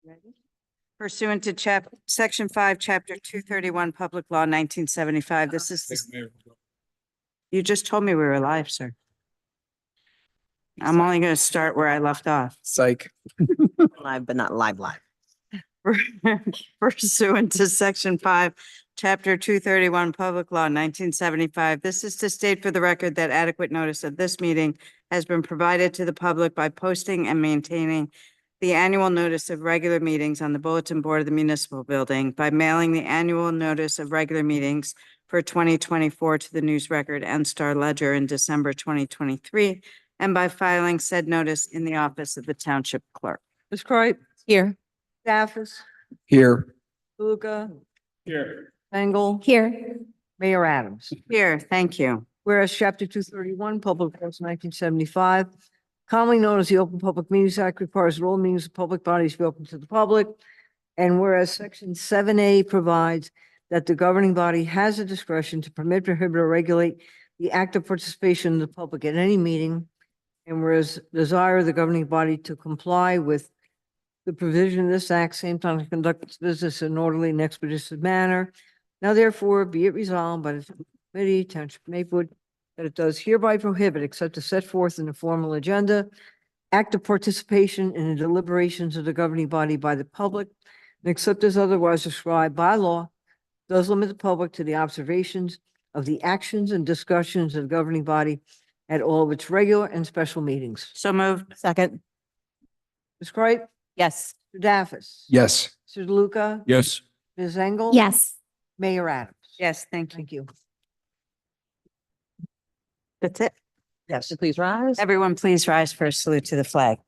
Ready? Pursuant to Section 5, Chapter 231, Public Law 1975, this is, you just told me we were live, sir. I'm only going to start where I left off. Psych. Live, but not live. Pursuant to Section 5, Chapter 231, Public Law 1975, this is to state for the record that adequate notice of this meeting has been provided to the public by posting and maintaining the annual notice of regular meetings on the bulletin board of the municipal building, by mailing the annual notice of regular meetings for 2024 to the News Record and Star Ledger in December 2023, and by filing said notice in the office of the Township Clerk. Ms. Cripe, Here. Staffis, Here. Luca, Here. Engel, Here. Mayor Adams. Here, thank you. Whereas Chapter 231, Public Laws 1975, commonly known as the Open Public Meetings Act, requires that all meetings of public bodies be open to the public. And whereas Section 7A provides that the governing body has the discretion to permit, prohibit, or regulate the active participation of the public at any meeting. And whereas desire of the governing body to comply with the provision of this act, same time to conduct its business in an orderly and expeditious manner. Now therefore be it resolved by the committee, Township of Maplewood, that it does hereby prohibit, except as set forth in the formal agenda, active participation in the deliberations of the governing body by the public, and except as otherwise described by law, does limit the public to the observations of the actions and discussions of the governing body at all of its regular and special meetings. So moved. Second. Ms. Cripe, Yes. Mr. Daffis. Yes. Mr. DeLuca. Yes. Ms. Engel. Yes. Mayor Adams. Yes, thank you. Thank you. That's it. Yes. So please rise. Everyone, please rise for a salute to the flag.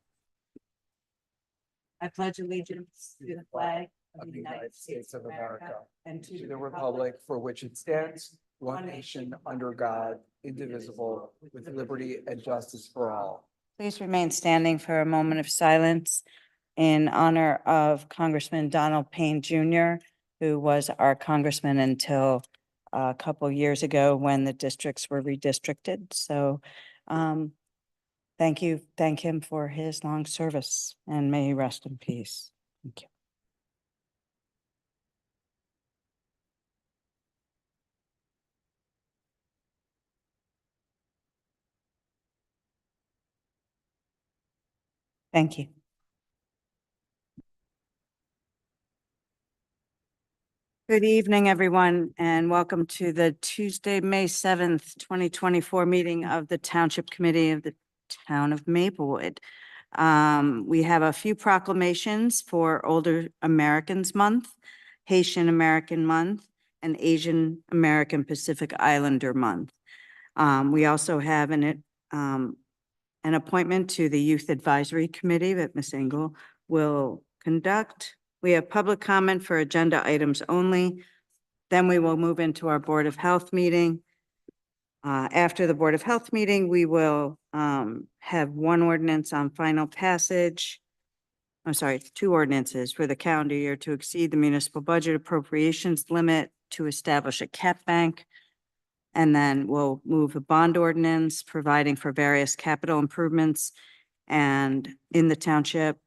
I pledge allegiance to the flag of the United States of America and To the republic for which it stands, one nation under God, indivisible, with liberty and justice for all. Please remain standing for a moment of silence in honor of Congressman Donald Payne Jr., who was our congressman until a couple years ago when the districts were redistricted. So thank him for his long service, and may he rest in peace. Thank you. Thank you. Good evening, everyone, and welcome to the Tuesday, May 7th, 2024 meeting of the Township Committee of the Town of Maplewood. We have a few proclamations for Older Americans Month, Haitian American Month, and Asian American Pacific Islander Month. We also have an appointment to the Youth Advisory Committee that Ms. Engel will conduct. We have public comment for agenda items only. Then we will move into our Board of Health meeting. After the Board of Health meeting, we will have one ordinance on final passage. I'm sorry, two ordinances for the calendar year to exceed the municipal budget appropriations limit to establish a cap bank. And then we'll move a bond ordinance providing for various capital improvements and in the township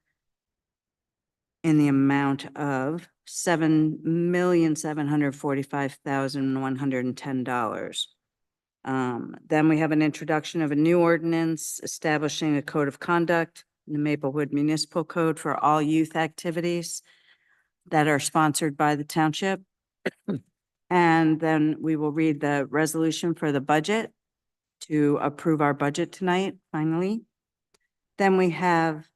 in the amount of $7,745,110. Then we have an introduction of a new ordinance establishing a code of conduct in the Maplewood Municipal Code for all youth activities that are sponsored by the township. And then we will read the resolution for the budget to approve our budget tonight, finally. Then we have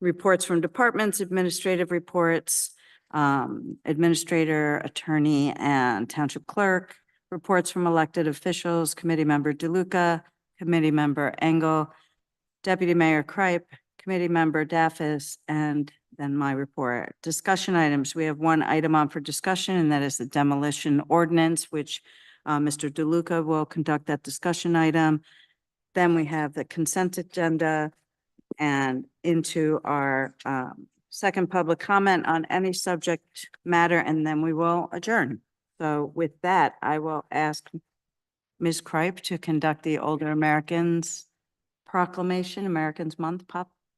reports from departments, administrative reports, administrator, attorney, and township clerk, reports from elected officials, committee member DeLuca, committee member Engel, deputy mayor Cripe, committee member Daffis, and then my report. Discussion items. We have one item on for discussion, and that is the demolition ordinance, which Mr. DeLuca will conduct that discussion item. Then we have the consent agenda and into our second public comment on any subject matter, and then we will adjourn. So with that, I will ask Ms. Cripe to conduct the Older Americans Proclamation, Americans Month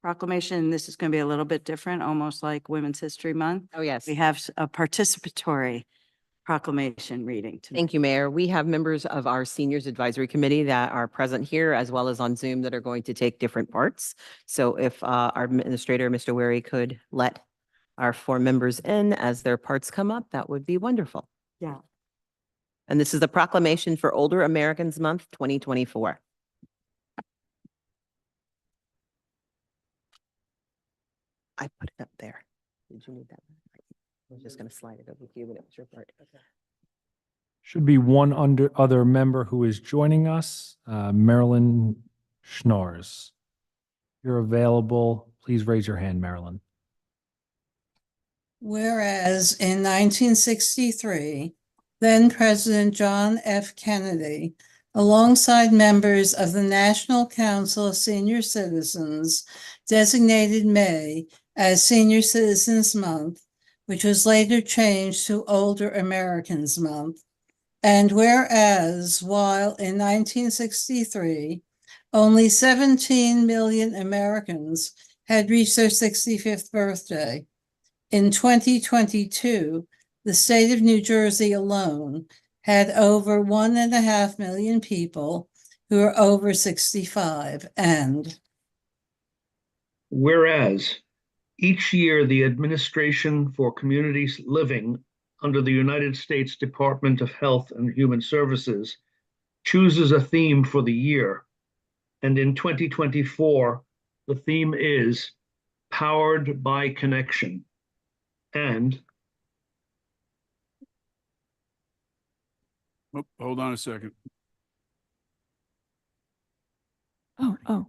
proclamation. This is going to be a little bit different, almost like Women's History Month. Oh, yes. We have a participatory proclamation reading tonight. Thank you, Mayor. We have members of our Seniors Advisory Committee that are present here as well as on Zoom that are going to take different parts. So if our administrator, Mr. Wary, could let our 4 members in as their parts come up, that would be wonderful. Yeah. And this is the proclamation for Older Americans Month 2024. I put it up there. Did you need that? I was just going to slide it over to you when it was your part. Should be one other member who is joining us, Marilyn Schnorrs. If you're available, please raise your hand, Marilyn. Whereas in 1963, then President John F. Kennedy, alongside members of the National Council of Senior Citizens, designated May as Senior Citizens Month, which was later changed to Older Americans Month. And whereas while in 1963, only 17 million Americans had reached their 65th birthday, in 2022, the state of New Jersey alone had over 1.5 million people who are over 65. And whereas each year the Administration for Communities Living under the United States Department of Health and Human Services chooses a theme for the year. And in 2024, the theme is Powered by Connection. And Oh, hold on a second. Oh,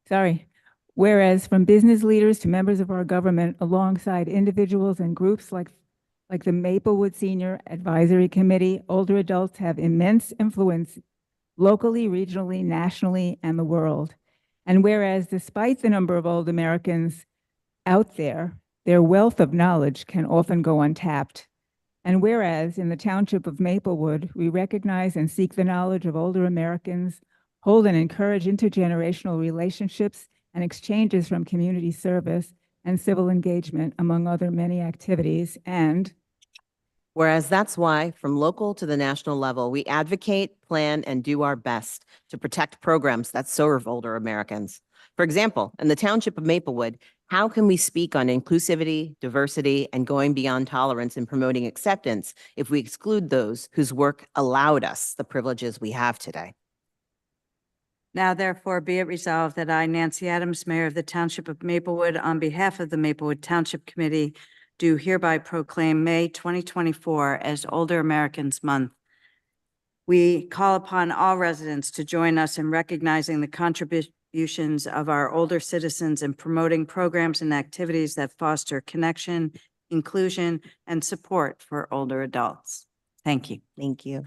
sorry. Whereas from business leaders to members of our government, alongside individuals and groups like the Maplewood Senior Advisory Committee, older adults have immense influence locally, regionally, nationally, and the world. And whereas despite the number of old Americans out there, their wealth of knowledge can often go untapped. And whereas in the Township of Maplewood, we recognize and seek the knowledge of older Americans, hold and encourage intergenerational relationships and exchanges from community service and civil engagement, among other many activities. And whereas that's why, from local to the national level, we advocate, plan, and do our best to protect programs that serve older Americans. For example, in the Township of Maplewood, how can we speak on inclusivity, diversity, and going beyond tolerance and promoting acceptance if we exclude those whose work allowed us the privileges we have today? Now therefore be it resolved that I, Nancy Adams, Mayor of the Township of Maplewood, on behalf of the Maplewood Township Committee, do hereby proclaim May 2024 as Older Americans Month. We call upon all residents to join us in recognizing the contributions of our older citizens in promoting programs and activities that foster connection, inclusion, and support for older adults. Thank you. Thank you.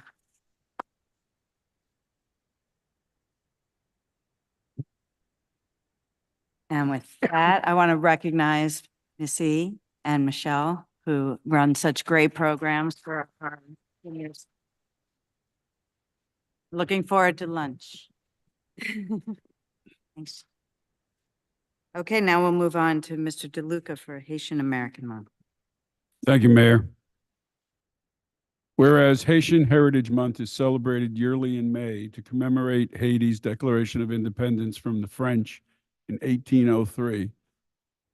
And with that, I want to recognize Missy and Michelle, who run such great programs for our seniors. Looking forward to lunch. Thanks. Okay, now we'll move on to Mr. DeLuca for Haitian American Month. Thank you, Mayor. Whereas Haitian Heritage Month is celebrated yearly in May to commemorate Haiti's Declaration of Independence from the French in 1803.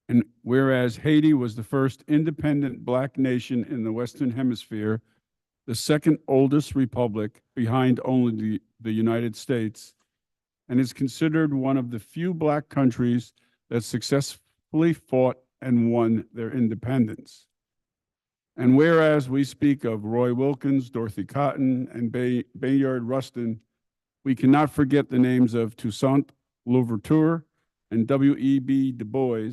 And whereas Haiti was the first independent Black nation in the Western Hemisphere, the second oldest republic behind only the United States, and is considered one of the few Black countries that successfully fought and won their independence. And whereas we speak of Roy Wilkins, Dorothy Cotton, and Bayard Rustin, we cannot forget the names of Toussaint Louverture and W.E.B. Du Bois,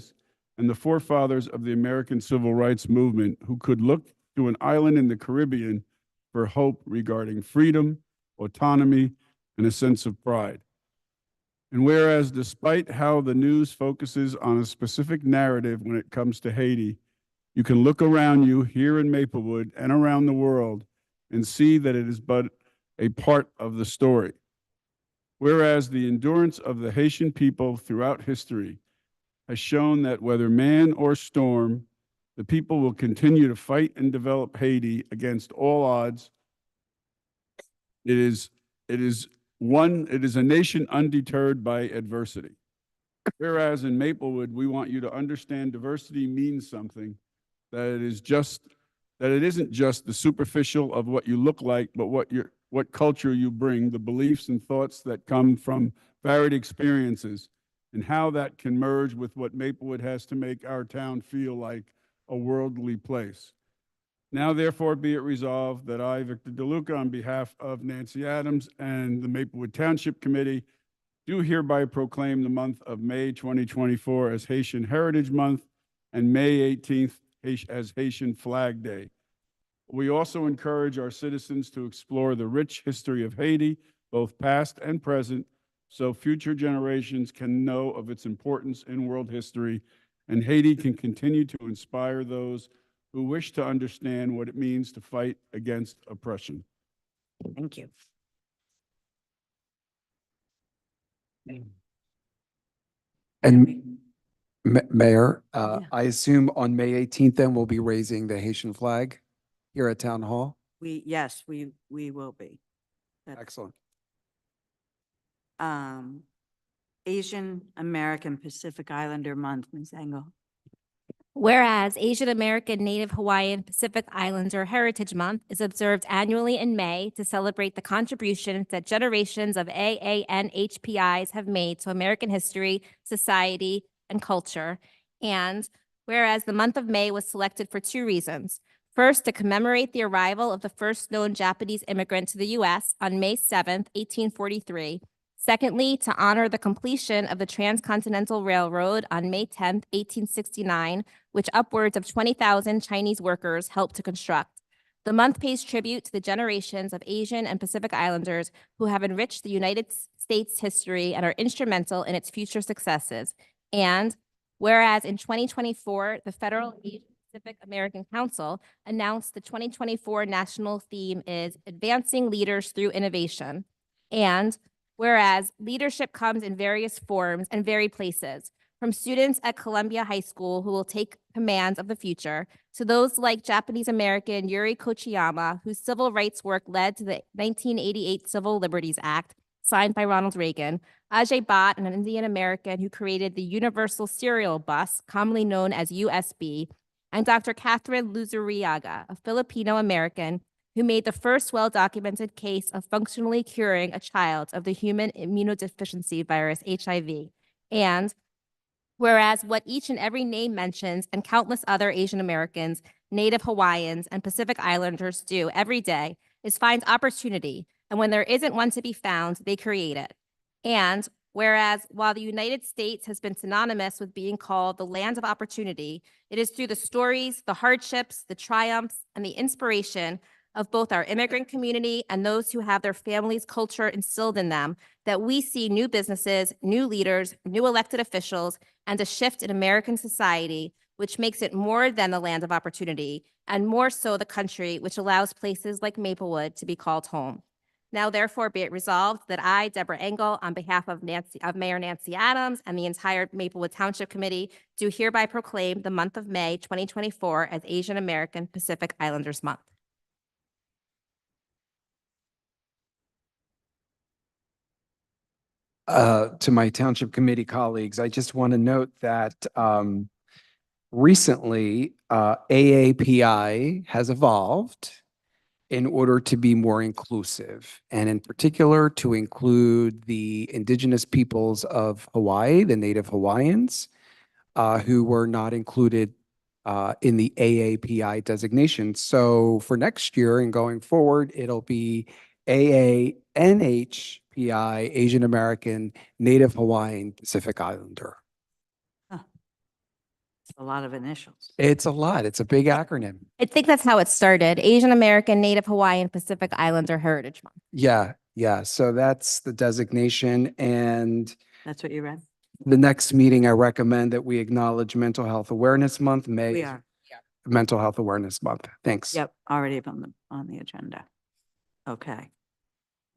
and the forefathers of the American Civil Rights Movement, who could look to an island in the Caribbean for hope regarding freedom, autonomy, and a sense of pride. And whereas despite how the news focuses on a specific narrative when it comes to Haiti, you can look around you here in Maplewood and around the world and see that it is but a part of the story. Whereas the endurance of the Haitian people throughout history has shown that whether man or storm, the people will continue to fight and develop Haiti against all odds. It is a nation undeterred by adversity. Whereas in Maplewood, we want you to understand diversity means something, that it isn't just the superficial of what you look like, but what culture you bring, the beliefs and thoughts that come from varied experiences, and how that can merge with what Maplewood has to make our town feel like a worldly place. Now, therefore, be it resolved that I, Victor DeLuca, on behalf of Nancy Adams and the Maplewood Township Committee, do hereby proclaim the month of May 2024 as Haitian Heritage Month and May 18th as Haitian Flag Day. We also encourage our citizens to explore the rich history of Haiti, both past and present, so future generations can know of its importance in world history, and Haiti can continue to inspire those who wish to understand what it means to fight against oppression. Thank you. And Mayor, Yeah. I assume on May 18th, then we'll be raising the Haitian flag here at Town Hall. Yes, we will be. That's- Excellent. Asian American Pacific Islander Month, Ms. Engel. Whereas Asian American, Native Hawaiian, Pacific Islander Heritage Month is observed annually in May to celebrate the contributions that generations of AANHPIs have made to American history, society, and culture. And whereas the month of May was selected for two reasons. First, to commemorate the arrival of the first known Japanese immigrant to the U.S. on May 7th, 1843. Secondly, to honor the completion of the Transcontinental Railroad on May 10th, 1869, which upwards of 20,000 Chinese workers helped to construct. The month pays tribute to the generations of Asian and Pacific Islanders who have enriched the United States history and are instrumental in its future successes. And whereas in 2024, the Federal Asian Pacific American Council announced the 2024 national theme is Advancing Leaders Through Innovation. And whereas leadership comes in various forms and varied places, from students at Columbia High School who will take command of the future, to those like Japanese-American Yuri Kochiyama, whose civil rights work led to the 1988 Civil Liberties Act, signed by Ronald Reagan, Ajay Bhatt, an Indian-American who created the Universal Serial Bus, commonly known as USB, and Dr. Catherine Luzuriaga, a Filipino-American who made the first well-documented case of functionally curing a child of the human immunodeficiency virus, HIV. And whereas what each and every name mentions and countless other Asian Americans, Native Hawaiians, and Pacific Islanders do every day is find opportunity, and when there isn't one to be found, they create it. And whereas while the United States has been synonymous with being called the land of opportunity, it is through the stories, the hardships, the triumphs, and the inspiration of both our immigrant community and those who have their families' culture instilled in them that we see new businesses, new leaders, new elected officials, and a shift in American society, which makes it more than the land of opportunity, and more so the country which allows places like Maplewood to be called home. Now, therefore, be it resolved that I, Deborah Engel, on behalf of Mayor Nancy Adams and the entire Maplewood Township Committee, do hereby proclaim the month of May 2024 as Asian American Pacific Islanders Month. To my Township Committee colleagues, I just want to note that recently AAPI has evolved in order to be more inclusive, and in particular to include the indigenous peoples of Hawaii, the Native Hawaiians, who were not included in the AAPI designation. So for next year and going forward, it'll be AANHPI, Asian American, Native Hawaiian, Pacific Islander. A lot of initials. It's a lot. It's a big acronym. I think that's how it started. Asian American, Native Hawaiian, Pacific Islander Heritage Month. Yeah. So that's the designation. And That's what you read? the next meeting, I recommend that we acknowledge Mental Health Awareness Month. May We is are. Mental Health Awareness Month. Thanks. Yep, already on the agenda. Okay.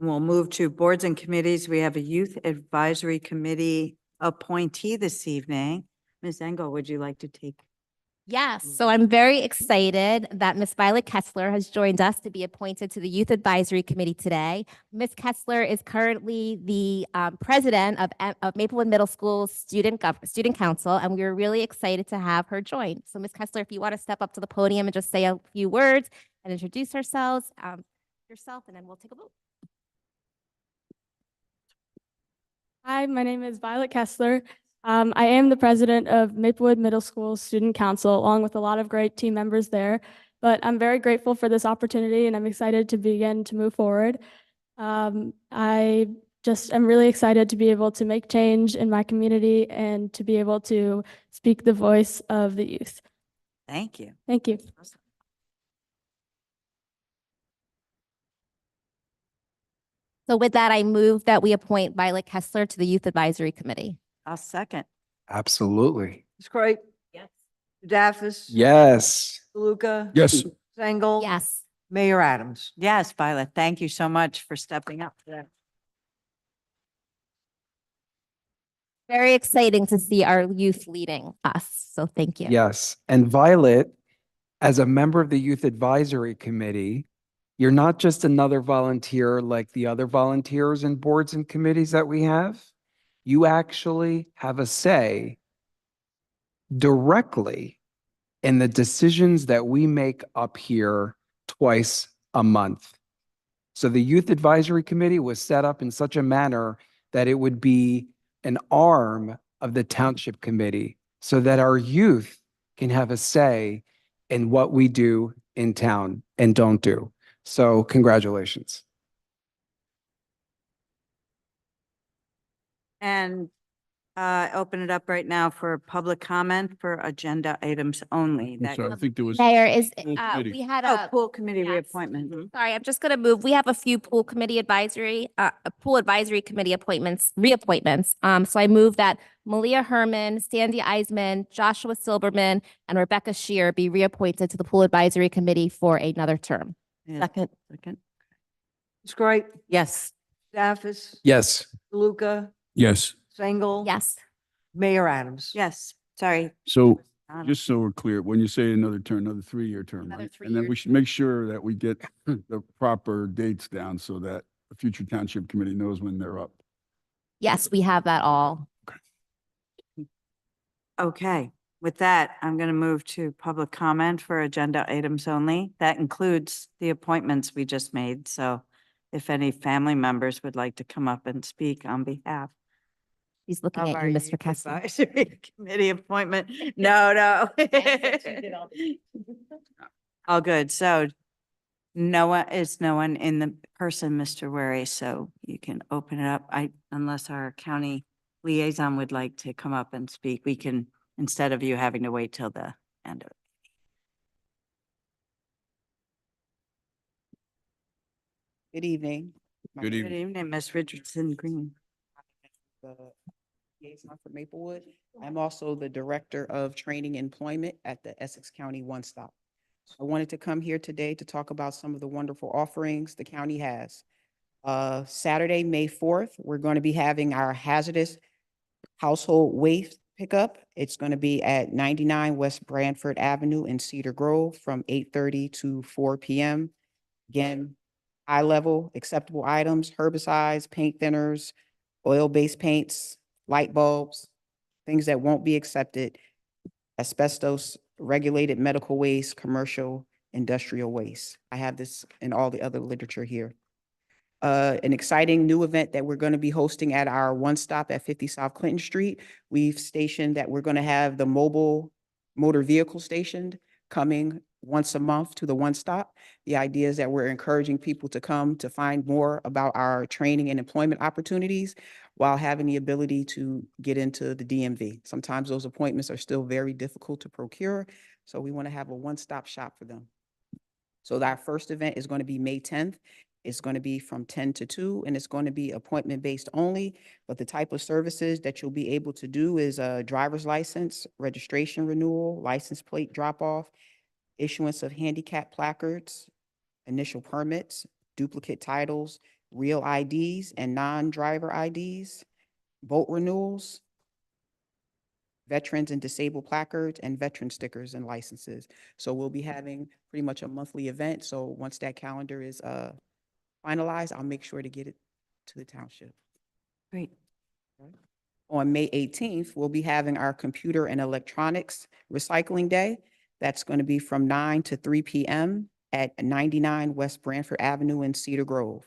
We'll move to boards and committees. We have a Youth Advisory Committee appointee this evening. Ms. Engel, would you like to take? Yes, so I'm very excited that Ms. Violet Kessler has joined us to be appointed to the Youth Advisory Committee today. Ms. Kessler is currently the president of Maplewood Middle School's Student Council, and we are really excited to have her join. So Ms. Kessler, if you want to step up to the podium and just say a few words and introduce yourself, and then we'll take a vote. Hi, my name is Violet Kessler. I am the president of Maplewood Middle School Student Council, along with a lot of great team members there. But I'm very grateful for this opportunity, and I'm excited to begin to move forward. I just am really excited to be able to make change in my community and to be able to speak the voice of the youth. Thank you. Thank you. So with that, I move that we appoint Violet Kessler to the Youth Advisory Committee. I'll second. Absolutely. Ms. Croy, Yes. Daffis. Yes. DeLuca. Yes. Engel. Yes. Mayor Adams. Yes, Violet, thank you so much for stepping up for that. Very exciting to see our youth leading us. So thank you. Yes. And Violet, as a member of the Youth Advisory Committee, you're not just another volunteer like the other volunteers and boards and committees that we have. You actually have a say directly in the decisions that we make up here twice a month. So the Youth Advisory Committee was set up in such a manner that it would be an arm of the Township Committee so that our youth can have a say in what we do in town and don't do. So congratulations. And open it up right now for public comment for agenda items only. I'm That sorry, I think there was. Mayor, Full committee. we had Oh, a, pool committee yes. reappointment. sorry, I'm just going to move. We have a few pool advisory committee reappointments. So I move that Malia Herman, Sandy Eisman, Joshua Silberman, and Rebecca Shear be reappointed to the Pool Advisory Committee for another term. Yeah, Second. second. Ms. Croy, Yes. Daffis. Yes. DeLuca. Yes. Engel. Yes. Mayor Adams. Yes, sorry. So Donna. just so we're clear, when you say another term, another 3-year term, Another right? 3 And then year. we should make sure that we get the proper dates down so that the future township committee knows when they're up. Yes, we have that all. Okay, with that, I'm going to move to public comment for agenda items only. That includes the appointments we just made. So if any family members would like to come up and speak on behalf He's looking of at our you, Youth Mr. Kessler. Advisory Committee appointment. No. All good. So no one in the person, Mr. Wary, so you can open it up. Unless our county liaison would like to come up and speak, we can, instead of you having to wait till the end of it. Good evening. My Good name Good evening. evening, Ms. Richardson Green. is the liaison for Maplewood. I'm also the Director of Training and Employment at the Essex County One Stop. I wanted to come here today to talk about some of the wonderful offerings the county has. Saturday, May 4th, we're going to be having our hazardous household waste pickup. It's going to be at 99 West Branford Avenue in Cedar Grove from 8:30 to 4 p.m. Again, high-level acceptable items, herbicides, paint thinners, oil-based paints, light bulbs, things that won't be accepted, asbestos, regulated medical waste, commercial, industrial waste. I have this in all the other literature here. An exciting new event that we're going to be hosting at our One Stop at 50 South Clinton Street. We've stationed that we're going to have the mobile motor vehicle stationed coming once a month to the One Stop. The idea is that we're encouraging people to come to find more about our training and employment opportunities while having the ability to get into the DMV. Sometimes those appointments are still very difficult to procure, so we want to have a one-stop shop for them. So our first event is going to be May 10th. It's going to be from 10 to 2, and it's going to be appointment-based only. But the type of services that you'll be able to do is a driver's license, registration renewal, license plate drop-off, issuance of handicap placards, initial permits, duplicate titles, real IDs and non-driver IDs, boat renewals, veterans and disabled placards, and veteran stickers and licenses. So we'll be having pretty much a monthly event. So once that calendar is finalized, I'll make sure to get it to the township. Great. On May 18th, we'll be having our Computer and Electronics Recycling Day. That's going to be from 9 to 3 p.m. at 99 West Branford Avenue in Cedar Grove.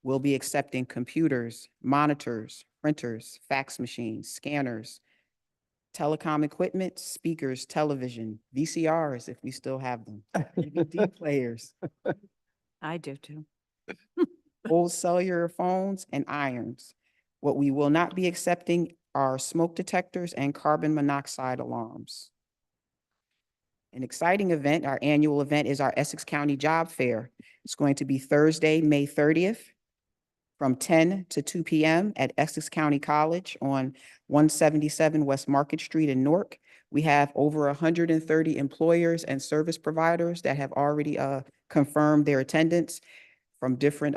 We'll be accepting computers, monitors, printers, fax machines, scanners, telecom equipment, speakers, television, VCRs, if we still have them, DVD players, I do too. old cellular phones, and irons. What we will not be accepting are smoke detectors and carbon monoxide alarms. An exciting event, our annual event, is our Essex County Job Fair. It's going to be Thursday, May 30th, from 10 to 2 p.m. at Essex County College on 177 West Market Street in Newark. We have over 130 employers and service providers that have already confirmed their attendance from different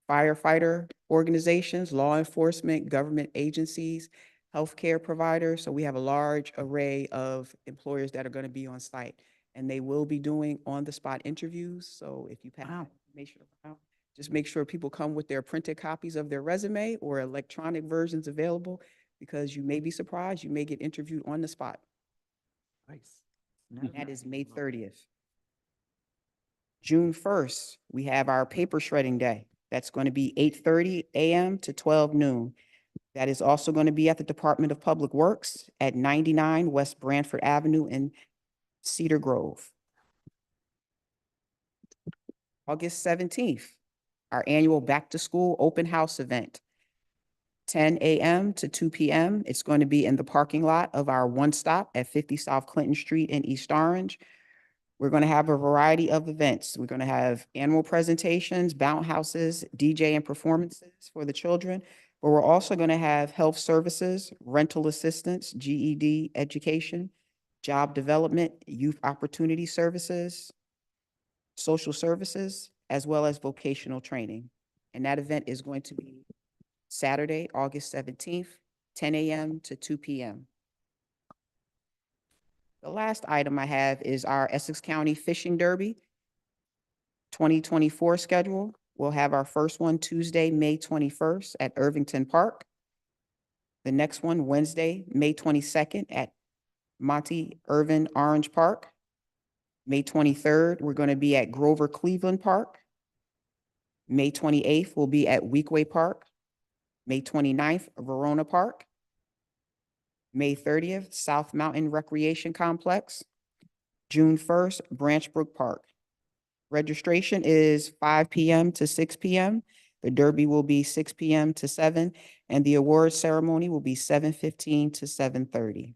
firefighter organizations, law enforcement, government agencies, healthcare providers. So we have a large array of employers that are going to be on site, and they will be doing on-the-spot interviews. So if you pass Wow. that information around, just make sure people come with their printed copies of their resume or electronic versions available, because you may be surprised, you may get interviewed on the spot. Nice. That is May 30th. June 1st, we have our paper shredding day. That's going to be 8:30 a.m. to 12 noon. That is also going to be at the Department of Public Works at 99 West Branford Avenue in Cedar Grove. August 17th, our annual Back to School Open House event. 10 a.m. to 2 p.m. It's going to be in the parking lot of our One Stop at 50 South Clinton Street in East Orange. We're going to have a variety of events. We're going to have animal presentations, bounce houses, DJ and performances for the children. But we're also going to have health services, rental assistance, GED education, job development, youth opportunity services, social services, as well as vocational training. And that event is going to be Saturday, August 17th, 10 a.m. to 2 p.m. The last item I have is our Essex County Fishing Derby 2024 schedule. We'll have our first one Tuesday, May 21st at Irvington Park. The next one Wednesday, May 22nd at Monty Irvin Orange Park. May 23rd, we're going to be at Grover Cleveland Park. May 28th, we'll be at Weekway Park. May 29th, Verona Park. May 30th, South Mountain Recreation Complex. June 1st, Branchbrook Park. Registration is 5 p.m. to 6 p.m. The Derby will be 6 p.m. to 7, and the award ceremony will be 7:15 to 7:30.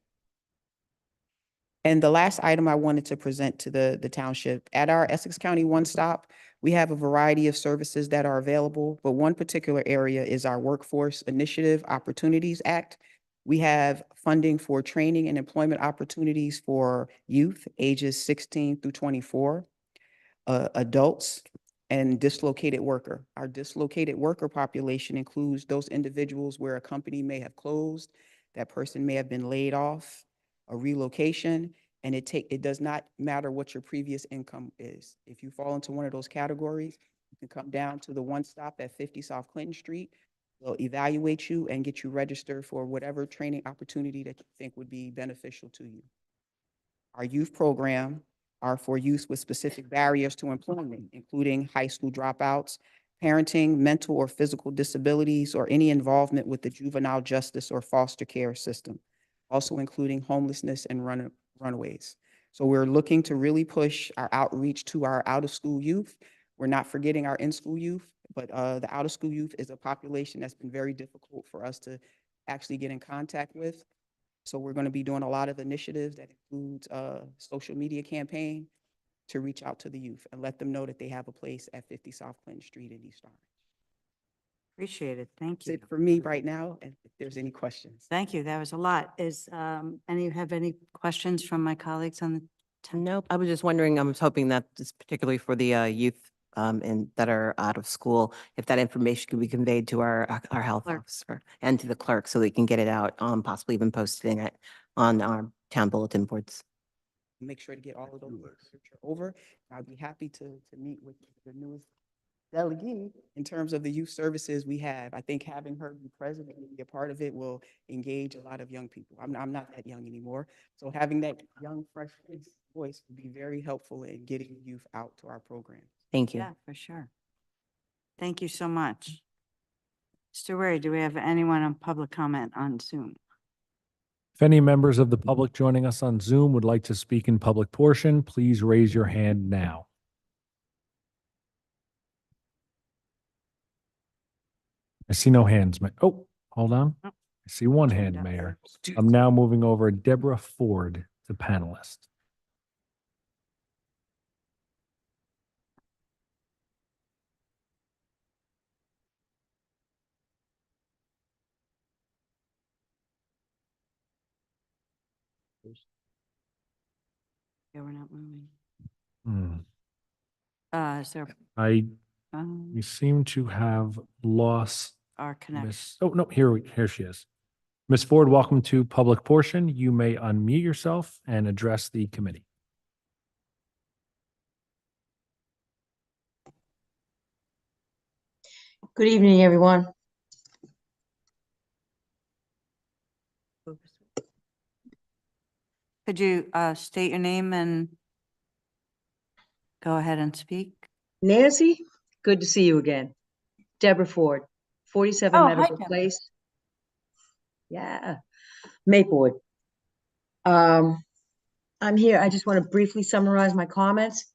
And the last item I wanted to present to the township, at our Essex County One Stop, we have a variety of services that are available, but one particular area is our Workforce Initiative Opportunities Act. We have funding for training and employment opportunities for youth ages 16 through 24, adults, and dislocated worker. Our dislocated worker population includes those individuals where a company may have closed, that person may have been laid off, a relocation, and it does not matter what your previous income is. If you fall into one of those categories, you can come down to the One Stop at 50 South Clinton Street. They'll evaluate you and get you registered for whatever training opportunity that you think would be beneficial to you. Our youth program are for youth with specific barriers to employment, including high school dropouts, parenting, mental or physical disabilities, or any involvement with the juvenile justice or foster care system, also including homelessness and runaways. So we're looking to really push our outreach to our out-of-school youth. We're not forgetting our in-school youth, but the out-of-school youth is a population that's been very difficult for us to actually get in contact with. So we're going to be doing a lot of initiatives that includes a social media campaign to reach out to the youth and let them know that they have a place at 50 South Clinton Street in East Orange. Appreciate it. Thank That's you. it for me right now, and if there's any questions. Thank you. That was a lot. Have any questions from my colleagues on the? Nope. I was just wondering, I was hoping that this particularly for the youth and that are out of school, if that information could be conveyed to our health Clerk. officer and to the clerk so they can get it out, possibly even posting it on our town bulletin boards. Make sure to get all of those over. I'd be happy to meet with the newest delegate in terms of the youth services we have. I think having her be president and be a part of it will engage a lot of young people. I'm not that young anymore. So having that young, fresh voice would be very helpful in getting youth out to our program. Thank you. Yeah, for sure. Thank you so much. Mr. Wary, do we have anyone on public comment on Zoom? If any members of the public joining us on Zoom would like to speak in public portion, please raise your hand now. I see no hands. Oh, hold on. Oh. I see one Turned hand, up. Mayor. I'm now moving over Deborah Ford, the panelist. Yeah, we're not moving. Hmm. Is there, We seem to have lost our connection? Oh, no, here she is. Ms. Ford, welcome to public portion. You may unmute yourself and address the committee. Good evening, everyone. Could you state your name and go ahead and speak? Nancy, good to see you again. Deborah Ford, 47 Oh, hi, Medical Deborah. Place. Yeah, Maplewood. I'm here. I just want to briefly summarize my comments.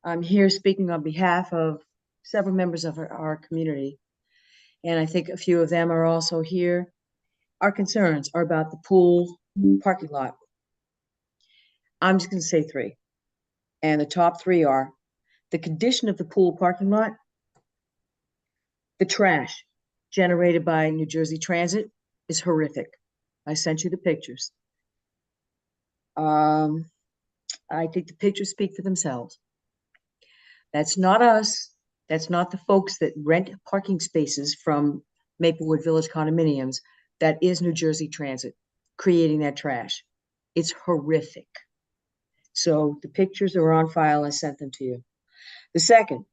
I'm here speaking on behalf of several members of our community, and I think a few of them are also here. Our concerns are about the pool parking lot. I'm just going to say three, and the top three are the condition of the pool parking lot, the trash generated by New Jersey Transit is horrific. I sent you the pictures. I think the pictures speak for themselves. That's not us. That's not the folks that rent parking spaces from Maplewood Village condominiums. That is New Jersey Transit creating that trash. It's horrific. So the pictures are on file. I sent them to you. The second,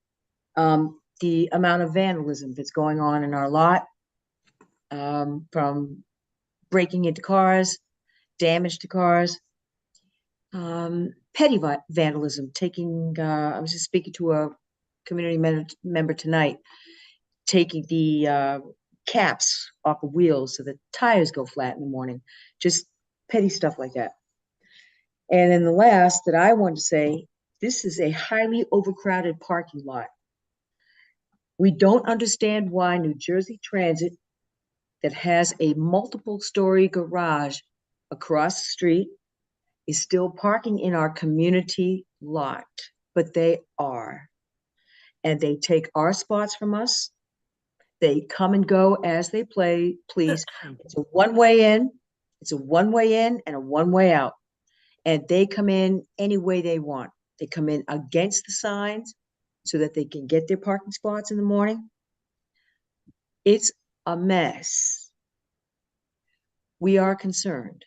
the amount of vandalism that's going on in our lot, from breaking into cars, damage to cars, petty vandalism, I was just speaking to a community member tonight, taking the caps off of wheels so the tires go flat in the morning, just petty stuff like that. And then the last that I want to say, this is a highly overcrowded parking lot. We don't understand why New Jersey Transit, that has a multiple-story garage across the street, is still parking in our community lot, but they are. And they take our spots from us. They come and go as they please. It's a one-way in, it's a one-way in and a one-way out. And they come in any way they want. They come in against the signs so that they can get their parking spots in the morning. It's a mess. We are concerned.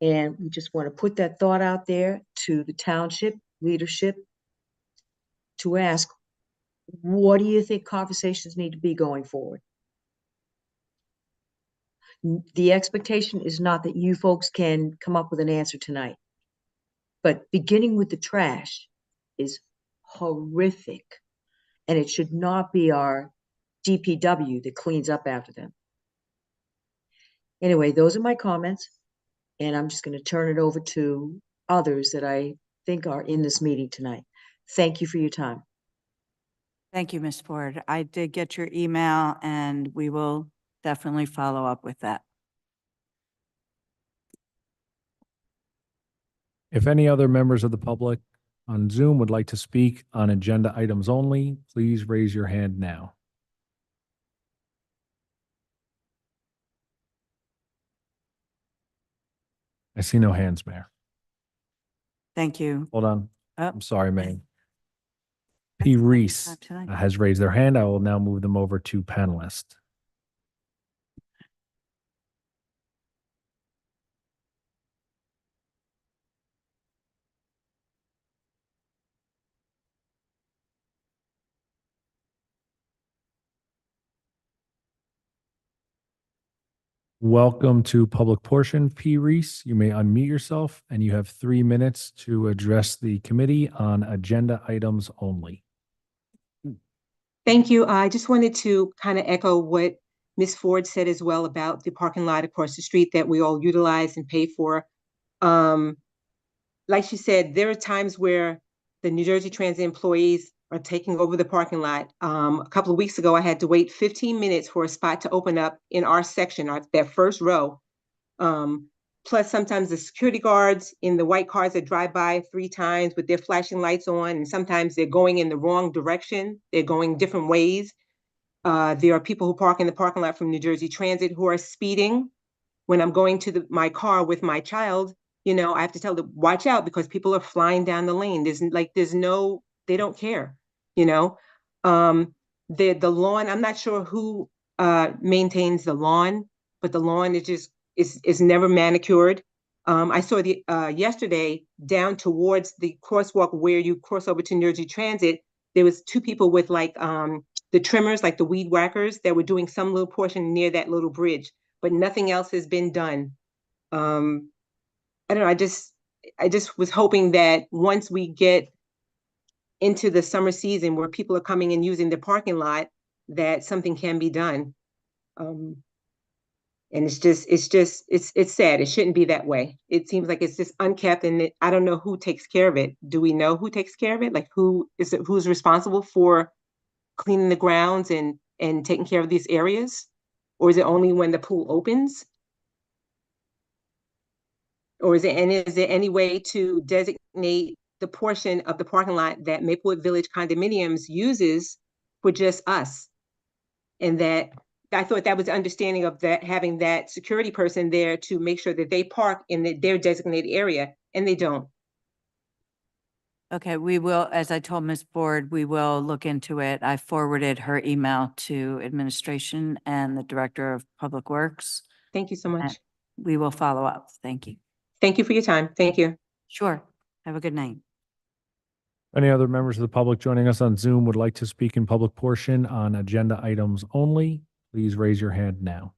And we just want to put that thought out there to the township leadership to ask, what do you think conversations need to be going forward? The expectation is not that you folks can come up with an answer tonight, but beginning with the trash is horrific, and it should not be our DPW that cleans up after them. Anyway, those are my comments, and I'm just going to turn it over to others that I think are in this meeting tonight. Thank you for your time. Thank you, Ms. Ford. I did get your email and we will definitely follow up with that. If any other members of the public on Zoom would like to speak on agenda items only, please raise your hand now. I see no hands, Mayor. Thank you. Hold on. Oh. I'm sorry, Mayor. P. Reese tonight. has raised their hand. I will now move them over to panelists. Welcome to public portion. P. Reese, you may unmute yourself and you have 3 minutes to address the committee on agenda items only. Thank you. I just wanted to kind of echo what Ms. Ford said as well about the parking lot across the street that we all utilize and pay for. Like she said, there are times where the New Jersey Transit employees are taking over the parking lot. A couple of weeks ago, I had to wait 15 minutes for a spot to open up in our section, that first row. Plus, sometimes the security guards in the white cars that drive by 3 times with their flashing lights on, and sometimes they're going in the wrong direction. They're going different ways. There are people who park in the parking lot from New Jersey Transit who are speeding. When I'm going to my car with my child, you know, I have to tell them, watch out because people are flying down the lane. They don't care, you know. The lawn, I'm not sure who maintains the lawn, but the lawn is never manicured. I saw yesterday down towards the crosswalk where you cross over to New Jersey Transit, there was 2 people with like the trimmers, like the weed whackers, that were doing some little portion near that little bridge, but nothing else has been done. I don't know, I just was hoping that once we get into the summer season where people are coming and using the parking lot, that something can be done. And it's sad. It shouldn't be that way. It seems like it's just unkept, and I don't know who takes care of it. Do we know who takes care of it? Like who's responsible for cleaning the grounds and taking care of these areas? Or is it only when the pool opens? Or is there any way to designate the portion of the parking lot that Maplewood Village Condominiums uses for just us? And that, I thought that was the understanding of that, having that security person there to make sure that they park in their designated area, and they don't. Okay, we will, as I told Ms. Ford, we will look into it. I forwarded her email to administration and the Director of Public Works. Thank you so much. And we will follow up. Thank you. Thank you for your time. Thank you. Sure. Have a good night. Any other members of the public joining us on Zoom would like to speak in public portion on agenda items only, please raise your hand now.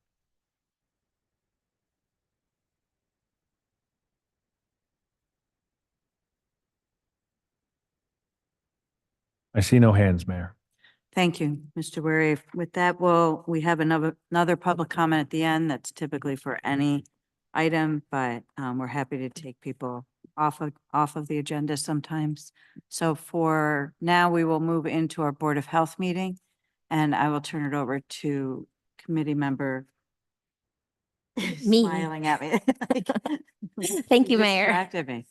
I see no hands, Mayor. Thank you, Mr. Wary. With that, we have another public comment at the end. That's typically for any item, but we're happy to take people off of the agenda sometimes. So for now, we will move into our Board of Health meeting, and I will turn it over to committee member Me. smiling at me. Thank you, Mayor. Distracted me.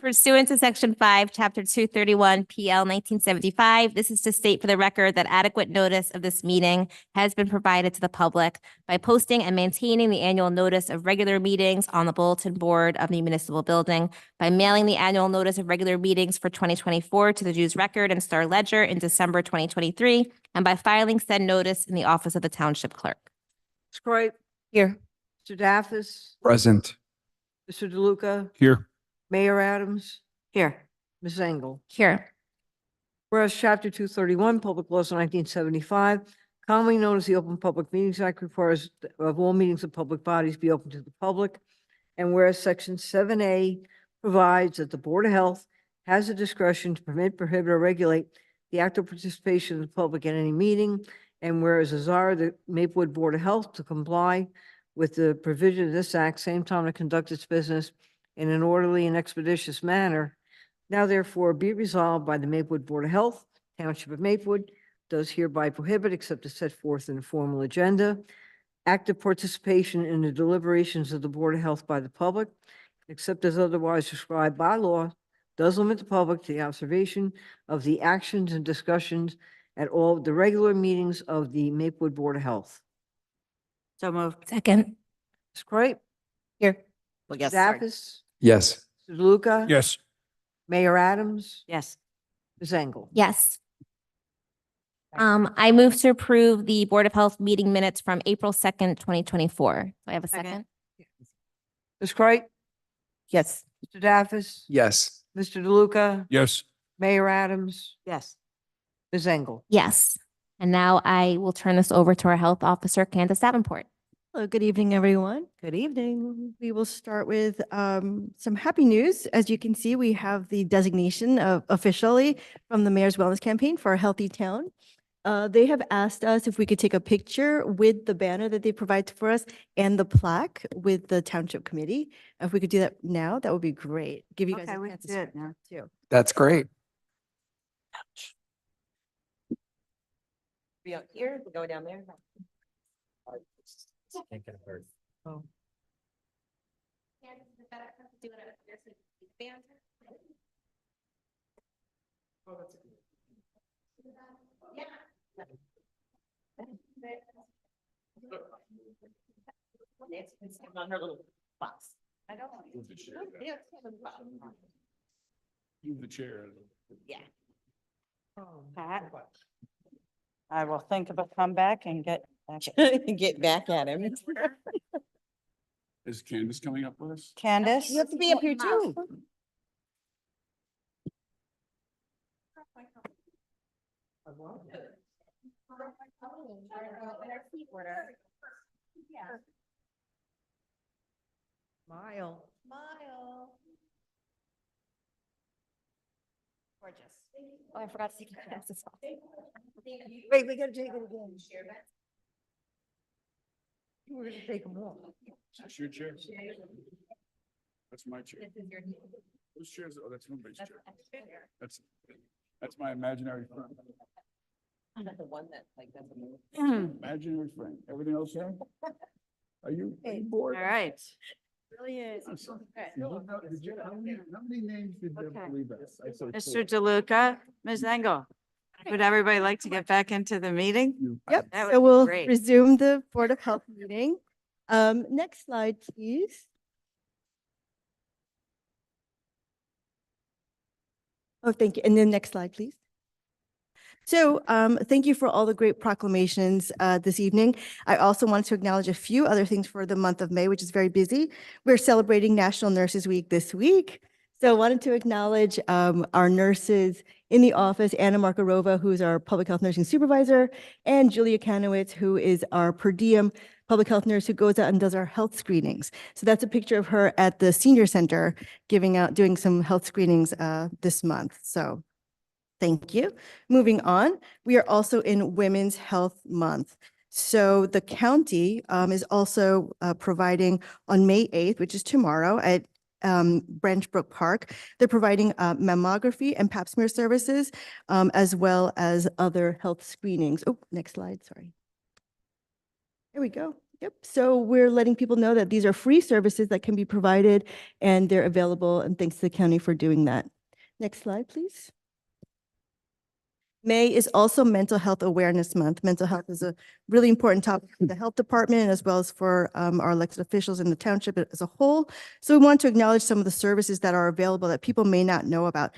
Pursuant to Section 5, Chapter 231, PL 1975, this is to state for the record that adequate notice of this meeting has been provided to the public by posting and maintaining the annual notice of regular meetings on the bulletin board of the municipal building, by mailing the annual notice of regular meetings for 2024 to the News Record and Star Ledger in December 2023, and by filing said notice in the office of the Township Clerk. Ms. Croy, Here. Mr. Daffis, Present. Mr. DeLuca, Here. Mayor Adams, Here. Ms. Engel. Here. Whereas Chapter 231, Public Laws of 1975, commonly known as the Open Public Meetings Act, requires of all meetings of public bodies be open to the public. And whereas Section 7A provides that the Board of Health has the discretion to permit, prohibit, or regulate the active participation of the public in any meeting. And whereas desire the Maplewood Board of Health to comply with the provision of this act, same time to conduct its business in an orderly and expeditious manner. Now therefore be it resolved by the Maplewood Board of Health, Township of Maplewood, does hereby prohibit, except as set forth in the formal agenda, active participation in the deliberations of the Board of Health by the public, except as otherwise prescribed by law, does limit the public to the observation of the actions and discussions at all the regular meetings of the Maplewood Board of Health. So moved. Second. Ms. Croy, Here. Yes, sorry. Daffis, Yes. Mr. DeLuca. Yes. Mayor Adams, Yes. Ms. Engel. Yes. I move to approve the Board of Health meeting minutes from April 2nd, 2024. Do I have a second? Ms. Kreis, Yes. Mr. Daffis, Yes. Mr. DeLuca, Yes. Mayor Adams, Yes. Ms. Engel. Yes. And now I will turn this over to our Health Officer, Candace Davenport. Hello, good evening, everyone. Good evening. We will start with some happy news. As you can see, we have the designation of officially from the Mayor's Wellness Campaign for a Healthy Town. They have asked us if we could take a picture with the banner that they provide for us and the plaque with the Township Committee. If we could do that now, that would be great. Give you guys Okay, a we chance to can do it start now. too. That's great. Be out here, go down there. Oh. On her little box. I don't. Move the chair. Move the chair. Yeah. Pat, I will think of a comeback and get back. Get back at him. Is Candace coming up with us? Candace? You have to be up here too. Smile. Gorgeous. Oh, I forgot to take my glasses off. Wait, we gotta take it again. We're gonna take them off. That's your chair. That's my chair. Whose chair is it? Oh, that's nobody's chair. That's my imaginary friend. I'm not the one that like doesn't move. Imaginary friend. Everything else okay? Are you All bored? right. Brilliant. How many names did you Okay. believe us? I said Mr. DeLuca, Ms. Engel, would everybody like to get back into the meeting? you. Yep, That would so be we'll great. resume the Board of Health meeting. Next slide, please. Oh, thank you. And then next slide, please. So thank you for all the great proclamations this evening. I also want to acknowledge a few other things for the month of May, which is very busy. We're celebrating National Nurses Week this week. So I wanted to acknowledge our nurses in the office, Anna Markarova, who is our public health nursing supervisor, and Julia Kanowitz, who is our per diem public health nurse who goes out and does our health screenings. So that's a picture of her at the senior center doing some health screenings this month. So thank you. Moving on, we are also in Women's Health Month. So the county is also providing on May 8th, which is tomorrow at Branch Brook Park. They're providing mammography and pap smear services, as well as other health screenings. Oh, next slide, sorry. There we go. Yep. So we're letting people know that these are free services that can be provided and they're available. And thanks to the county for doing that. Next slide, please. May is also Mental Health Awareness Month. Mental health is a really important topic for the health department as well as for our elected officials in the township as a whole. So we want to acknowledge some of the services that are available that people may not know about.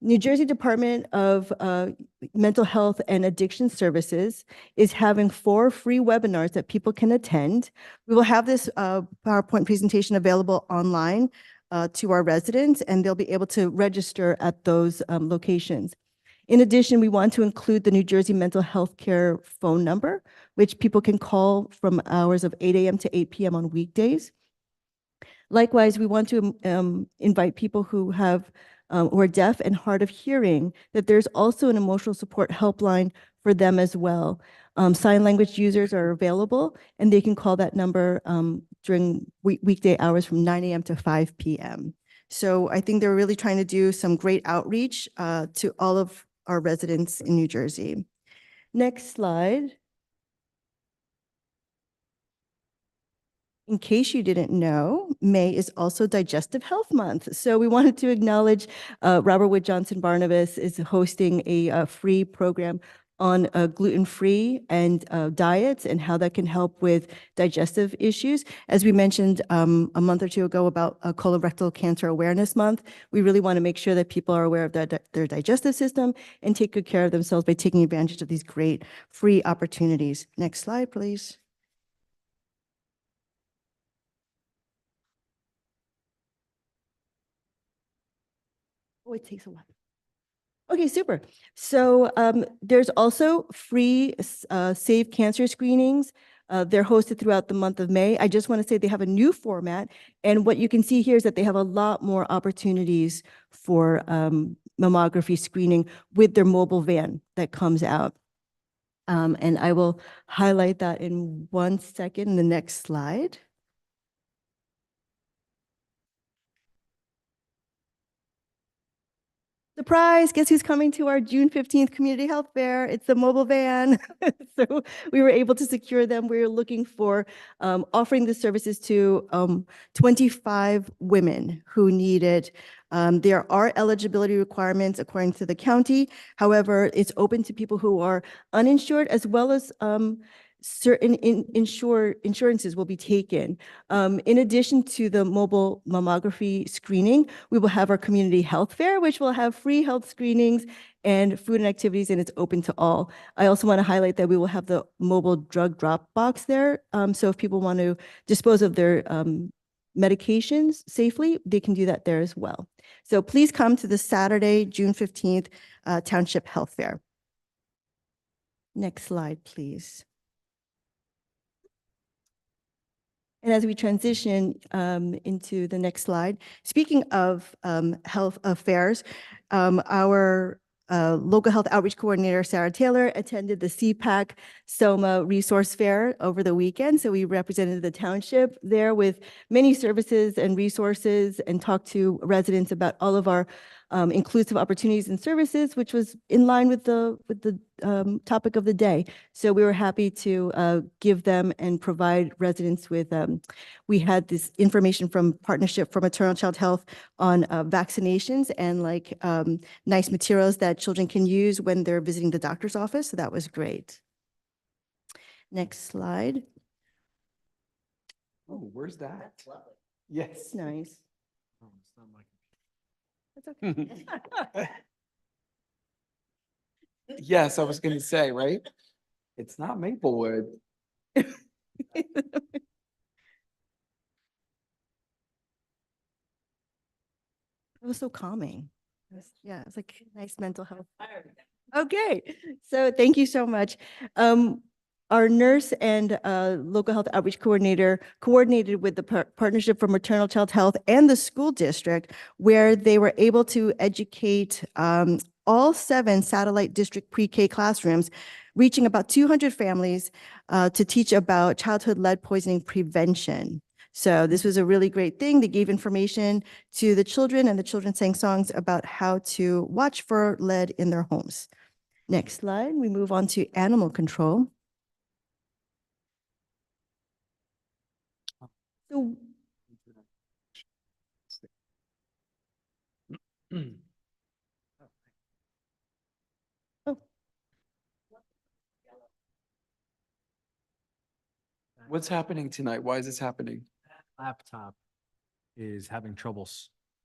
New Jersey Department of Mental Health and Addiction Services is having 4 free webinars that people can attend. We will have this PowerPoint presentation available online to our residents, and they'll be able to register at those locations. In addition, we want to include the New Jersey Mental Health Care phone number, which people can call from hours of 8 a.m. to 8 p.m. on weekdays. Likewise, we want to invite people who are deaf and hard of hearing, that there's also an emotional support helpline for them as well. Sign language users are available, and they can call that number during weekday hours from 9 a.m. to 5 p.m. So I think they're really trying to do some great outreach to all of our residents in New Jersey. Next slide. In case you didn't know, May is also Digestive Health Month. So we wanted to acknowledge Robert Wood Johnson Barnabas is hosting a free program on gluten-free and diets and how that can help with digestive issues. As we mentioned a month or two ago about Colorectal Cancer Awareness Month, we really want to make sure that people are aware of their digestive system and take good care of themselves by taking advantage of these great free opportunities. Next slide, please. Oh, it takes a while. Okay, super. So there's also free Save Cancer screenings. They're hosted throughout the month of May. I just want to say they have a new format. And what you can see here is that they have a lot more opportunities for mammography screening with their mobile van that comes out. And I will highlight that in 1 second in the next slide. Surprise, guess who's coming to our June 15th Community Health Fair? It's the mobile van. So we were able to secure them. We were looking for offering the services to 25 women who need it. There are eligibility requirements according to the county. However, it's open to people who are uninsured as well as certain insurances will be taken. In addition to the mobile mammography screening, we will have our community health fair, which will have free health screenings and food and activities, and it's open to all. I also want to highlight that we will have the mobile drug drop box there. So if people want to dispose of their medications safely, they can do that there as well. So please come to the Saturday, June 15th Township Health Fair. Next slide, please. And as we transition into the next slide, speaking of health affairs, our local health outreach coordinator, Sarah Taylor, attended the CPAC SOMA resource fair over the weekend. So we represented the township there with many services and resources and talked to residents about all of our inclusive opportunities and services, which was in line with the topic of the day. So we were happy to give them and provide residents with, we had this information from Partnership for Maternal Child Health on vaccinations and like nice materials that children can use when they're visiting the doctor's office. So that was great. Next slide. Oh, where's that? Yes. Nice. That's okay. Yes, I was going to say, right? It's not Maplewood. It was so calming. Yeah, it's like nice mental health. Okay, so thank you so much. Our nurse and local health outreach coordinator coordinated with the Partnership for Maternal Child Health and the school district, where they were able to educate all 7 satellite district pre-K classrooms, reaching about 200 families to teach about childhood lead poisoning prevention. So this was a really great thing. They gave information to the children, and the children sang songs about how to watch for lead in their homes. Next slide, we move on to animal control. So What's happening tonight? Why is this happening? Laptop is having trouble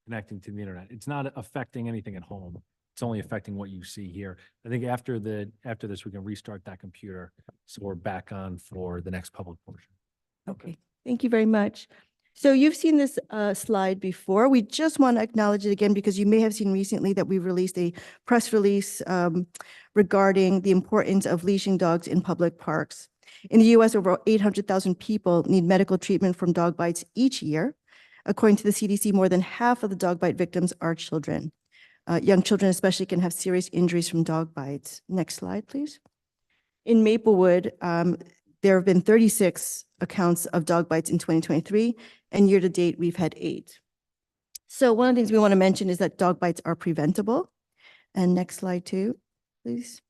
connecting to the internet. It's not affecting anything at home. It's only affecting what you see here. I think after this, we can restart that computer. So we're back on for the next public portion. okay, thank you very much. So you've seen this slide before. We just want to acknowledge it again because you may have seen recently that we released a press release regarding the importance of leashing dogs in public parks. In the US, over 800,000 people need medical treatment from dog bites each year. According to the CDC, more than half of the dog bite victims are children. Young children especially can have serious injuries from dog bites. Next slide, please. In Maplewood, there have been 36 accounts of dog bites in 2023, and year to date, we've had 8. So one of the things we want to mention is that dog bites are preventable. And next slide too, please.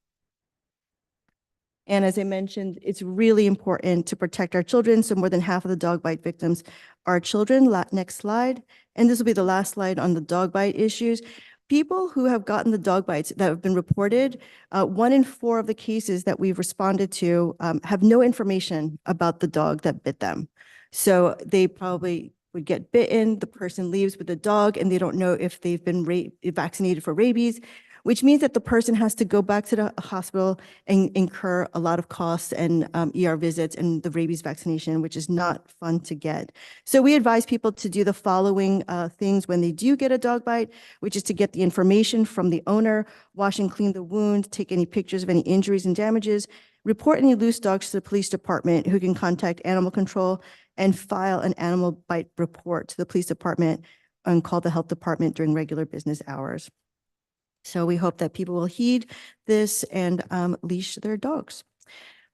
And as I mentioned, it's really important to protect our children. So more than half of the dog bite victims are children. Next slide. And this will be the last slide on the dog bite issues. People who have gotten the dog bites that have been reported, 1 in 4 of the cases that we've responded to have no information about the dog that bit them. So they probably would get bitten, the person leaves with the dog, and they don't know if they've been vaccinated for rabies, which means that the person has to go back to the hospital and incur a lot of costs and ER visits and the rabies vaccination, which is not fun to get. So we advise people to do the following things when they do get a dog bite, which is to get the information from the owner, wash and clean the wound, take any pictures of any injuries and damages, report any loose dogs to the police department, who can contact animal control, and file an animal bite report to the police department and call the health department during regular business hours. So we hope that people will heed this and leash their dogs.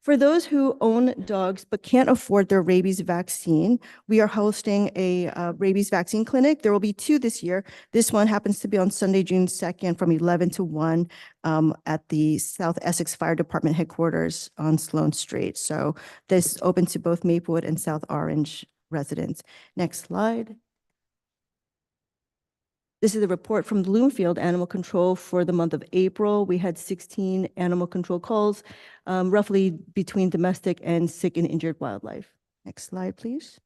For those who own dogs but can't afford their rabies vaccine, we are hosting a rabies vaccine clinic. There will be 2 this year. This one happens to be on Sunday, June 2nd from 11 to 1 at the South Essex Fire Department headquarters on Sloane Street. So this is open to both Maplewood and South Orange residents. Next slide. This is a report from Bloomfield Animal Control for the month of April. We had 16 animal control calls, roughly between domestic and sick and injured wildlife. Next slide, please.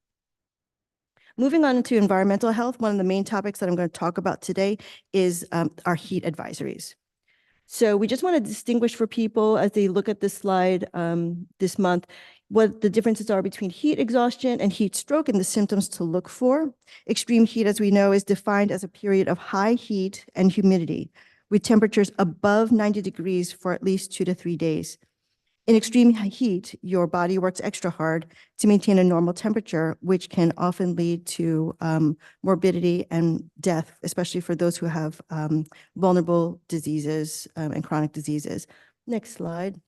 Moving on to environmental health, one of the main topics that I'm going to talk about today is our heat advisories. So we just want to distinguish for people as they look at this slide this month, what the differences are between heat exhaustion and heat stroke and the symptoms to look for. Extreme heat, as we know, is defined as a period of high heat and humidity with temperatures above 90 degrees for at least 2 to 3 days. In extreme heat, your body works extra hard to maintain a normal temperature, which can often lead to morbidity and death, especially for those who have vulnerable diseases and chronic diseases. Next slide.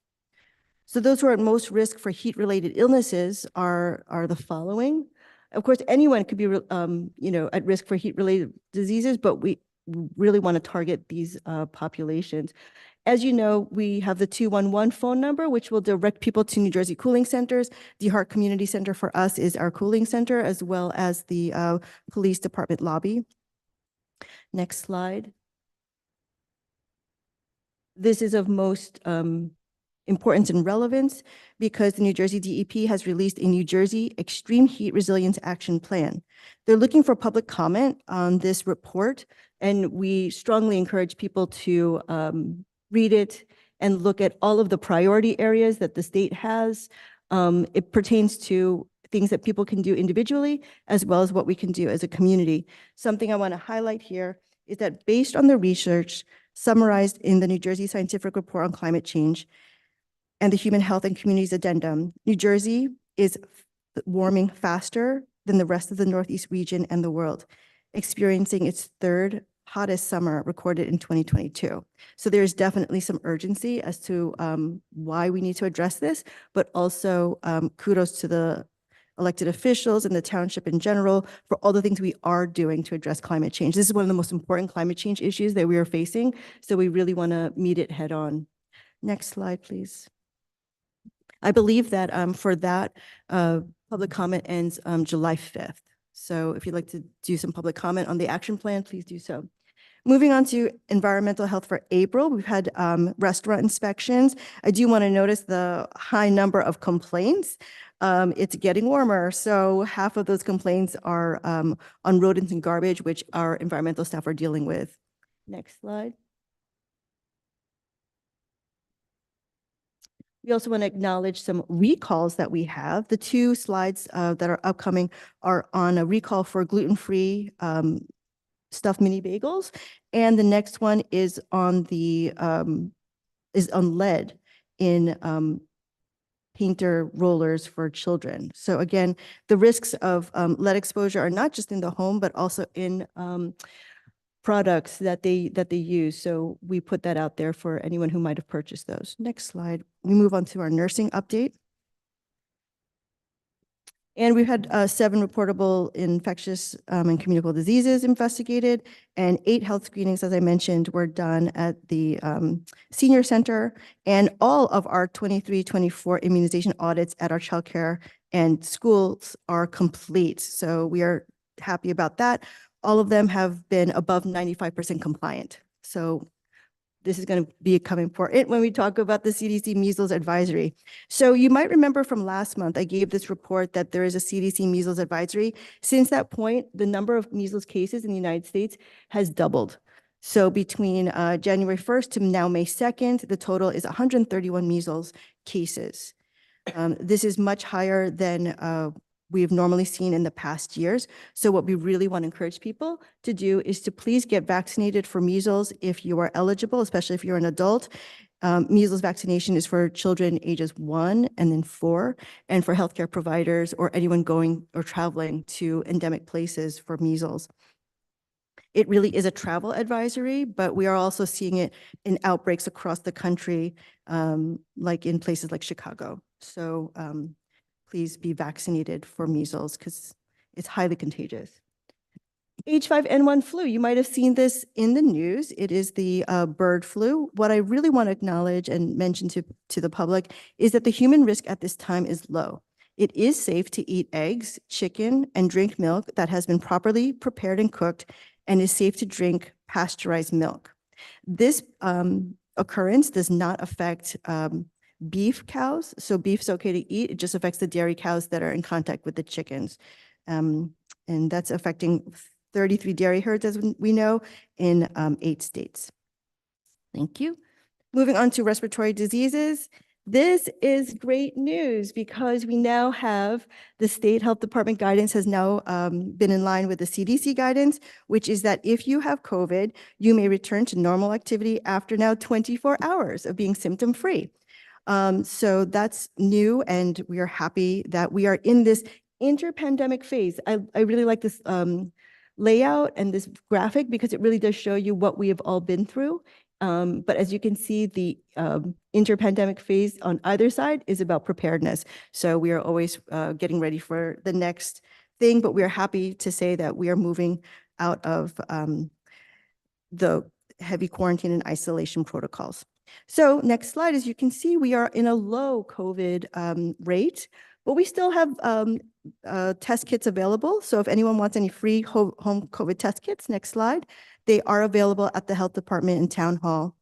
So those who are at most risk for heat-related illnesses are the following. Of course, anyone could be at risk for heat-related diseases, but we really want to target these populations. As you know, we have the 211 phone number, which will direct people to New Jersey cooling centers. The Hart Community Center for us is our cooling center, as well as the police department lobby. Next slide. This is of most importance and relevance because the New Jersey DEP has released a New Jersey Extreme Heat Resilience Action Plan. They're looking for public comment on this report, and we strongly encourage people to read it and look at all of the priority areas that the state has. It pertains to things that people can do individually, as well as what we can do as a community. Something I want to highlight here is that based on the research summarized in the New Jersey Scientific Report on Climate Change and the Human Health and Communities Addendum, New Jersey is warming faster than the rest of the Northeast region and the world, experiencing its 3rd hottest summer recorded in 2022. So there's definitely some urgency as to why we need to address this, but also kudos to the elected officials and the township in general for all the things we are doing to address climate change. This is one of the most important climate change issues that we are facing, so we really want to meet it head on. Next slide, please. I believe that for that, public comment ends July 5th. So if you'd like to do some public comment on the action plan, please do so. Moving on to environmental health for April, we've had restaurant inspections. I do want to notice the high number of complaints. It's getting warmer, so half of those complaints are on rodents and garbage, which our environmental staff are dealing with. Next slide. We also want to acknowledge some recalls that we have. The 2 slides that are upcoming are on a recall for gluten-free stuffed mini bagels, and the next one is on the lead in painter rollers for children. So again, the risks of lead exposure are not just in the home, but also in products that they use. So we put that out there for anyone who might have purchased those. Next slide. We move on to our nursing update. And we've had 7 reportable infectious and communicable diseases investigated, and 8 health screenings, as I mentioned, were done at the senior center, and all of our 23-24 immunization audits at our childcare and schools are complete. So we are happy about that. All of them have been above 95% compliant. So this is going to become important when we talk about the CDC measles advisory. So you might remember from last month, I gave this report that there is a CDC measles advisory. Since that point, the number of measles cases in the United States has doubled. So between January 1st to now May 2nd, the total is 131 measles cases. This is much higher than we've normally seen in the past years. So what we really want to encourage people to do is to please get vaccinated for measles if you are eligible, especially if you're an adult. Measles vaccination is for children ages 1 and then 4, and for healthcare providers or anyone going or traveling to endemic places for measles. It really is a travel advisory, but we are also seeing it in outbreaks across the country, like in places like Chicago. So please be vaccinated for measles because it's highly contagious. H5N1 flu, you might have seen this in the news. It is the bird flu. What I really want to acknowledge and mention to the public is that the human risk at this time is low. It is safe to eat eggs, chicken, and drink milk that has been properly prepared and cooked, and is safe to drink pasteurized milk. This occurrence does not affect beef cows. So beef's okay to eat. It just affects the dairy cows that are in contact with the chickens. And that's affecting 33 dairy herds, as we know, in 8 states. Thank you. Moving on to respiratory diseases. This is great news because we now have the state health department guidance has now been in line with the CDC guidance, which is that if you have COVID, you may return to normal activity after now 24 hours of being symptom-free. So that's new, and we are happy that we are in this interpandemic phase. I really like this layout and this graphic because it really does show you what we have all been through. But as you can see, the interpandemic phase on either side is about preparedness. So we are always getting ready for the next thing, but we are happy to say that we are moving out of the heavy quarantine and isolation protocols. So next slide, as you can see, we are in a low COVID rate, but we still have test kits available. So if anyone wants any free home COVID test kits, next slide, they are available at the health department and town hall.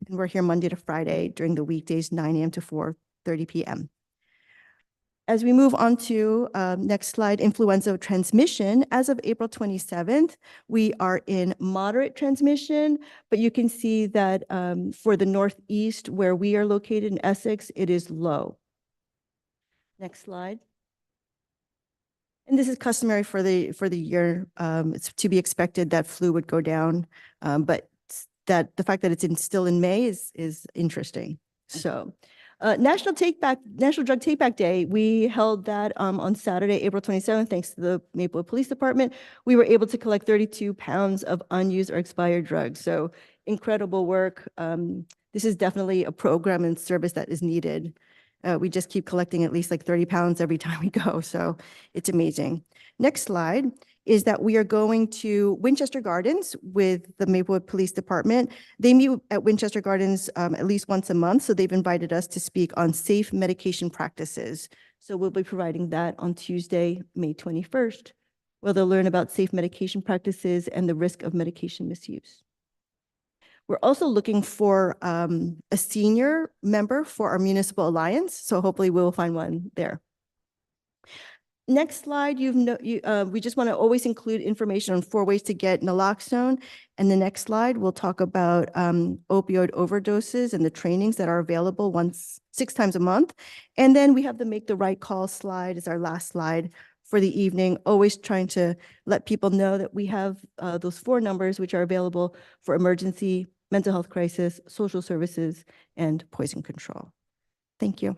And we're here Monday to Friday during the weekdays, 9 a.m. to 4:30 p.m. As we move on to next slide, influenza transmission, as of April 27th, we are in moderate transmission, but you can see that for the Northeast, where we are located in Essex, it is low. Next slide. And this is customary for the year. It's to be expected that flu would go down, but that the fact that it's still in May is interesting. So. National Drug Take Back Day, we held that on Saturday, April 27th, thanks to the Maplewood Police Department. We were able to collect 32 pounds of unused or expired drugs. So incredible work. This is definitely a program and service that is needed. We just keep collecting at least like 30 pounds every time we go. So it's amazing. Next slide is that we are going to Winchester Gardens with the Maplewood Police Department. They meet at Winchester Gardens at least once a month. So they've invited us to speak on safe medication practices. So we'll be providing that on Tuesday, May 21st, where they'll learn about safe medication practices and the risk of medication misuse. We're also looking for a senior member for our municipal alliance. So hopefully we'll find one there. Next slide, we just want to always include information on 4 ways to get naloxone. And the next slide, we'll talk about opioid overdoses and the trainings that are available 6 times a month. And then we have the Make the Right Call slide is our last slide for the evening, always trying to let people know that we have those 4 numbers which are available for emergency, mental health crisis, social services, and poison control. Thank you.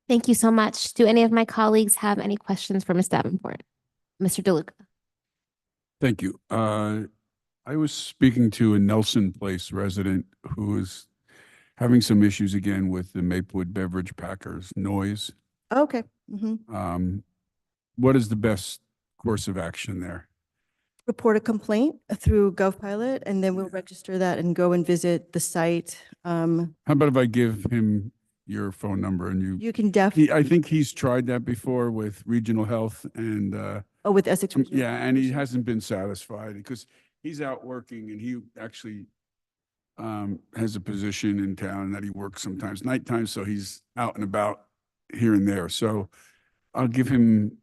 Thank you so much. Do any of my colleagues have any questions for Ms. Davenport? Mr. DeLuca. Thank you. I was speaking to a Nelson Place resident who is having some issues again with the Maplewood beverage packers noise. Okay. What is the best course of action there? Report a complaint through GovPilot, and then we'll register that and go and visit the site. How about if I give him your phone number and you can definitely. I think he's tried that before with regional health and with Essex Regional. yeah, and he hasn't been satisfied because he's out working and he actually has a position in town that he works sometimes nighttime, so he's out and about here and there. So I'll give him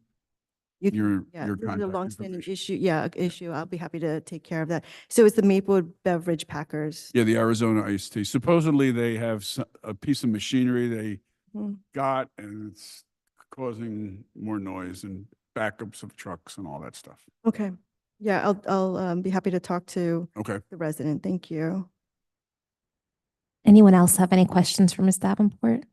You- your Yeah, your this is a contact longstanding information. issue. Yeah, issue. I'll be happy to take care of that. So it's the Maplewood Beverage Packers. Yeah, the Arizona iced tea. Supposedly they have a piece of machinery they Hmm. got and it's causing more noise and backups of trucks and all that stuff. Okay. Yeah, I'll be happy to talk to Okay. the resident. Thank you. Anyone else have any questions for Ms. Davenport?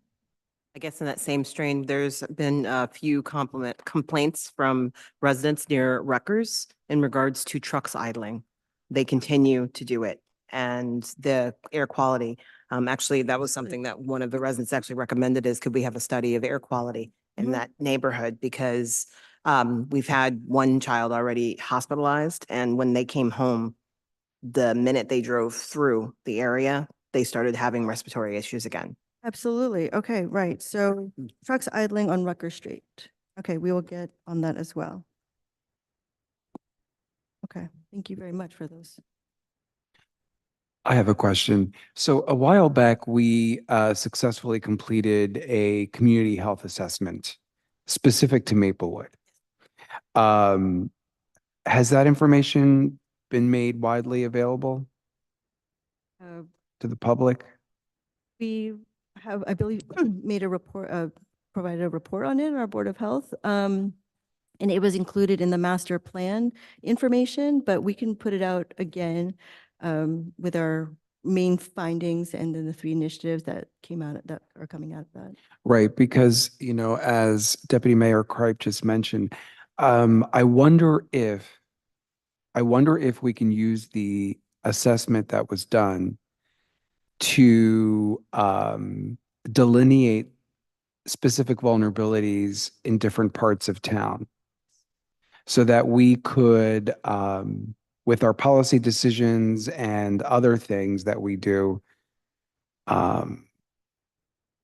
I guess in that same strain, there's been a few complaints from residents near Rutgers in regards to trucks idling. They continue to do it. And the air quality, actually, that was something that one of the residents actually recommended is could we have a study of air quality in that neighborhood? Because we've had one child already hospitalized, and when they came home, the minute they drove through the area, they started having respiratory issues again. Absolutely. Okay, right. So trucks idling on Rutgers Street. Okay, we will get on that as well. Okay, thank you very much for those. I have a question. So a while back, we successfully completed a community health assessment specific to Maplewood. Has that information been made widely available Uh, to the public? We have, I believe, made a report, provided a report on it in our Board of Health. And it was included in the master plan information, but we can put it out again with our main findings and then the 3 initiatives that came out, that are coming out of that. Right, because, you know, as Deputy Mayor Kripe just mentioned, I wonder if we can use the assessment that was done to delineate specific vulnerabilities in different parts of town so that we could, with our policy decisions and other things that we do,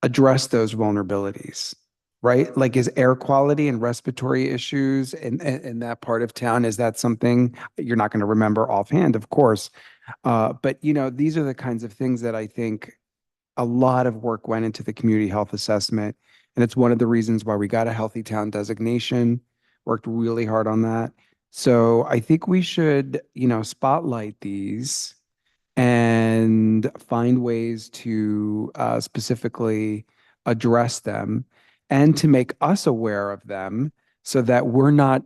address those vulnerabilities, right? Like, is air quality and respiratory issues in that part of town, is that something you're not going to remember offhand, of course? But, you know, these are the kinds of things that I think a lot of work went into the community health assessment. And it's one of the reasons why we got a healthy town designation, worked really hard on that. So I think we should, you know, spotlight these and find ways to specifically address them and to make us aware of them so that we're not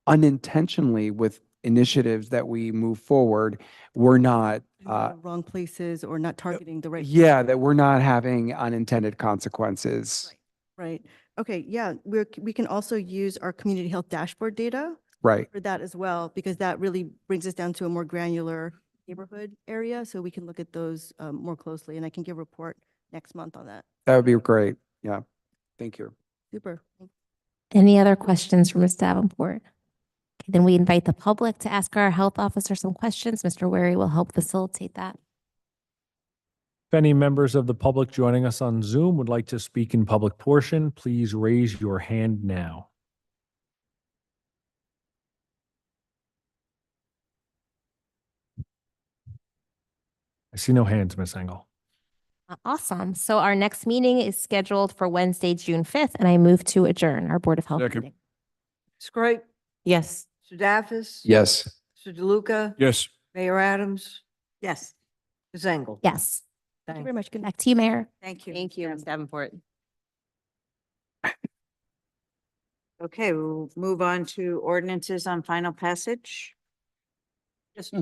unintentionally with initiatives that we move forward, we're not In the wrong places or not targeting the right. yeah, that we're not having unintended consequences. Right. Okay, yeah, we can also use our community health dashboard data Right. for that as well, because that really brings us down to a more granular neighborhood area, so we can look at those more closely, and I can give a report next month on that. That would be great. Yeah. Thank you. Super. Any other questions for Ms. Davenport? Okay, then we invite the public to ask our health officer some questions. Mr. Wary will help facilitate that. If any members of the public joining us on Zoom would like to speak in public portion, please raise your hand now. I see no hands, Ms. Engel. Awesome. So our next meeting is scheduled for Wednesday, June 5th, and I move to adjourn our Board of Health Second. meeting. Ms. Kripe, Yes. Mr. Daffis. Yes. Mr. DeLuca. Yes. Mayor Adams. Yes, Ms. Engel. Yes. Thank you very much. Good night. Back to you, Mayor. thank you. Thank you, Ms. Davenport. Okay, we'll move on to ordinances on final passage. Just,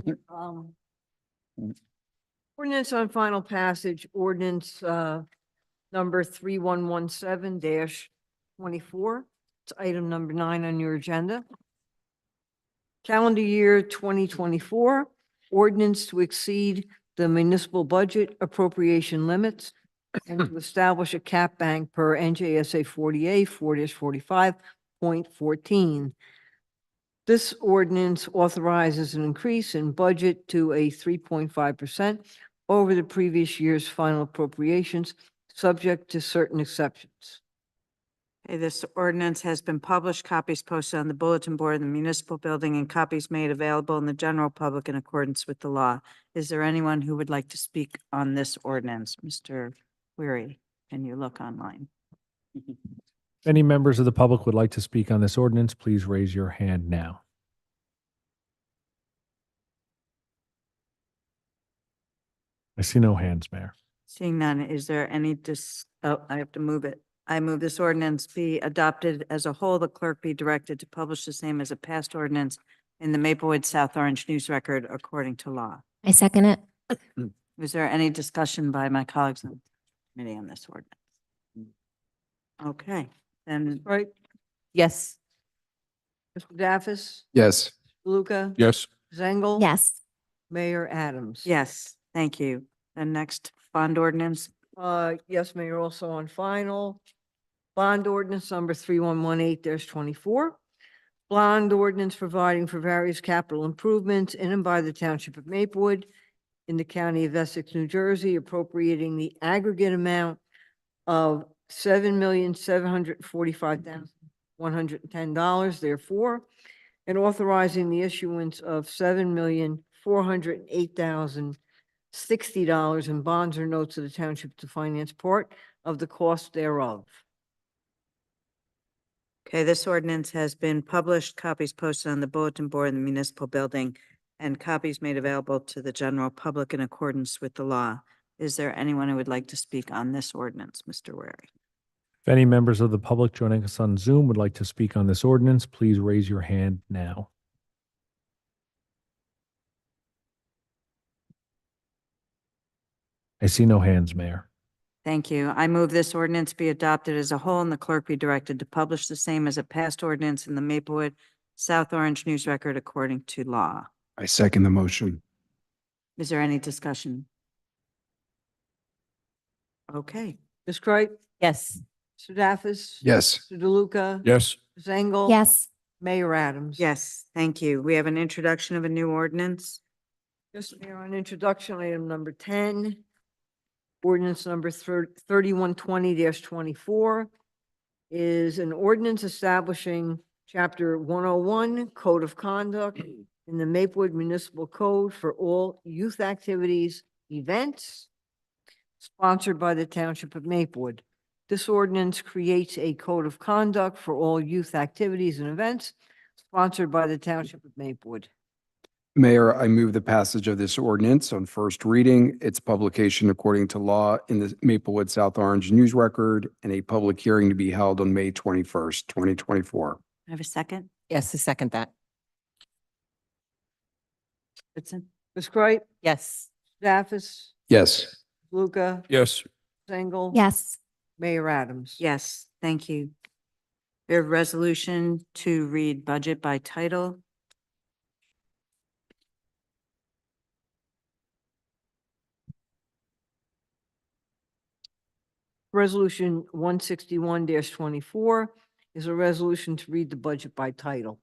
ordinance on final passage, ordinance, number 3117-24. It's item number 9 on your agenda. Calendar year 2024, ordinance to exceed the municipal budget appropriation limits and to establish a cap bank per NJSA 4-45.14. This ordinance authorizes an increase in budget to a 3.5% over the previous year's final appropriations, subject to certain exceptions. Okay, this ordinance has been published, copies posted on the bulletin board in the municipal building, and copies made available in the general public in accordance with the law. Is there anyone who would like to speak on this ordinance? Mr. Weary, can you look online? If any members of the public would like to speak on this ordinance, please raise your hand now. I see no hands, Mayor. Seeing none, is there any I have to move it. I move this ordinance be adopted as a whole. The clerk be directed to publish the same as a passed ordinance in the Maplewood South Orange News Record according to law. I second it. Is there any discussion by my colleagues on the committee on this ordinance? Okay, then Right? Yes. Mr. Daffis? Yes. Luca? Yes. Zengel? Yes. Mayor Adams? yes, thank you. The next bond ordinance. Yes, Mayor, also on final. Bond ordinance number 3118-24. Bond ordinance providing for various capital improvements in and by the Township of Maplewood in the County of Essex, New Jersey, appropriating the aggregate amount of $7,745,110, therefore, and authorizing the issuance of $7,408,060 in bonds or notes of the township to finance part of the cost thereof. Okay, this ordinance has been published, copies posted on the bulletin board in the municipal building, and copies made available to the general public in accordance with the law. Is there anyone who would like to speak on this ordinance, Mr. Wary? If any members of the public joining us on Zoom would like to speak on this ordinance, please raise your hand now. I see no hands, Mayor. Thank you. I move this ordinance be adopted as a whole and the clerk be directed to publish the same as a passed ordinance in the Maplewood South Orange News Record according to law. I second the motion. Is there any discussion? Okay, Ms. Kreip? Yes. Mr. Daffis? Yes. Mr. DeLuca? Yes. Zengel? Yes. Mayor Adams? yes, thank you. We have an introduction of a new ordinance. Yes, Mayor, on introduction, item number 10, ordinance number 3120-24 is an ordinance establishing Chapter 101 Code of Conduct in the Maplewood Municipal Code for all youth activities, events, sponsored by the Township of Maplewood. This ordinance creates a code of conduct for all youth activities and events sponsored by the Township of Maplewood. Mayor, I move the passage of this ordinance on first reading, its publication according to law in the Maplewood South Orange News Record, and a public hearing to be held on May 21st, 2024. I have a second. Yes, I second that. Whitson? Ms. Kreip? Yes. Daffis? Yes. Luca? Yes. Zengel? Yes. Mayor Adams? Yes, thank you. We have resolution to read budget by title. Resolution 161-24 is a resolution to read the budget by title.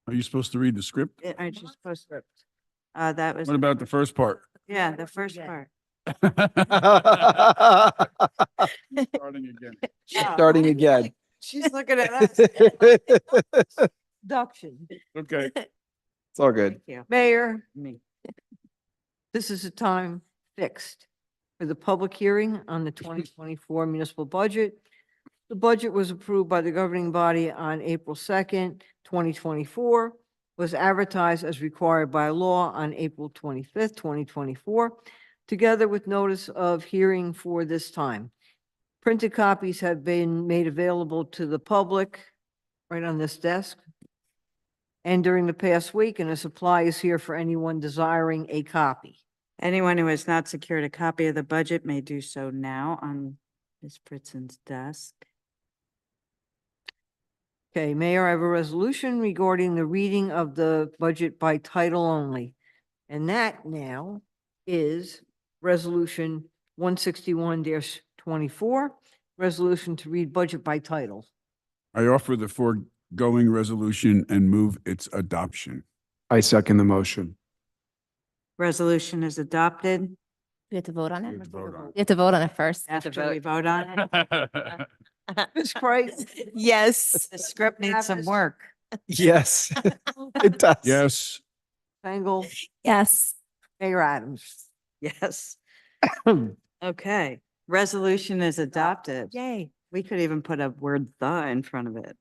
Are you supposed to read the script? I just posted. That was, What about the first part? yeah, the first part. Starting again. Starting again. She's looking at us. Deduction. Okay. It's all good. Thank you. Mayor, Me. this is a time fixed for the public hearing on the 2024 municipal budget. The budget was approved by the governing body on April 2nd, 2024, was advertised as required by law on April 25th, 2024, together with notice of hearing for this time. Printed copies have been made available to the public right on this desk and during the past week, and a supply is here for anyone desiring a copy. Anyone who has not secured a copy of the budget may do so now on Ms. Fritzen's desk. Okay, Mayor, I have a resolution regarding the reading of the budget by title only. And that now is Resolution 161-24, resolution to read budget by title. I offer the foregoing resolution and move its adoption. I second the motion. Resolution is adopted. We have to vote on it. We have to vote on it. We have to vote on it first. After we vote on it, Ms. Price? Yes. the script needs some work. Yes, it does. Yes. Engel? Yes. Mayor Adams? Yes. Okay, resolution is adopted. Yay. We could even put a word "the" in front of it.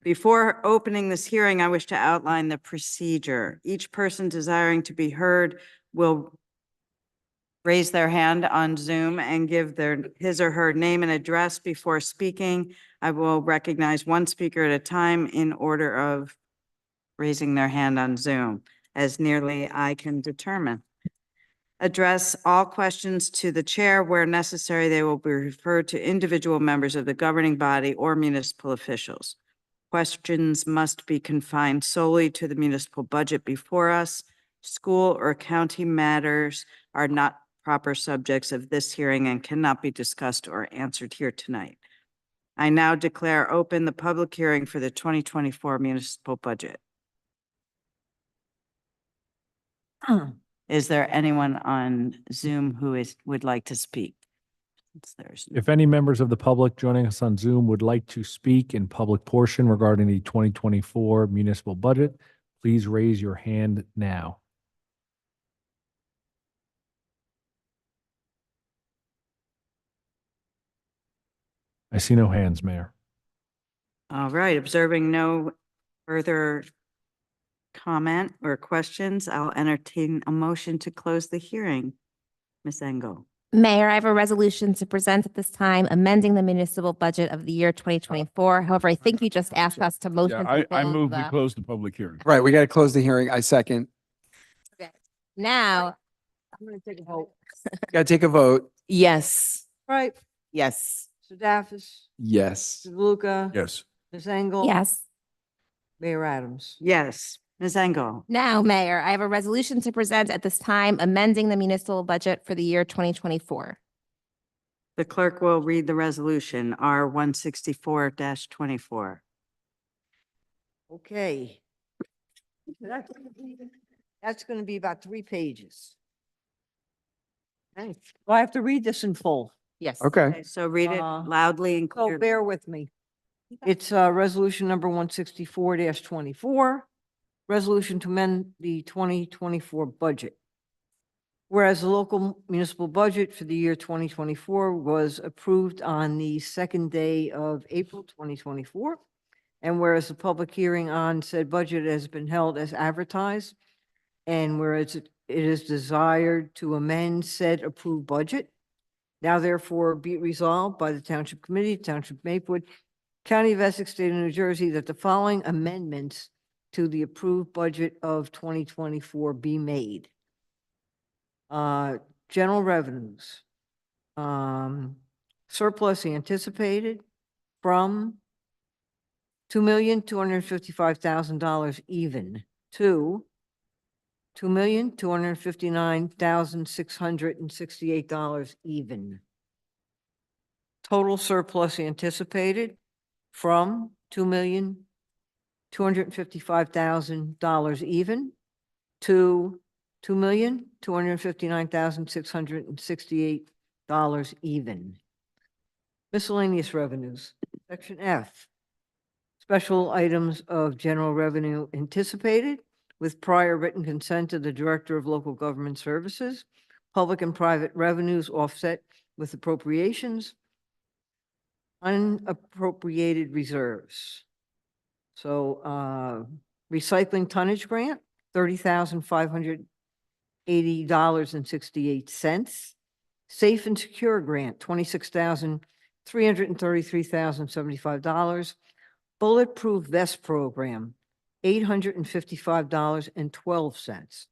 Before opening this hearing, I wish to outline the procedure. Each person desiring to be heard will raise their hand on Zoom and give his or her name and address before speaking. I will recognize one speaker at a time in order of raising their hand on Zoom, as nearly I can determine. Address all questions to the chair. Where necessary, they will be referred to individual members of the governing body or municipal officials. Questions must be confined solely to the municipal budget before us. School or county matters are not proper subjects of this hearing and cannot be discussed or answered here tonight. I now declare open the public hearing for the 2024 municipal budget. Is there anyone on Zoom who would like to speak? If any members of the public joining us on Zoom would like to speak in public portion regarding the 2024 municipal budget, please raise your hand now. I see no hands, Mayor. All right, observing no further comment or questions, I'll entertain a motion to close the hearing. Ms. Engel. Mayor, I have a resolution to present at this time, amending the municipal budget of the year 2024. However, I think you just asked us to motion. Yeah, to I close move we the- close the public hearing. Right, we got to close the hearing. I second. Now, I'm gonna take a vote. Got to take a vote. Yes. Right, Yes. Mr. Daffis? Yes. Mr. Luca? Yes. Ms. Engel? yes. Mayor Adams? Yes, Ms. Engel. Now, Mayor, I have a resolution to present at this time, amending the municipal budget for the year 2024. The clerk will read the resolution, R 164-24. Okay. That's gonna be about 3 pages. Okay, well, I have to read this in full, Yes. Okay. So read it loudly and so clearly. bear with me. It's resolution number 164-24, resolution to amend the 2024 budget. Whereas the local municipal budget for the year 2024 was approved on the second day of April 2024, and whereas the public hearing on said budget has been held as advertised, and whereas it is desired to amend said approved budget, now therefore be it resolved by the Township Committee, Township Maplewood, County of Essex, State of New Jersey, that the following amendments to the approved budget of 2024 be made. General revenues. Surplus anticipated from $2,255,000 even to $2,259,668 even. Total surplus anticipated from $2,255,000 even to $2,259,668 even. Miscellaneous revenues, section F. Special items of general revenue anticipated with prior written consent of the Director of Local Government Services. Public and private revenues offset with appropriations. Unappropriated reserves. So recycling tonnage grant, $30,580.68. Safe and secure grant, $26,333,075. Bulletproof vest program, $855.12.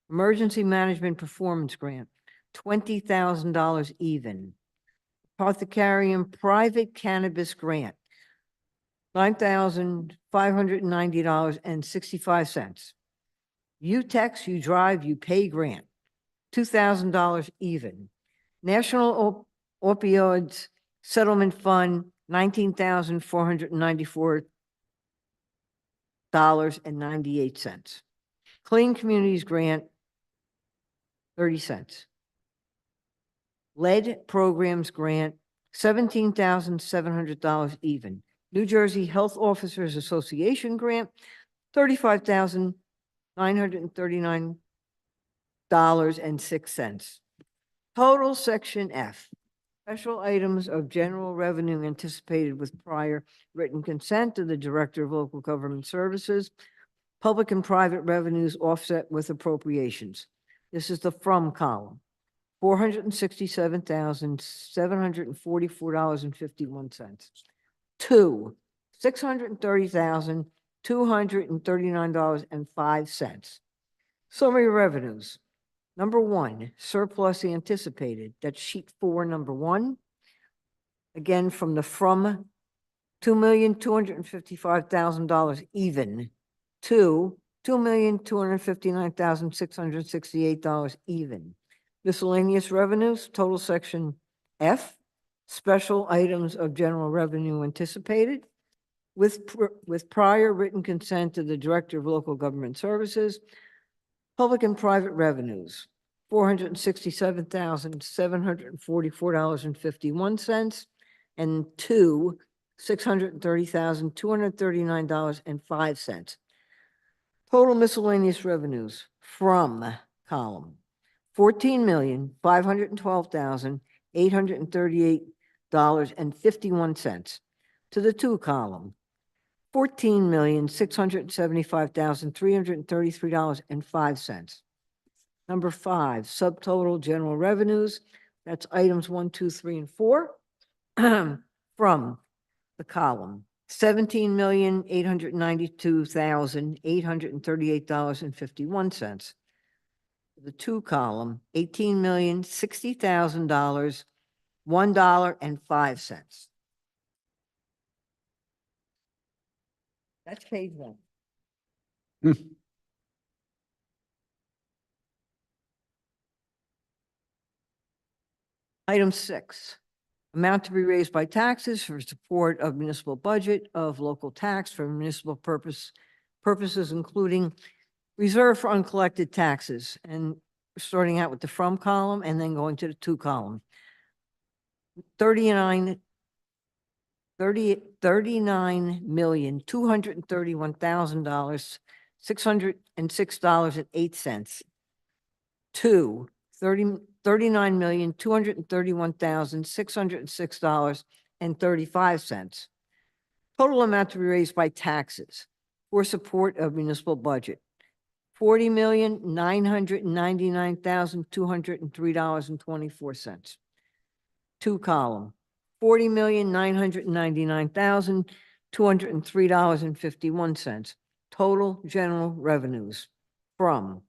Emergency management performance grant, $20,000 even. Apothecary and private cannabis grant, $9,590.65. UTEX, you drive, you pay grant, $2,000 even. National Opioids Settlement Fund, $19,494.98. Clean Communities Grant, 30 cents. Lead programs grant, $17,700 even. New Jersey Health Officers Association grant, $35,939.06. Total section F, special items of general revenue anticipated with prior written consent to the Director of Local Government Services. Public and private revenues offset with appropriations. This is the from column. $467,744.51. Two, $630,239.05. Summary revenues. Number one, surplus anticipated. That's sheet 4, number 1. Again, from the from, $2,255,000 even to $2,259,668 even. Miscellaneous revenues, total section F, special items of general revenue anticipated with prior written consent to the Director of Local Government Services. Public and private revenues, $467,744.51 and two, $630,239.05. Total miscellaneous revenues from column, $14,512,838.51 to the to column, $14,675,333.05. Number 5, subtotal general revenues. That's items 1, 2, 3, and 4 from the column, $17,892,838.51. The to column, $18,060,000, $1.05. That's page 1. Item 6, amount to be raised by taxes for support of municipal budget of local tax for municipal purposes, including reserve for uncollected taxes, and starting out with the from column and then going to the to column. $39,231,000, $606.08 to $39,231,606.35. Total amount to be raised by taxes for support of municipal budget, $40,999,203.24. To column, $40,999,203.51. Total general revenues from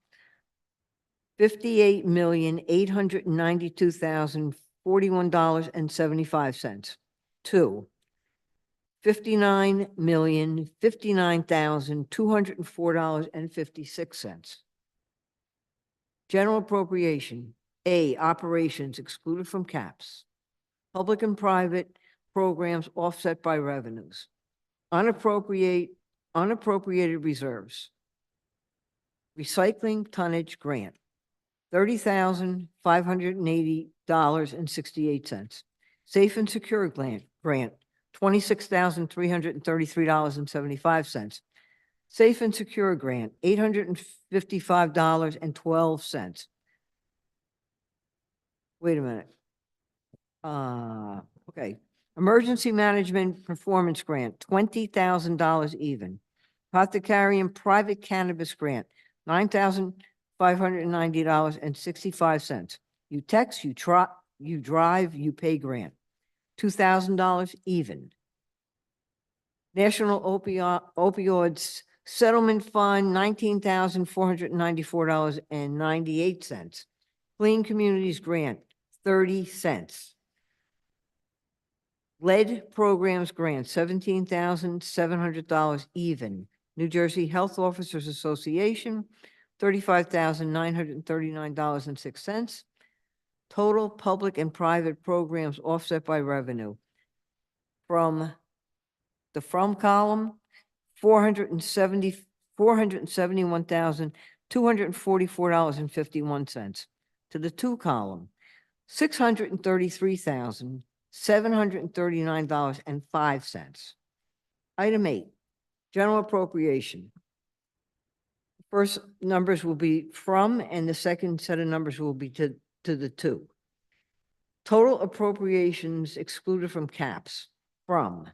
$58,892,041.75 to $59,059,204.56. General appropriation, A, operations excluded from caps. Public and private programs offset by revenues. Unappropriated reserves. Recycling tonnage grant, $30,580.68. Safe and secure grant, $26,333.75. Safe and secure grant, $855.12. Wait a minute. Okay. Emergency management performance grant, $20,000 even. Apothecary and private cannabis grant, $9,590.65. You text, you drive, you pay grant, $2,000 even. National opioids settlement fund, $19,494.98. Clean Communities grant, 30 cents. Lead programs grant, $17,700 even. New Jersey Health Officers Association, $35,939.06. Total public and private programs offset by revenue. From the from column, $471,244.51. to the two column, $633,739.05. Item 8, general appropriation. First numbers will be from, and the second set of numbers will be to the two. Total appropriations excluded from caps from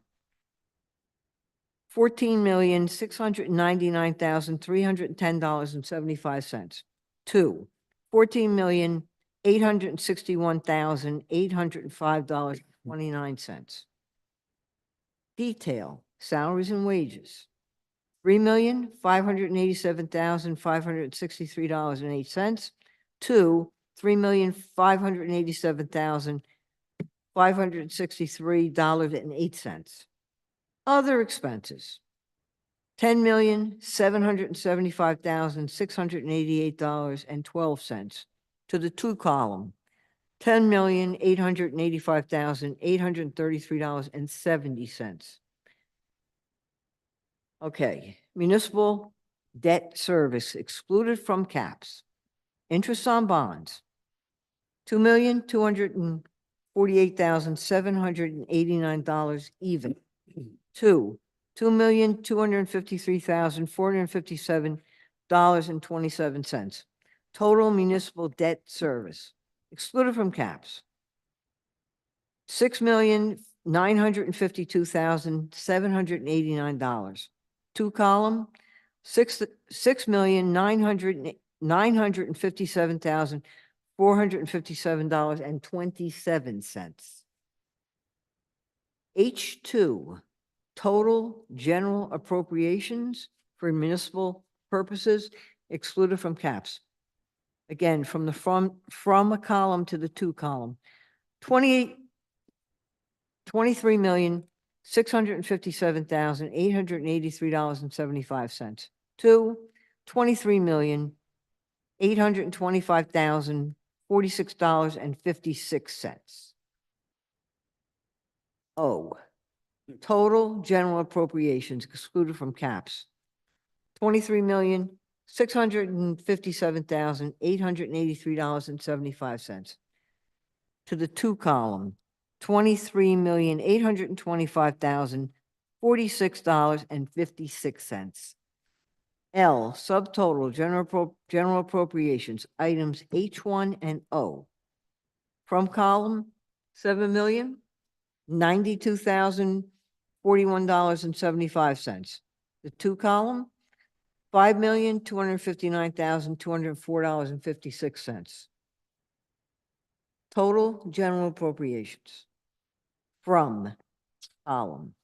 $14,699,310.75 to $14,861,805.29. Detail, salaries and wages, $3,587,563.08 to $3,587,563.08. Other expenses, $10,775,688.12 to the two column, $10,885,833.70. Okay, municipal debt service excluded from caps. Interest on bonds, $2,248,789 even to $2,253,457.27. Total municipal debt service excluded from caps, $6,952,789. Two column, $6,957,457.27. H2, total general appropriations for municipal purposes excluded from caps. Again, from a column to the two column, $23,657,883.75 to $23,825,046.56. O, total general appropriations excluded from caps, $23,657,883.75 to the two column, $23,825,046.56. L, subtotal general appropriations, items H1 and O. From column, $7,092,041.75. The two column, $5,259,204.56. Total general appropriations from column,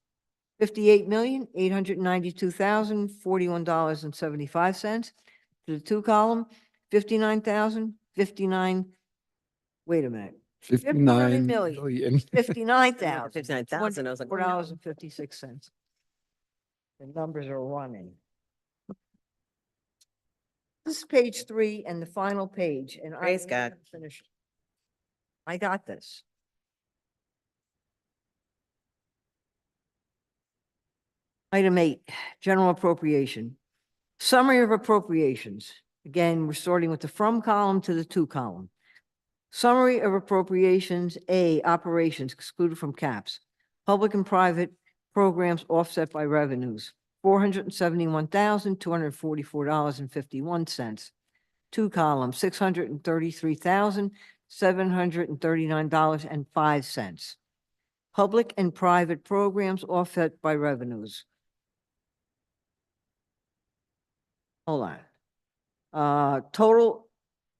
$58,892,041.75 to the two column, wait a minute. 59 million. 59,000. 59,000, I was like, oh, no. $4.56. The numbers are running. This is page 3 and the final page, and Praise God. Finished. I got this. Item 8, general appropriation. Summary of appropriations. Again, we're starting with the from column to the to column. Summary of appropriations. A, operations excluded from caps. Public and private programs offset by revenues, $471,244.51. Two column, $633,739.05. Public and private programs offset by revenues. Hold on. Total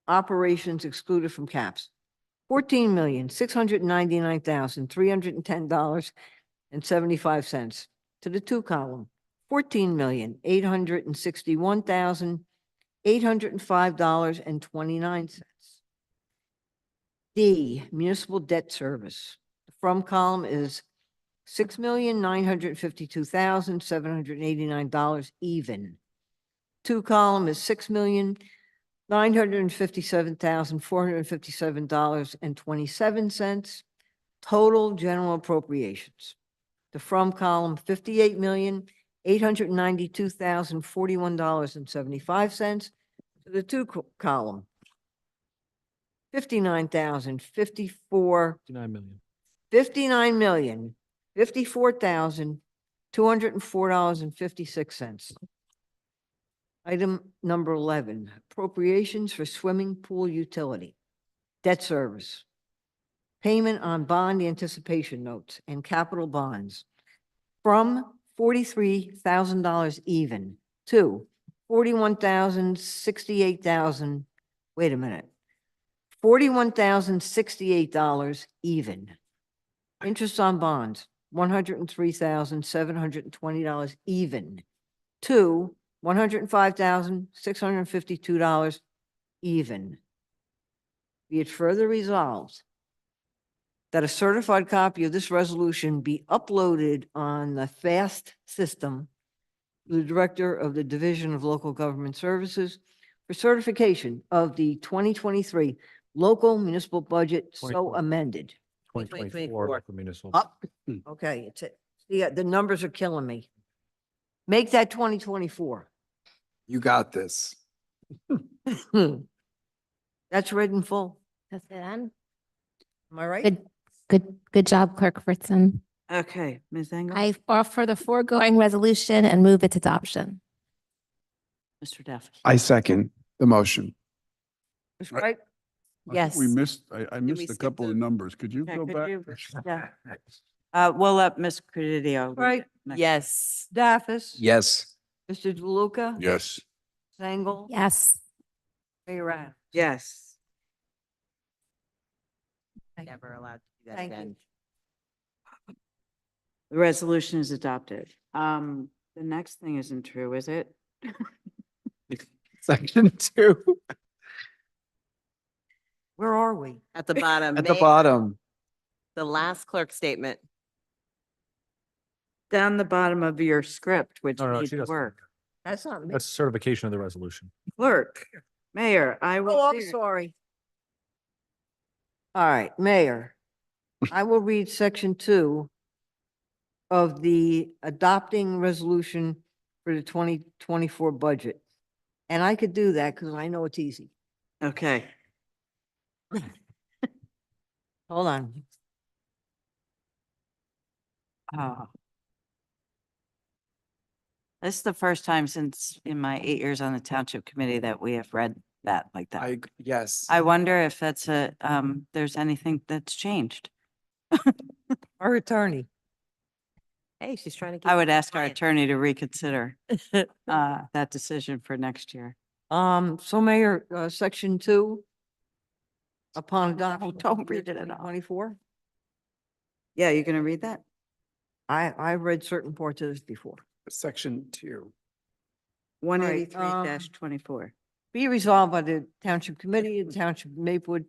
operations excluded from caps, $14,699,310.75 to the two column, $14,861,805.29. D, municipal debt service. The from column is $6,952,789 even. Two column is $6,957,457.27. Total general appropriations. The from column, $58,892,041.75 to the to column, $59,054,204.56. Item number 11, appropriations for swimming pool utility, debt service, payment on bond anticipation notes and capital bonds from $43,000 even to $41,068,000. Wait a minute. $41,068 even. Interest on bonds, $103,720 even to $105,652 even. Be it further resolved that a certified copy of this resolution be uploaded on the FAST system to the Director of the Division of Local Government Services for certification of the 2023 local municipal budget so 24. amended. 2024 for municipal. Up, okay, the numbers are killing me. Make that 2024. You got this. That's read in full. That's it, Ann. Am I right? Good job, Clerk Fritzen. Okay, Ms. Engel? I offer the foregoing resolution and move its adoption. Mr. Duffy? I second the motion. Ms. Wright? I think we Yes. missed, I we missed a skip couple of the- numbers. Could you Yeah, go could back? you- yeah. We'll let Ms. Credidio. read Right. it next. Yes. Daffis? Yes. Mr. DeLuca? Yes. Zangle? Yes. Mayor Adams? Yes. Never allowed to do that Thank you. again. The resolution is adopted. The next thing isn't true, is it? Section 2 Where are we? At the bottom. at the Mayor, bottom. The last clerk statement. Down the bottom of your script, which No, needs she doesn't. work. That's not me. That's certification of the resolution. Clerk, Mayor, I will. Oh, I'm see- sorry. All right, Mayor. I will read section 2 of the adopting resolution for the 2024 budget. And I could do that because I know it's easy. Okay. Hold on. This is the first time since in my 8 years on the Township Committee that we have read that like that. Yes. I wonder if that's there's anything that's changed. Our attorney. Hey, she's trying to keep. I would it ask our compliant. attorney to reconsider that decision for next year. So Mayor, section 2. Upon adoption. don't read it at all. 24. Yeah, you're gonna read that? I read certain parts of this before. Section 2. 183-24. Be resolved by the Township Committee of the Township of Maplewood,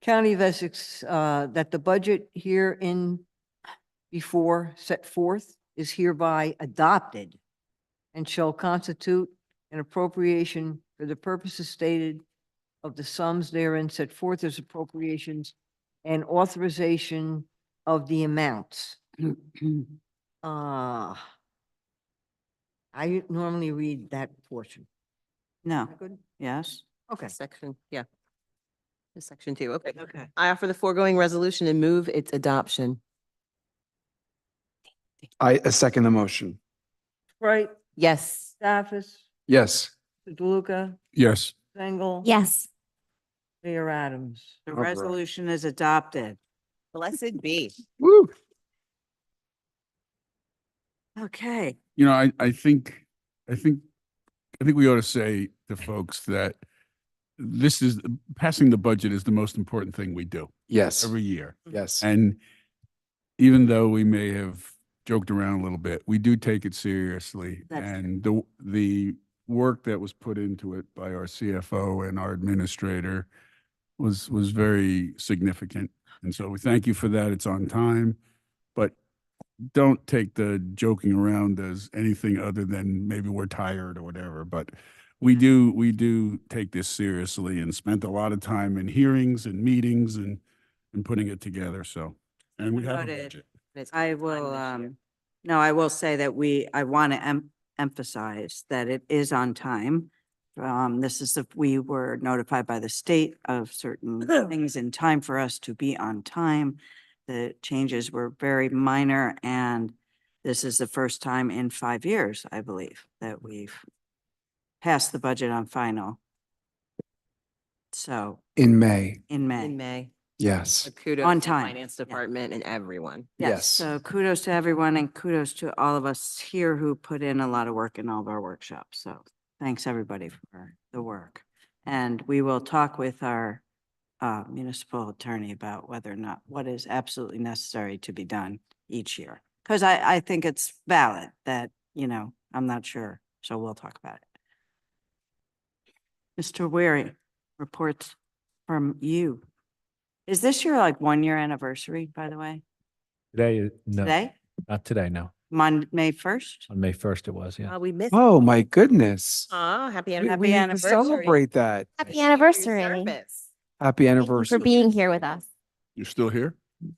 County of Essex, that the budget herein before set forth is hereby adopted and shall constitute an appropriation for the purposes stated of the sums therein set forth as appropriations and authorization of the amounts. I normally read that portion. No, Am I good? yes, Okay. Section, yeah. To Section 2, okay. okay. I offer the foregoing resolution and move its adoption. I second the motion. Right, Yes. Staffis, Yes. DeLuca, Yes. Engel. Yes. Mayor Adams. The All right. resolution is adopted. Blessed be. Woo. Okay. You know, I think we ought to say to folks that this is, passing the budget is the most important thing we do Yes. every year. Yes. And even though we may have joked around a little bit, we do take it seriously. That's And the work that was put into it by our CFO and our administrator was very significant. And so we thank you for that. It's on time, but don't take the joking around as anything other than maybe we're tired or whatever. But we do take this seriously and spent a lot of time in hearings and meetings and putting it together. So, and we have a Noted. budget. It's I on time will, this year. no, I will say that I want to emphasize that it is on time This is we were notified by the state of certain things in time for us to be on time. The changes were very minor, and this is the first time in 5 years, I believe, that we've passed the budget on final. So In May, in May. In May. yes. So kudos On to the time. Finance Department and everyone. Yes. So kudos to everyone and kudos to all of us here who put in a lot of work in all of our workshops. So thanks everybody for the work. And we will talk with our municipal attorney about whether or not what is absolutely necessary to be done each year. Because I think it's valid that, I'm not sure. So we'll talk about it. Mr. Weary, reports from you. Is this your 1-year anniversary, by the way? Today, no, Today? not today, no. May 1st? On May 1st it was, yeah. We missed. Oh, my goodness. Oh, happy We anniversary. need to anniversary. celebrate that. Happy anniversary. Service. Happy Thank you for anniversary. being here with us. You're still here?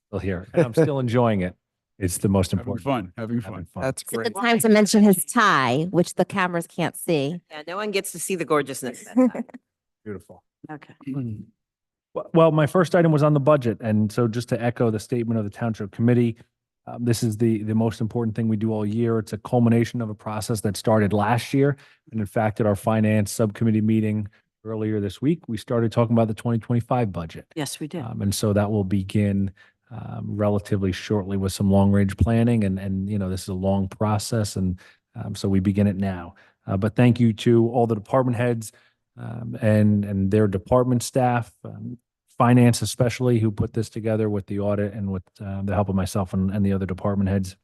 Still here. And I'm still enjoying it. It's the most Having important. fun, having Having fun. fun. That's It's a great. good time to mention his tie, which the cameras can't see. Yeah, no one gets to see the gorgeousness. That time. Beautiful. Okay. Well, my first item was on the budget. And so just to echo the statement of the Township Committee, this is the most important thing we do all year. It's a culmination of a process that started last year. And in fact, at our finance subcommittee meeting earlier this week, we started talking about the 2025 budget. Yes, we did. And so that will begin relatively shortly with some long range planning. And this is a long process. And so we begin it now. But thank you to all the department heads and their department staff, finance especially, who put this together with the audit and with the help of myself and the other department heads.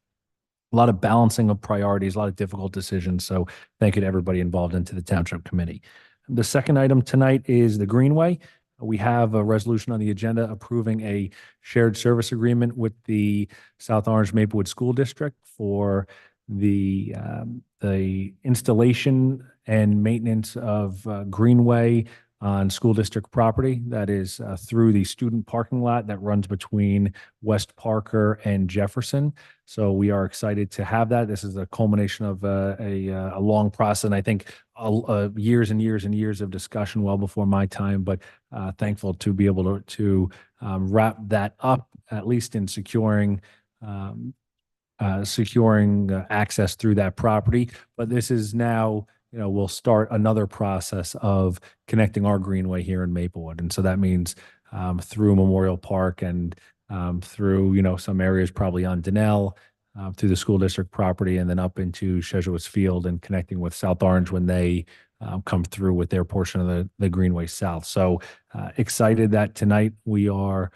A lot of balancing of priorities, a lot of difficult decisions. So thank you to everybody involved into the Township Committee. The second item tonight is the Greenway. We have a resolution on the agenda approving a shared service agreement with the South Orange Maplewood School District for the installation and maintenance of Greenway on school district property. That is through the student parking lot that runs between West Parker and Jefferson. So we are excited to have that. This is a culmination of a long process, and I think years and years and years of discussion well before my time, but thankful to be able to wrap that up, at least in securing access through that property. But this is now, we'll start another process of connecting our Greenway here in Maplewood. And so that means through Memorial Park and through, some areas probably on Donnell, through the school district property, and then up into Jesuits Field and connecting with South Orange when they come through with their portion of the Greenway South. So excited that tonight we are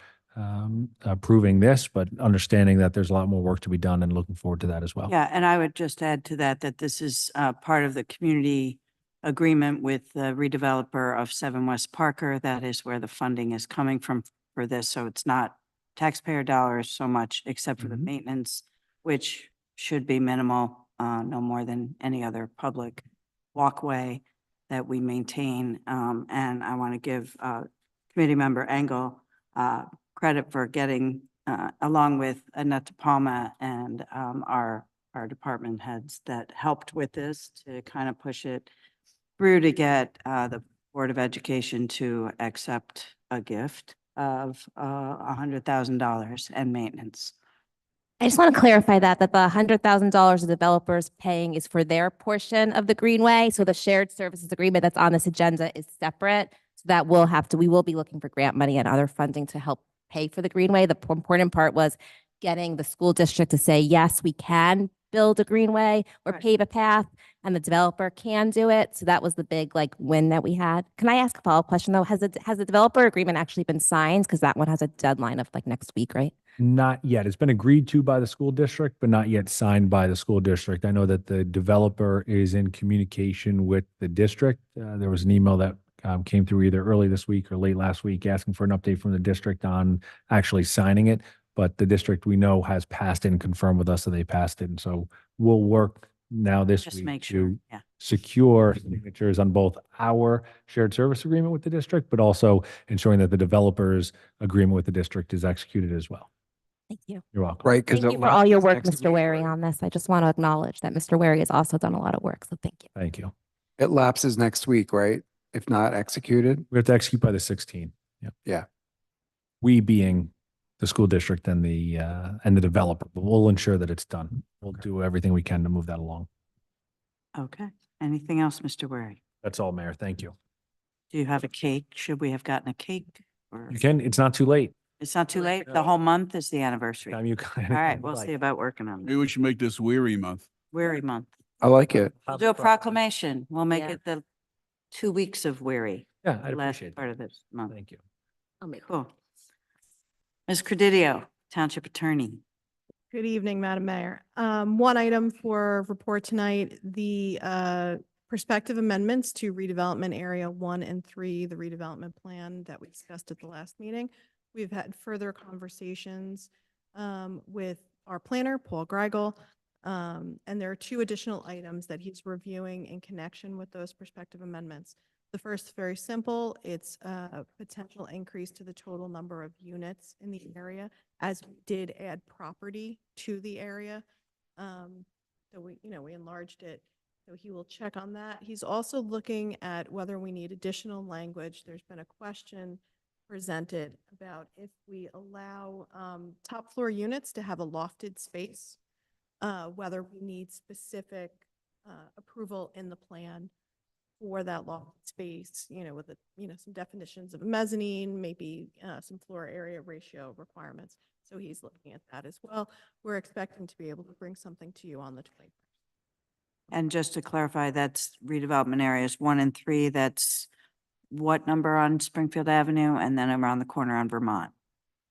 approving this, but understanding that there's a lot more work to be done and looking forward to that as well. Yeah, and I would just add to that this is part of the community agreement with the redeveloper of 7 West Parker. That is where the funding is coming from for this. So it's not taxpayer dollars so much, except for the maintenance, which should be minimal, no more than any other public walkway that we maintain. And I want to give committee member Engel credit for getting, along with Annette Palma and our department heads that helped with this to kind of push it through to get the Board of Education to accept a gift of $100,000 and maintenance. I just want to clarify that the $100,000 the developer's paying is for their portion of the Greenway. So the shared services agreement that's on this agenda is separate. So that we will be looking for grant money and other funding to help pay for the Greenway. The important part was getting the school district to say, yes, we can build a Greenway or pave a path, and the developer can do it. So that was the big win that we had. Can I ask a follow-up question though? Has the developer agreement actually been signed? Because that one has a deadline of next week, right? Not yet. It's been agreed to by the school district, but not yet signed by the school district. I know that the developer is in communication with the district. There was an email that came through either early this week or late last week asking for an update from the district on actually signing it. But the district we know has passed it and confirmed with us that they passed it. And so we'll work now this Just week make sure, to yeah. secure signatures on both our shared service agreement with the district, but also ensuring that the developer's agreement with the district is executed as well. Thank you. You're welcome. Right. Thank you for all your work, Mr. Wary, on this. I just want to acknowledge that Mr. Wary has also done a lot of work. So thank you. Thank you. It lapses next week, right? If not executed? We have to execute by the 16th. Yeah. Yeah. We being the school district and the developer, but we'll ensure that it's done. We'll do everything we can to move that along. Okay. Anything else, Mr. Wary? That's all, Mayor. Thank you. Do you have a cake? Should we have gotten a cake? Or You can, it's not too late. it's not too late? The whole month is the anniversary. Time you. All right, we'll see about working on Maybe it. we should make this weary month. Weary month. I like it. We'll do a proclamation. We'll make Yeah. it the 2 weeks of weary. Yeah, I'd Last appreciate part that. of this month. Thank you. Cool. Ms. Credidio, Township Attorney. Good evening, Madam Mayor. One item for report tonight, the prospective amendments to redevelopment area 1 and 3, the redevelopment plan that we discussed at the last meeting. We've had further conversations with our planner, Paul Greigel, and there are 2 additional items that he's reviewing in connection with those prospective amendments. The first, very simple, it's a potential increase to the total number of units in the area, as we did add property to the area. So we enlarged it. So he will check on that. He's also looking at whether we need additional language. There's been a question presented about if we allow top floor units to have a lofted space, whether we need specific approval in the plan for that lofted space, with some definitions of a mezzanine, maybe some floor area ratio requirements. So he's looking at that as well. We're expecting to be able to bring something to you on the 21st. And just to clarify, that's redevelopment areas 1 and 3. That's what number on Springfield Avenue and then around the corner on Vermont?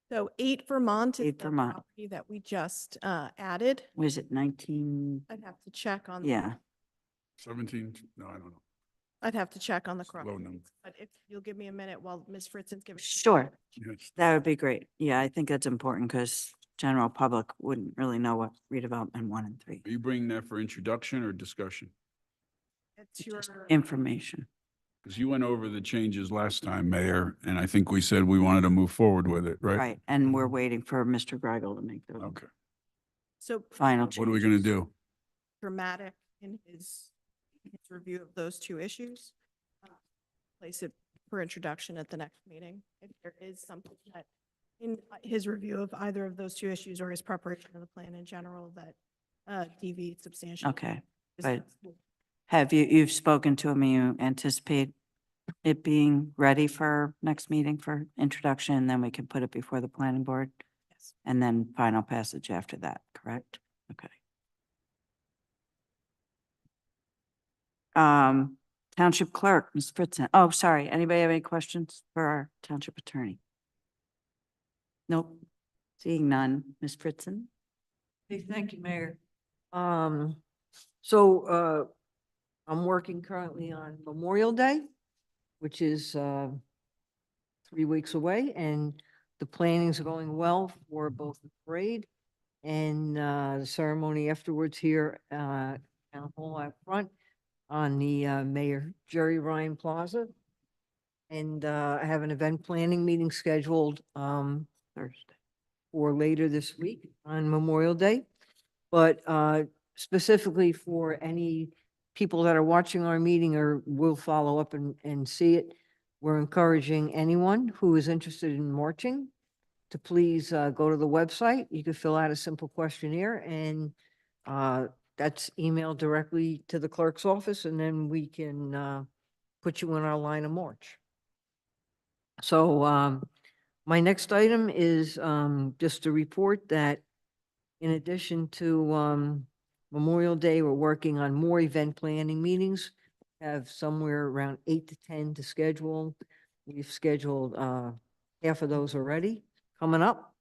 So 8 Vermont is 8 the Vermont. property that we just added. Was it 19? I'd have to check on. Yeah. 17, no, I don't know. I'd have to check on the cross. Low number. But if you'll give me a minute while Ms. Fritzen's giving. Sure. Yes. That would be great. Yeah, I think that's important because general public wouldn't really know what redevelopment 1 and 3. Are you bringing that for introduction or discussion? It's your. Information. Because you went over the changes last time, Mayor, and I think we said we wanted to move forward with it, right? Right. And we're waiting for Mr. Greigel to make the Okay. So final What are we going to changes. do? dramatic in his review of those 2 issues. Place it for introduction at the next meeting. If there is something that in his review of either of those 2 issues or his preparation of the plan in general that deviates substantially. Okay. Is But that- have you've spoken to him, and you anticipate it being ready for next meeting for introduction, and then we can put it before the planning board? Yes. And then final passage after that, correct? Okay. Township Clerk, Ms. Fritzen. Oh, sorry. Anybody have any questions for our Township Attorney? Nope. Seeing none. Ms. Fritzen? Hey, thank you, Mayor. So I'm working currently on Memorial Day, which is 3 weeks away, and the planning's going well for both the parade and the ceremony afterwards here Town Hall out front on the Mayor Jerry Ryan Plaza. And I have an event planning meeting scheduled Thursday or later this week on Memorial Day. But specifically for any people that are watching our meeting or will follow up and see it, we're encouraging anyone who is interested in marching to please go to the website. You can fill out a simple questionnaire and that's emailed directly to the clerk's office, and then we can put you in our line of march. So my next item is just to report that in addition to Memorial Day, we're working on more event planning meetings. Have somewhere around 8 to 10 to schedule. We've scheduled half of those already coming up.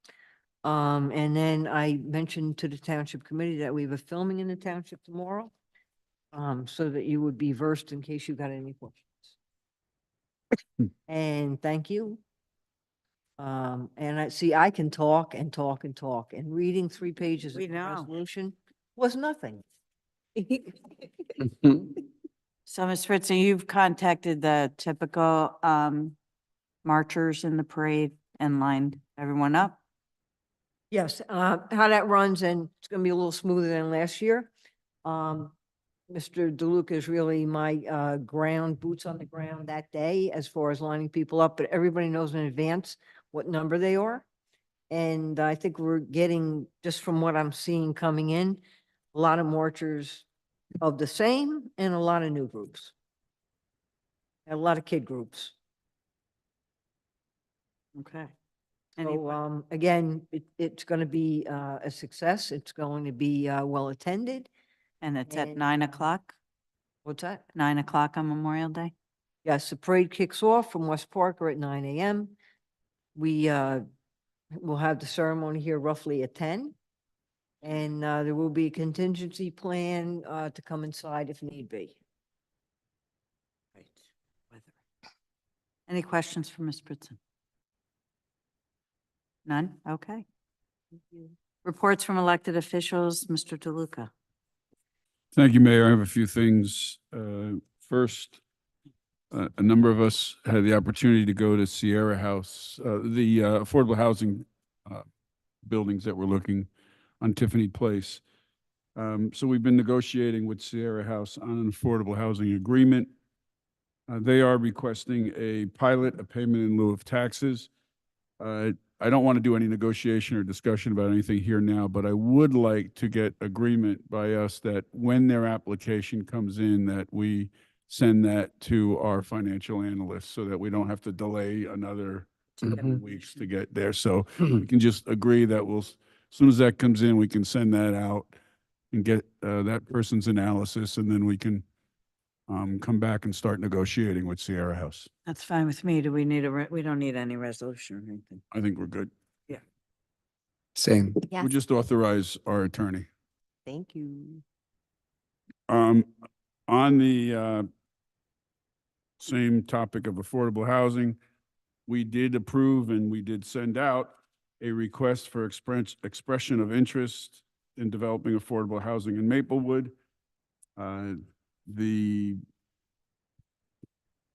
And then I mentioned to the Township Committee that we have a filming in the township tomorrow, so that you would be versed in case you got any questions. And thank you. And I can talk and talk and talk, and reading 3 pages of We the know. resolution was nothing. So, Ms. Fritzen, you've contacted the typical marchers in the parade and lined everyone up? Yes, how that runs, and it's gonna be a little smoother than last year. Mr. DeLuca is really my boots on the ground that day as far as lining people up, but everybody knows in advance what number they are. And I think we're getting, just from what I'm seeing coming in, a lot of marchers of the same and a lot of new groups. A lot of kid groups. Okay. Any So, again, it's going to be a success. It's going to be well attended. And it's at and, 9 o'clock, What's that? 9 o'clock on Memorial Day? Yes, the parade kicks off from West Parker at 9 a.m. We will have the ceremony here roughly at 10. And there will be a contingency plan to come inside if need be. Right. Weather. Any questions for Ms. Britzen? None? Okay. Reports from elected officials, Mr. DeLuca. Thank you, Mayor. I have a few things. First, a number of us had the opportunity to go to Sierra House, the affordable housing buildings that we're looking on Tiffany Place. So we've been negotiating with Sierra House on an affordable housing agreement. They are requesting a pilot, a payment in lieu of taxes. I don't want to do any negotiation or discussion about anything here now, but I would like to get agreement by us that when their application comes in, that we send that to our financial analysts so that we don't have to delay another 7 weeks to get there. So we can just agree that as soon as that comes in, we can send that out and get that person's analysis, and then we can come back and start negotiating with Sierra House. That's fine with me. Do we need we don't need any resolution or anything? I think we're good. Same. Yes. We just authorize our attorney. Thank you. On the same topic of affordable housing, we did approve and we did send out a request for expression of interest in developing affordable housing in Maplewood. The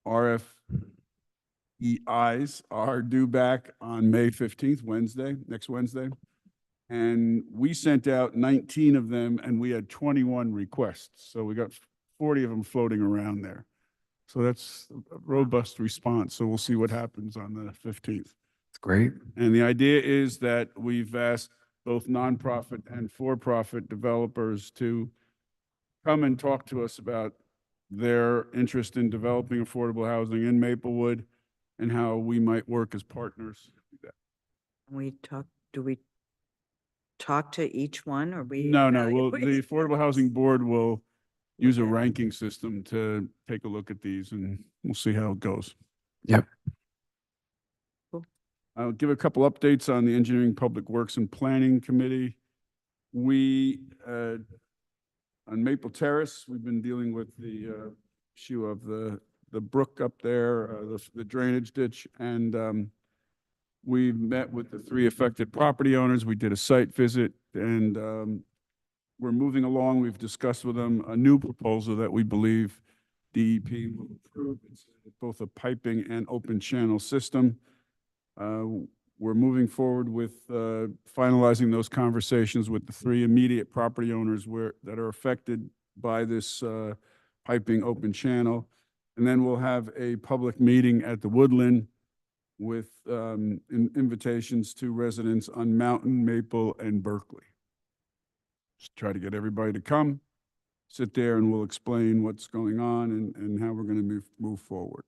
RFEIs are due back on May 15th, next Wednesday. And we sent out 19 of them and we had 21 requests. So we got 40 of them floating around there. So that's a robust response. So we'll see what happens on the 15th. It's great. And the idea is that we've asked both nonprofit and for-profit developers to come and talk to us about their interest in developing affordable housing in Maplewood and how we might work as partners. Do we talk to each one or we? No, well, the evaluate? Affordable Housing Board will use a ranking system to take a look at these and we'll see how it goes. Yep. I'll give a couple updates on the Engineering, Public Works and Planning Committee. We, on Maple Terrace, we've been dealing with the issue of the brook up there, the drainage ditch, and we met with the 3 affected property owners. We did a site visit, and we're moving along. We've discussed with them a new proposal that we believe DEP will approve. It's both a piping and open channel system. We're moving forward with finalizing those conversations with the 3 immediate property owners that are affected by this piping open channel. And then we'll have a public meeting at the Woodland with invitations to residents on Mountain, Maple, and Berkeley. Just try to get everybody to come, sit there, and we'll explain what's going on and how we're going to move forward.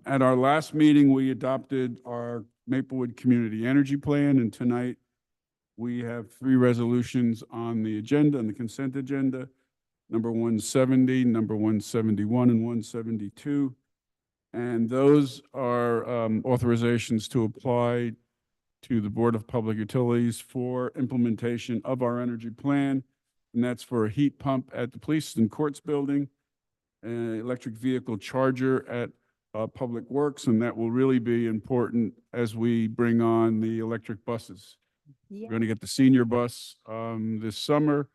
At our last meeting, we adopted our Maplewood Community Energy Plan, and tonight we have 3 resolutions on the agenda, on the consent agenda, number 170, number 171, and 172. And those are authorizations to apply to the Board of Public Utilities for implementation of our energy plan. And that's for a heat pump at the Police and Courts Building, an electric vehicle charger at Public Works, and that will really be important as we bring on the electric buses. We're going to get the senior bus this summer,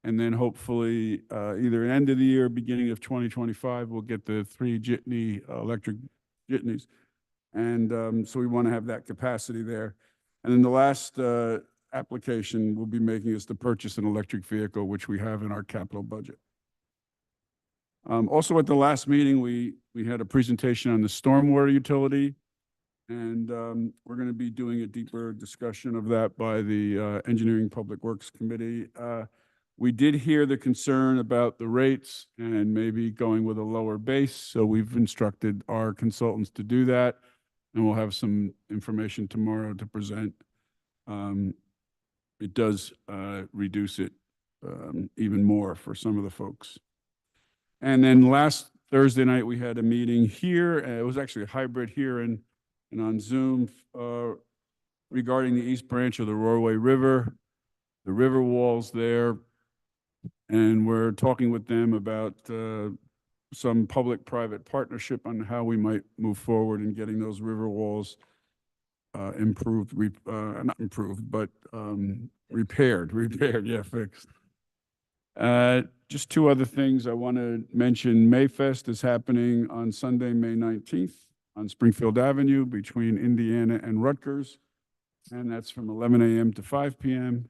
and then hopefully either end of the year, beginning of 2025, we'll get the 3 jitney electric jitneys. And so we want to have that capacity there. And then the last application will be making us to purchase an electric vehicle, which we have in our capital budget. Also at the last meeting, we had a presentation on the stormwater utility. And we're going to be doing a deeper discussion of that by the Engineering Public Works Committee. We did hear the concern about the rates and maybe going with a lower base. So we've instructed our consultants to do that. And we'll have some information tomorrow to present. It does reduce it even more for some of the folks. And then last Thursday night, we had a meeting here. It was actually a hybrid here and on Zoom regarding the East Branch of the Roarway River, the river walls there. And we're talking with them about some public-private partnership on how we might move forward in getting those river walls improved, not improved, but repaired, yeah, fixed. Just two other things I want to mention. Mayfest is happening on Sunday, May 19th. On Springfield Avenue between Indiana and Rutgers, and that's from 11 a.m. to 5 p.m.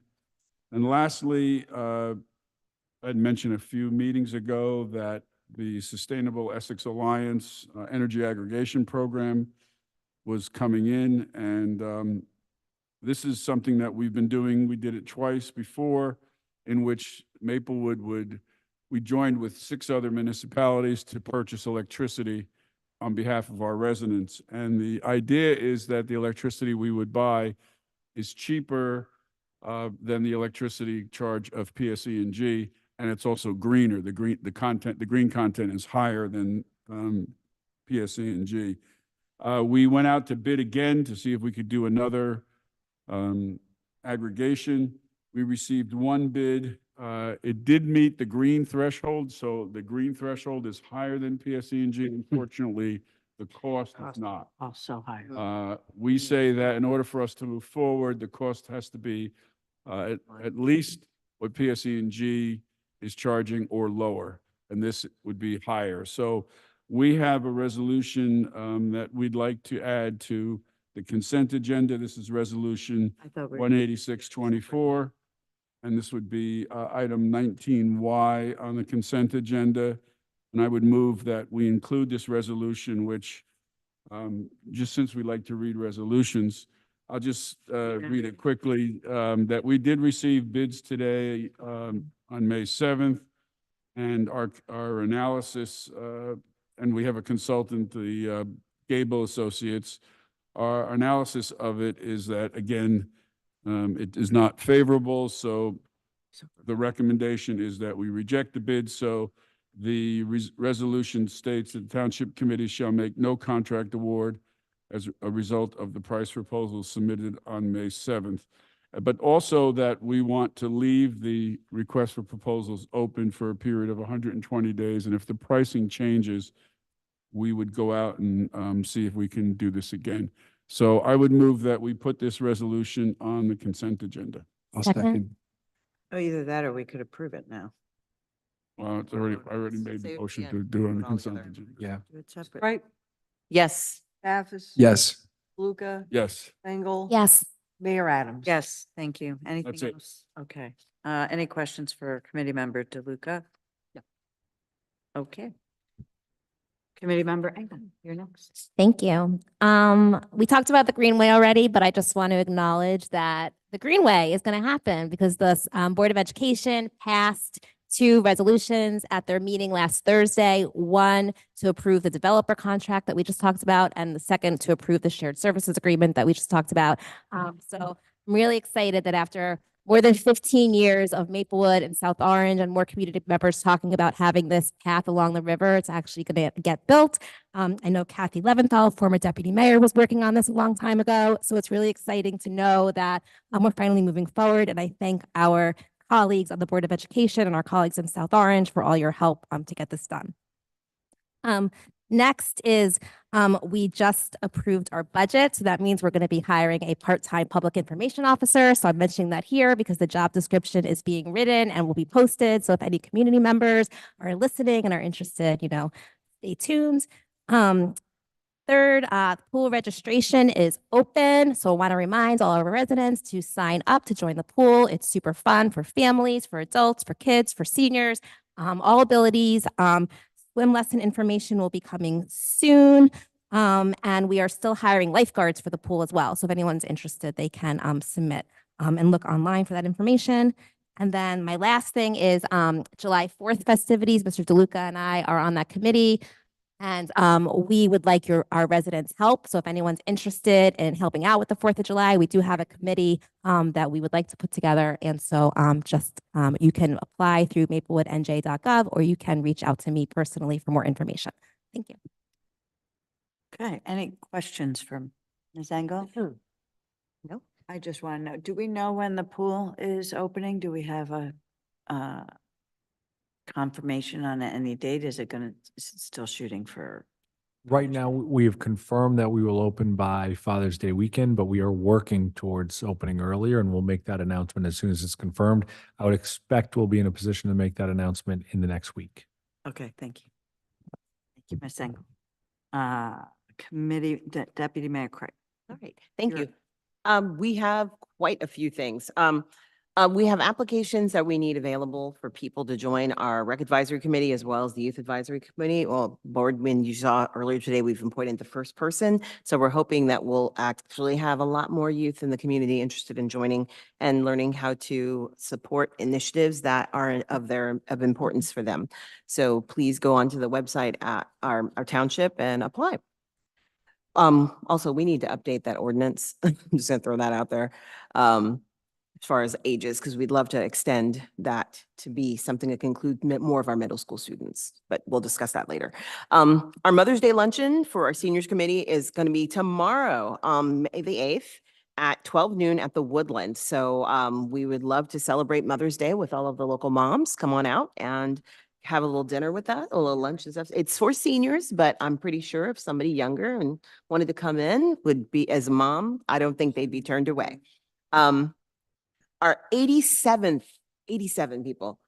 And lastly, I'd mentioned a few meetings ago that the Sustainable Essex Alliance Energy Aggregation Program was coming in, and this is something that we've been doing. We did it twice before, in which Maplewood we joined with 6 other municipalities to purchase electricity on behalf of our residents. And the idea is that the electricity we would buy is cheaper than the electricity charge of PSE&G, and it's also greener. The green content is higher than PSE&G. We went out to bid again to see if we could do another aggregation. We received one bid. It did meet the green threshold, so the green threshold is higher than PSE&G. Unfortunately, the cost is not. Also higher. We say that in order for us to move forward, the cost has to be at least what PSE&G is charging or lower, and this would be higher. So we have a resolution that we'd like to add to the consent agenda. This is resolution 18624. And this would be item 19Y on the consent agenda. And I would move that we include this resolution, which just since we like to read resolutions, I'll just read it quickly, that we did receive bids today on May 7th. And our analysis, and we have a consultant, the Gable Associates, our analysis of it is that, again, it is not favorable, so the recommendation is that we reject the bid. So the resolution states that the Township Committee shall make no contract award as a result of the price proposals submitted on May 7th. But also that we want to leave the request for proposals open for a period of 120 days. And if the pricing changes, we would go out and see if we can do this again. So I would move that we put this resolution on the consent agenda. I'll Second. second. Oh, either that or we could approve it now. Well, I already made the motion to do it on the consent agenda. Yeah. Do it separate. Right, Yes. Staffis. Yes. Luca, Yes. Engel. Yes. Mayor Adams. Yes, thank you. Anything That's it. else? Okay. Any questions for committee member DeLuca? No. Okay. Committee member Engel, you're next. Thank you. We talked about the Greenway already, but I just want to acknowledge that the Greenway is going to happen because the Board of Education passed 2 resolutions at their meeting last Thursday. One to approve the developer contract that we just talked about, and the second to approve the shared services agreement that we just talked about. So I'm really excited that after more than 15 years of Maplewood and South Orange and more community members talking about having this path along the river, it's actually going to get built. I know Kathy Leventhal, former deputy mayor, was working on this a long time ago. So it's really exciting to know that we're finally moving forward. And I thank our colleagues on the Board of Education and our colleagues in South Orange for all your help to get this done. Next is we just approved our budget. So that means we're going to be hiring a part-time public information officer. So I'm mentioning that here because the job description is being written and will be posted. So if any community members are listening and are interested, stay tuned. 3rd. Pool registration is open, so I want to remind all of our residents to sign up to join the pool. It's super fun for families, for adults, for kids, for seniors, all abilities. Swim lesson information will be coming soon. And we are still hiring lifeguards for the pool as well. So if anyone's interested, they can submit and look online for that information. And then my last thing is July 4th festivities. Mr. DeLuca and I are on that committee. And we would like our residents' help. So if anyone's interested in helping out with the 4th of July, we do have a committee that we would like to put together. And so you can apply through maplewoodnj.gov, or you can reach out to me personally for more information. Thank you. Okay, any questions from Ms. Engel? No. I just want to know, do we know when the pool is opening? Do we have a confirmation on any date? Is it still shooting for? Right now, we have confirmed that we will open by Father's Day weekend, but we are working towards opening earlier, and we'll make that announcement as soon as it's confirmed. I would expect we'll be in a position to make that announcement in the next week. Okay, thank you. Thank you, Ms. Engel. Committee, Deputy Mayor Craig. All right, thank You're you. We have quite a few things. We have applications that we need available for people to join our Rec Advisory Committee as well as the Youth Advisory Committee. Well, board, when you saw earlier today, we've appointed the first person. So we're hoping that we'll actually have a lot more youth in the community interested in joining and learning how to support initiatives that are of importance for them. So please go onto the website at our township and apply. Also, we need to update that ordinance. I'm just gonna throw that out there. As far as ages, because we'd love to extend that to be something that can include more of our middle school students, but we'll discuss that later. Our Mother's Day luncheon for our seniors committee is going to be tomorrow, May the 8th at 12 noon at the Woodland. So we would love to celebrate Mother's Day with all of the local moms. Come on out and have a little dinner with that, a little lunch and stuff. It's for seniors, but I'm pretty sure if somebody younger and wanted to come in would be as a mom, I don't think they'd be turned away. Our 87 people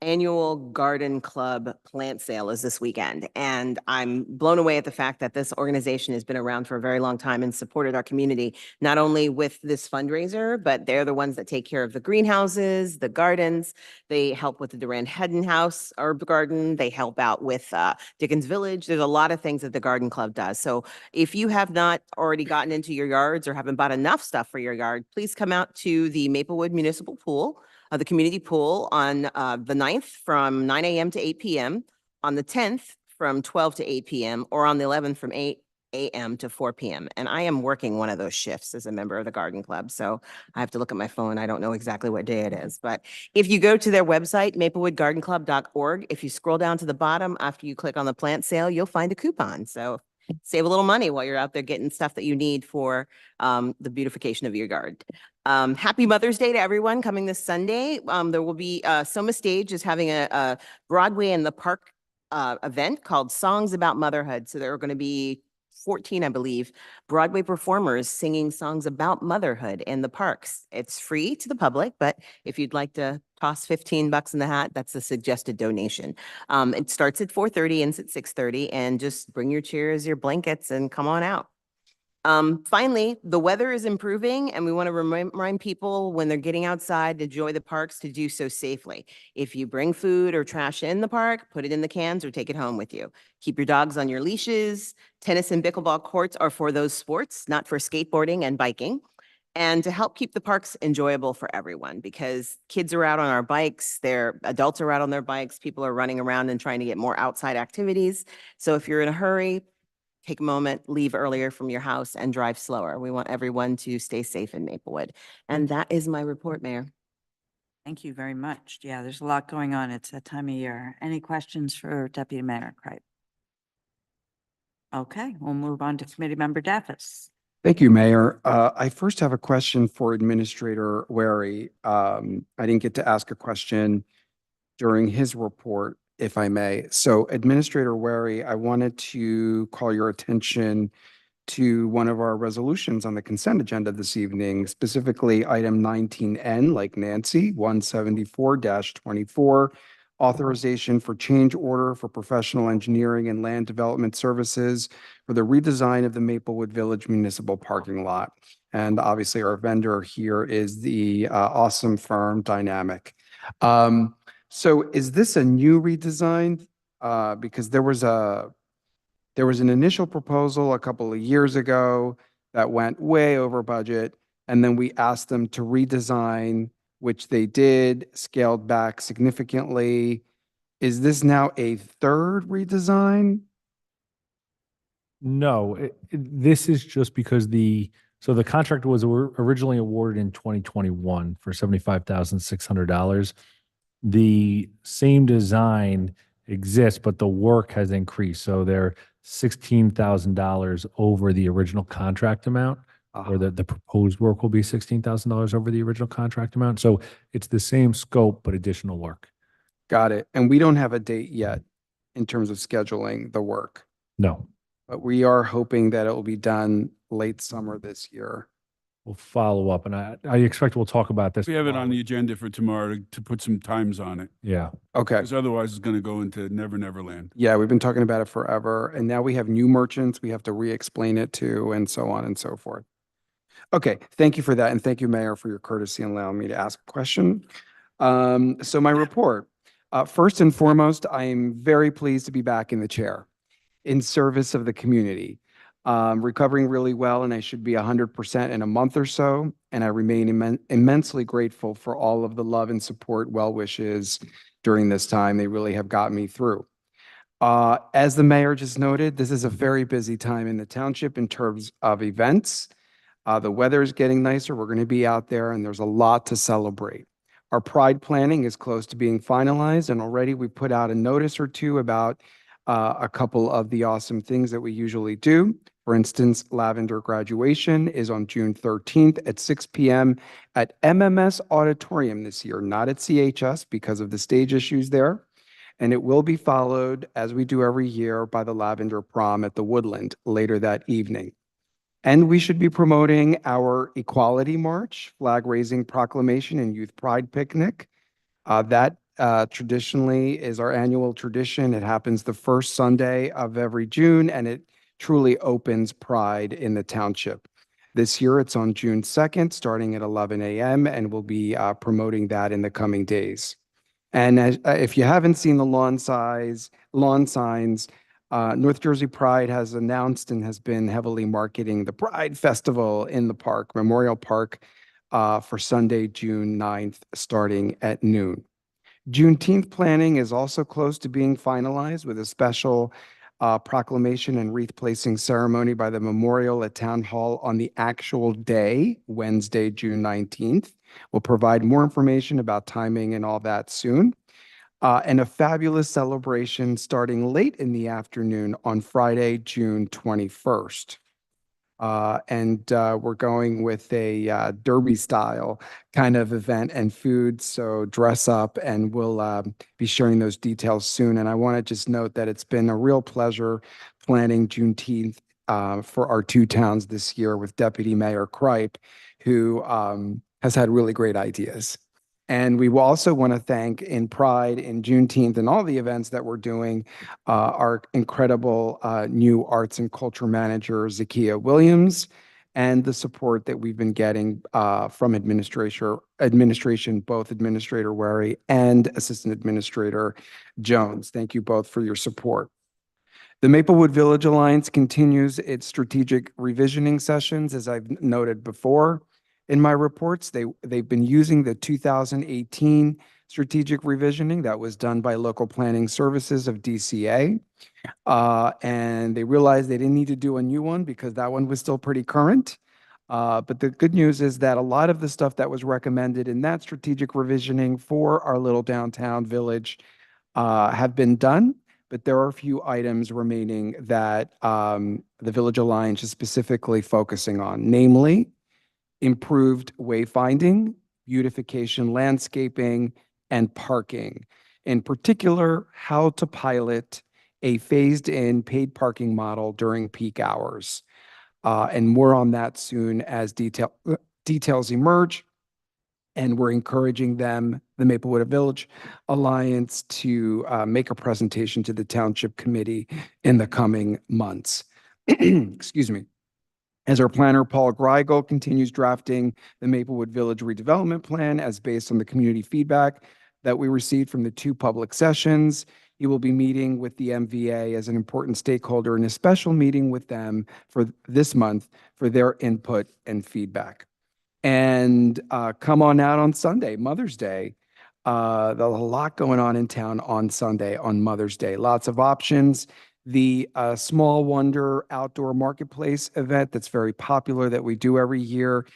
annual garden club plant sale is this weekend. And I'm blown away at the fact that this organization has been around for a very long time and supported our community, not only with this fundraiser, but they're the ones that take care of the greenhouses, the gardens. They help with the Durand Hedden House herb garden. They help out with Dickens Village. There's a lot of things that the garden club does. So if you have not already gotten into your yards or haven't bought enough stuff for your yard, please come out to the Maplewood Municipal Pool, the community pool on the 9th from 9 a.m. to 8 p.m., on the 10th from 12 to 8 p.m., or on the 11th from 8 a.m. to 4 p.m. And I am working one of those shifts as a member of the garden club. So I have to look at my phone. I don't know exactly what day it is. But if you go to their website, maplewoodgardenclub.org, if you scroll down to the bottom after you click on the plant sale, you'll find a coupon. So save a little money while you're out there getting stuff that you need for the beautification of your yard. Happy Mother's Day to everyone coming this Sunday. There will be Soma Stage is having a Broadway in the Park event called Songs About Motherhood. So there are going to be 14, I believe, Broadway performers singing songs about motherhood in the parks. It's free to the public, but if you'd like to toss $15 in the hat, that's a suggested donation. It starts at 4:30, ends at 6:30, and just bring your chairs, your blankets, and come on out. Finally, the weather is improving, and we want to remind people when they're getting outside to enjoy the parks to do so safely. If you bring food or trash in the park, put it in the cans or take it home with you. Keep your dogs on your leashes. Tennis and pickleball courts are for those sports, not for skateboarding and biking. And to help keep the parks enjoyable for everyone, because kids are out on our bikes, adults are out on their bikes, people are running around and trying to get more outside activities. So if you're in a hurry, take a moment, leave earlier from your house and drive slower. We want everyone to stay safe in Maplewood. And that is my report, Mayor. Thank you very much. Yeah, there's a lot going on. It's that time of year. Any questions for Deputy Mayor Craig? Okay, we'll move on to Committee Member Daffis. Thank you, Mayor. I first have a question for Administrator Wary. I didn't get to ask a question during his report, if I may. So Administrator Wary, I wanted to call your attention to one of our resolutions on the consent agenda this evening, specifically item 19N, like Nancy, 174-24, authorization for change order for professional engineering and land development services for the redesign of the Maplewood Village Municipal Parking Lot. And obviously, our vendor here is the awesome firm Dynamic. So is this a new redesign? Because there was an initial proposal a couple of years ago that went way over budget, and then we asked them to redesign, which they did, scaled back significantly. Is this now a third redesign? No, this is just because so the contract was originally awarded in 2021 for $75,600. The same design exists, but the work has increased. So they're $16,000 over the original contract amount, or the proposed work will be $16,000 over the original contract amount. So it's the same scope, but additional work. Got it. And we don't have a date yet in terms of scheduling the work, No, but we are hoping that it will be done late summer this year. we'll follow up, and I expect we'll talk about this. We have it on the agenda for tomorrow to put some times on it, Yeah. Okay. because otherwise it's going to go into Never Never Land. Yeah, we've been talking about it forever, and now we have new merchants we have to re-explain it to, and so on and so forth. Okay, thank you for that, and thank you, Mayor, for your courtesy in allowing me to ask a question. So my report. First and foremost, I am very pleased to be back in the chair in service of the community. Recovering really well, and I should be 100% in a month or so, and I remain immensely grateful for all of the love and support, well wishes during this time. They really have got me through. As the mayor just noted, this is a very busy time in the township in terms of events. The weather is getting nicer. We're going to be out there, and there's a lot to celebrate. Our Pride planning is close to being finalized, and already we put out a notice or two about a couple of the awesome things that we usually do. For instance, Lavender graduation is on June 13th at 6 p.m. at MMS Auditorium this year, not at CHS because of the stage issues there. And it will be followed, as we do every year, by the Lavender Prom at the Woodland later that evening. And we should be promoting our Equality March, flag raising proclamation, and Youth Pride Picnic. That traditionally is our annual tradition. It happens the first Sunday of every June, and it truly opens Pride in the township. This year, it's on June 2nd, starting at 11 a.m., and we'll be promoting that in the coming days. And if you haven't seen the lawn signs, North Jersey Pride has announced and has been heavily marketing the Pride Festival in the park, Memorial Park, for Sunday, June 9th, starting at noon. Juneteenth planning is also close to being finalized with a special proclamation and wreath placing ceremony by the memorial at Town Hall on the actual day, Wednesday, June 19th. We'll provide more information about timing and all that soon. And a fabulous celebration starting late in the afternoon on Friday, June 21st. We're going with a derby style kind of event and food. So dress up, and we'll be sharing those details soon. And I want to just note that it's been a real pleasure planning Juneteenth for our two towns this year with Deputy Mayor Kripe, who has had really great ideas. And we will also want to thank in Pride, in Juneteenth, and all the events that we're doing, our incredible new arts and culture manager, Zakia Williams, and the support that we've been getting from administration, both Administrator Wary and Assistant Administrator Jones. Thank you both for your support. The Maplewood Village Alliance continues its strategic revisioning sessions, as I've noted before. In my reports, they've been using the 2018 strategic revisioning that was done by Local Planning Services of DCA. And they realized they didn't need to do a new one because that one was still pretty current. But the good news is that a lot of the stuff that was recommended in that strategic revisioning for our little downtown village have been done. But there are a few items remaining that the Village Alliance is specifically focusing on, namely, improved wayfinding, beautification, landscaping, and parking. In particular, how to pilot a phased-in paid parking model during peak hours. And more on that soon as details emerge. And we're encouraging them, the Maplewood Village Alliance, to make a presentation to the Township Committee in the coming months. Excuse me. As our planner, Paul Greigel, continues drafting the Maplewood Village redevelopment plan as based on the community feedback that we received from the 2 public sessions. He will be meeting with the MVA as an important stakeholder in a special meeting with them for this month for their input and feedback. And come on out on Sunday, Mother's Day. There's a lot going on in town on Sunday, on Mother's Day. Lots of options. The Small Wonder Outdoor Marketplace event that's very popular that we do every year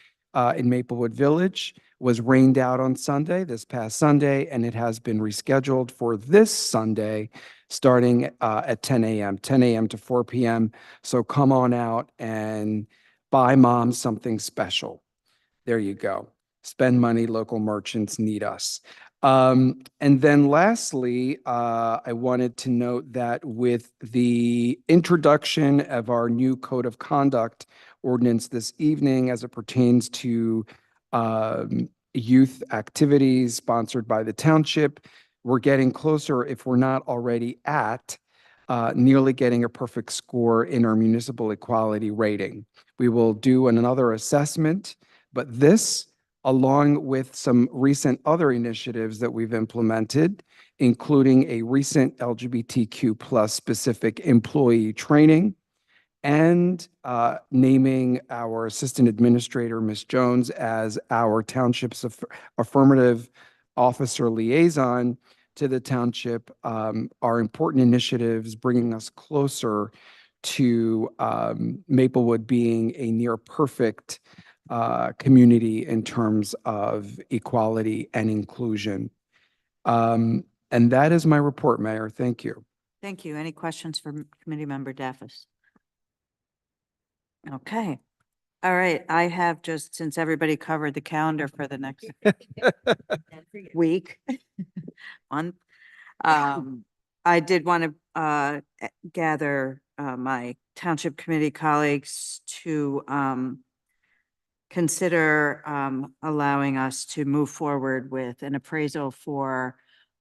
in Maplewood Village was rained out on Sunday, this past Sunday, and it has been rescheduled for this Sunday, starting at 10 a.m., 10 a.m. to 4 p.m. So come on out and buy mom something special. There you go. Spend money, local merchants need us. And then lastly, I wanted to note that with the introduction of our new code of conduct ordinance this evening as it pertains to youth activities sponsored by the township, we're getting closer, if we're not already at, nearly getting a perfect score in our municipal equality rating. We will do another assessment, but this, along with some recent other initiatives that we've implemented, including a recent LGBTQ plus specific employee training, and naming our assistant administrator, Ms. Jones, as our township's affirmative officer liaison to the township, are important initiatives bringing us closer to Maplewood being a near perfect community in terms of equality and inclusion. And that is my report, Mayor. Thank you. Thank you. Any questions for Committee Member Daffis? Okay. All right. I have just, since everybody covered the calendar for the next week, month, I did want to gather my Township Committee colleagues to consider allowing us to move forward with an appraisal for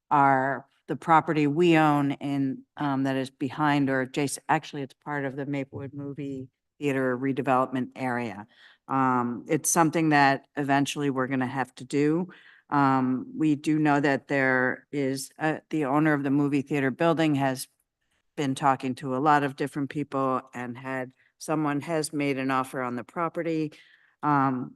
the property we own in that is behind or adjacent. Actually, it's part of the Maplewood Movie Theater redevelopment area. It's something that eventually we're going to have to do. We do know that there is the owner of the movie theater building has been talking to a lot of different people and someone has made an offer on the property.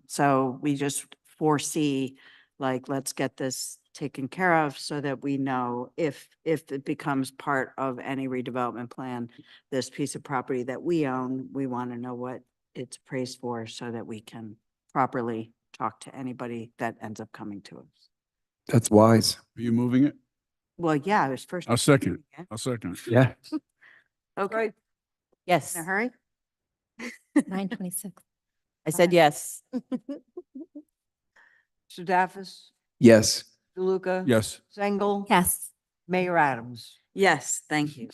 So we just foresee, like, let's get this taken care of so that we know if it becomes part of any redevelopment plan, this piece of property that we own, we want to know what it's appraised for so that we can properly talk to anybody that ends up coming to us. That's wise. Are you moving it? Well, yeah, I was first. I'll second. I'll second. Yeah. Okay. Yes, In a hurry? 9:26. I said yes. Mr. Daffis, Yes. DeLuca. Yes. Zengel. Yes. Mayor Adams. Yes, thank you.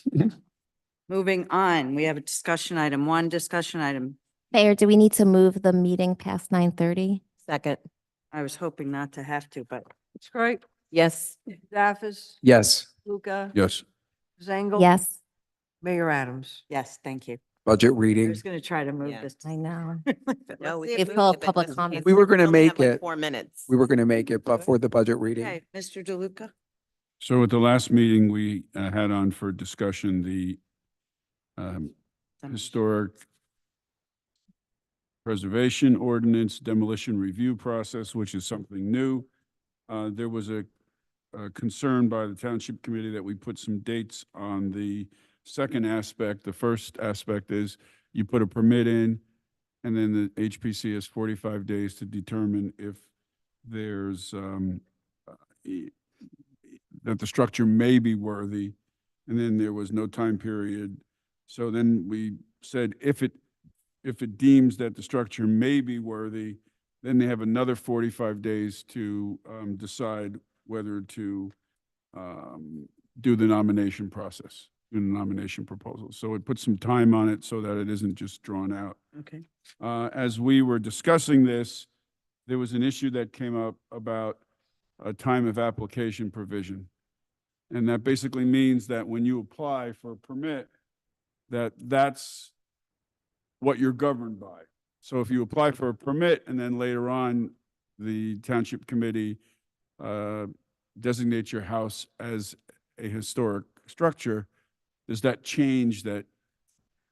Moving on, we have a discussion item, one discussion item. Mayor, do we need to move the meeting past 9:30? Second, I was hoping not to have to, but It's great. yes. Daffis, Yes. Luca. Yes. Zengel. Yes. Mayor Adams. yes, thank you. Budget I reading. was going to try to move Yeah. this. I know. No, we If can't move all it public because comments- We were going to only have make like it. 4 minutes. We were going to make it, but for the budget reading. Okay, Mr. DeLuca? So at the last meeting, we had on for discussion the historic preservation ordinance demolition review process, which is something new. There was a concern by the Township Committee that we put some dates on the second aspect. The first aspect is you put a permit in, and then the HPC has 45 days to determine if there's that the structure may be worthy, and then there was no time period. So then we said if it deems that the structure may be worthy, then they have another 45 days to decide whether to do the nomination process, do the nomination proposal. So it puts some time on it so that it isn't just drawn out. Okay. As we were discussing this, there was an issue that came up about a time of application provision. And that basically means that when you apply for a permit, that's what you're governed by. So if you apply for a permit and then later on, the township committee designates your house as a historic structure, does that change that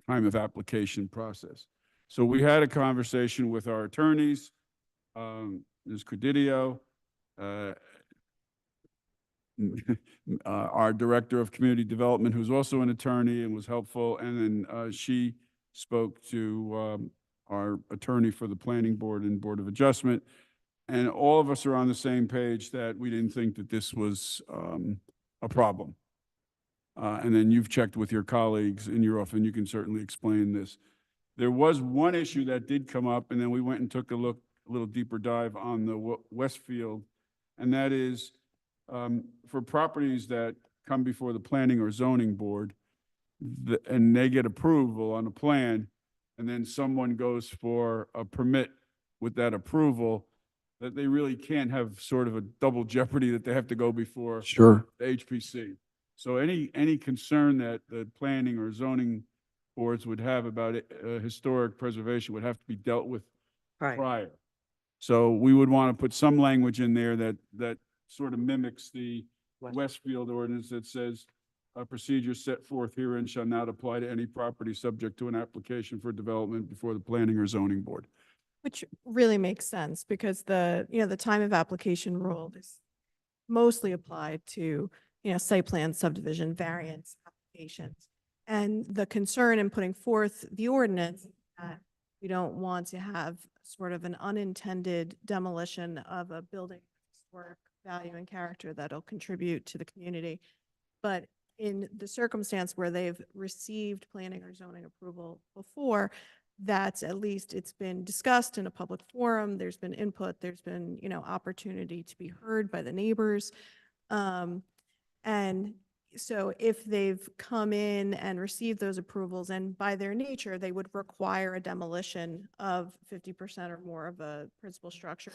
time of application process? So we had a conversation with our attorneys, Ms. Credidio, our director of community development, who's also an attorney and was helpful. And then she spoke to our attorney for the planning board and board of adjustment. And all of us are on the same page that we didn't think that this was a problem. And then you've checked with your colleagues in your office, and you can certainly explain this. There was one issue that did come up, and then we went and took a little deeper dive on the Westfield, and that is for properties that come before the planning or zoning board, and they get approval on a plan, and then someone goes for a permit with that approval, that they really can't have sort of a double jeopardy that they have to go before Sure. the HPC. So any concern that the planning or zoning boards would have about historic preservation would have to be dealt with prior. So we would want to put some language in there that sort of mimics the Westfield ordinance that says a procedure set forth herein shall not apply to any property subject to an application for development before the planning or zoning board. Which really makes sense because the time of application rule is mostly applied to, site plan subdivision variance applications. And the concern in putting forth the ordinance is that we don't want to have sort of an unintended demolition of a building of historic value and character that'll contribute to the community. But in the circumstance where they've received planning or zoning approval before, that's at least it's been discussed in a public forum, there's been input, there's been, opportunity to be heard by the neighbors. And so if they've come in and received those approvals, and by their nature, they would require a demolition of 50% or more of a principal structure,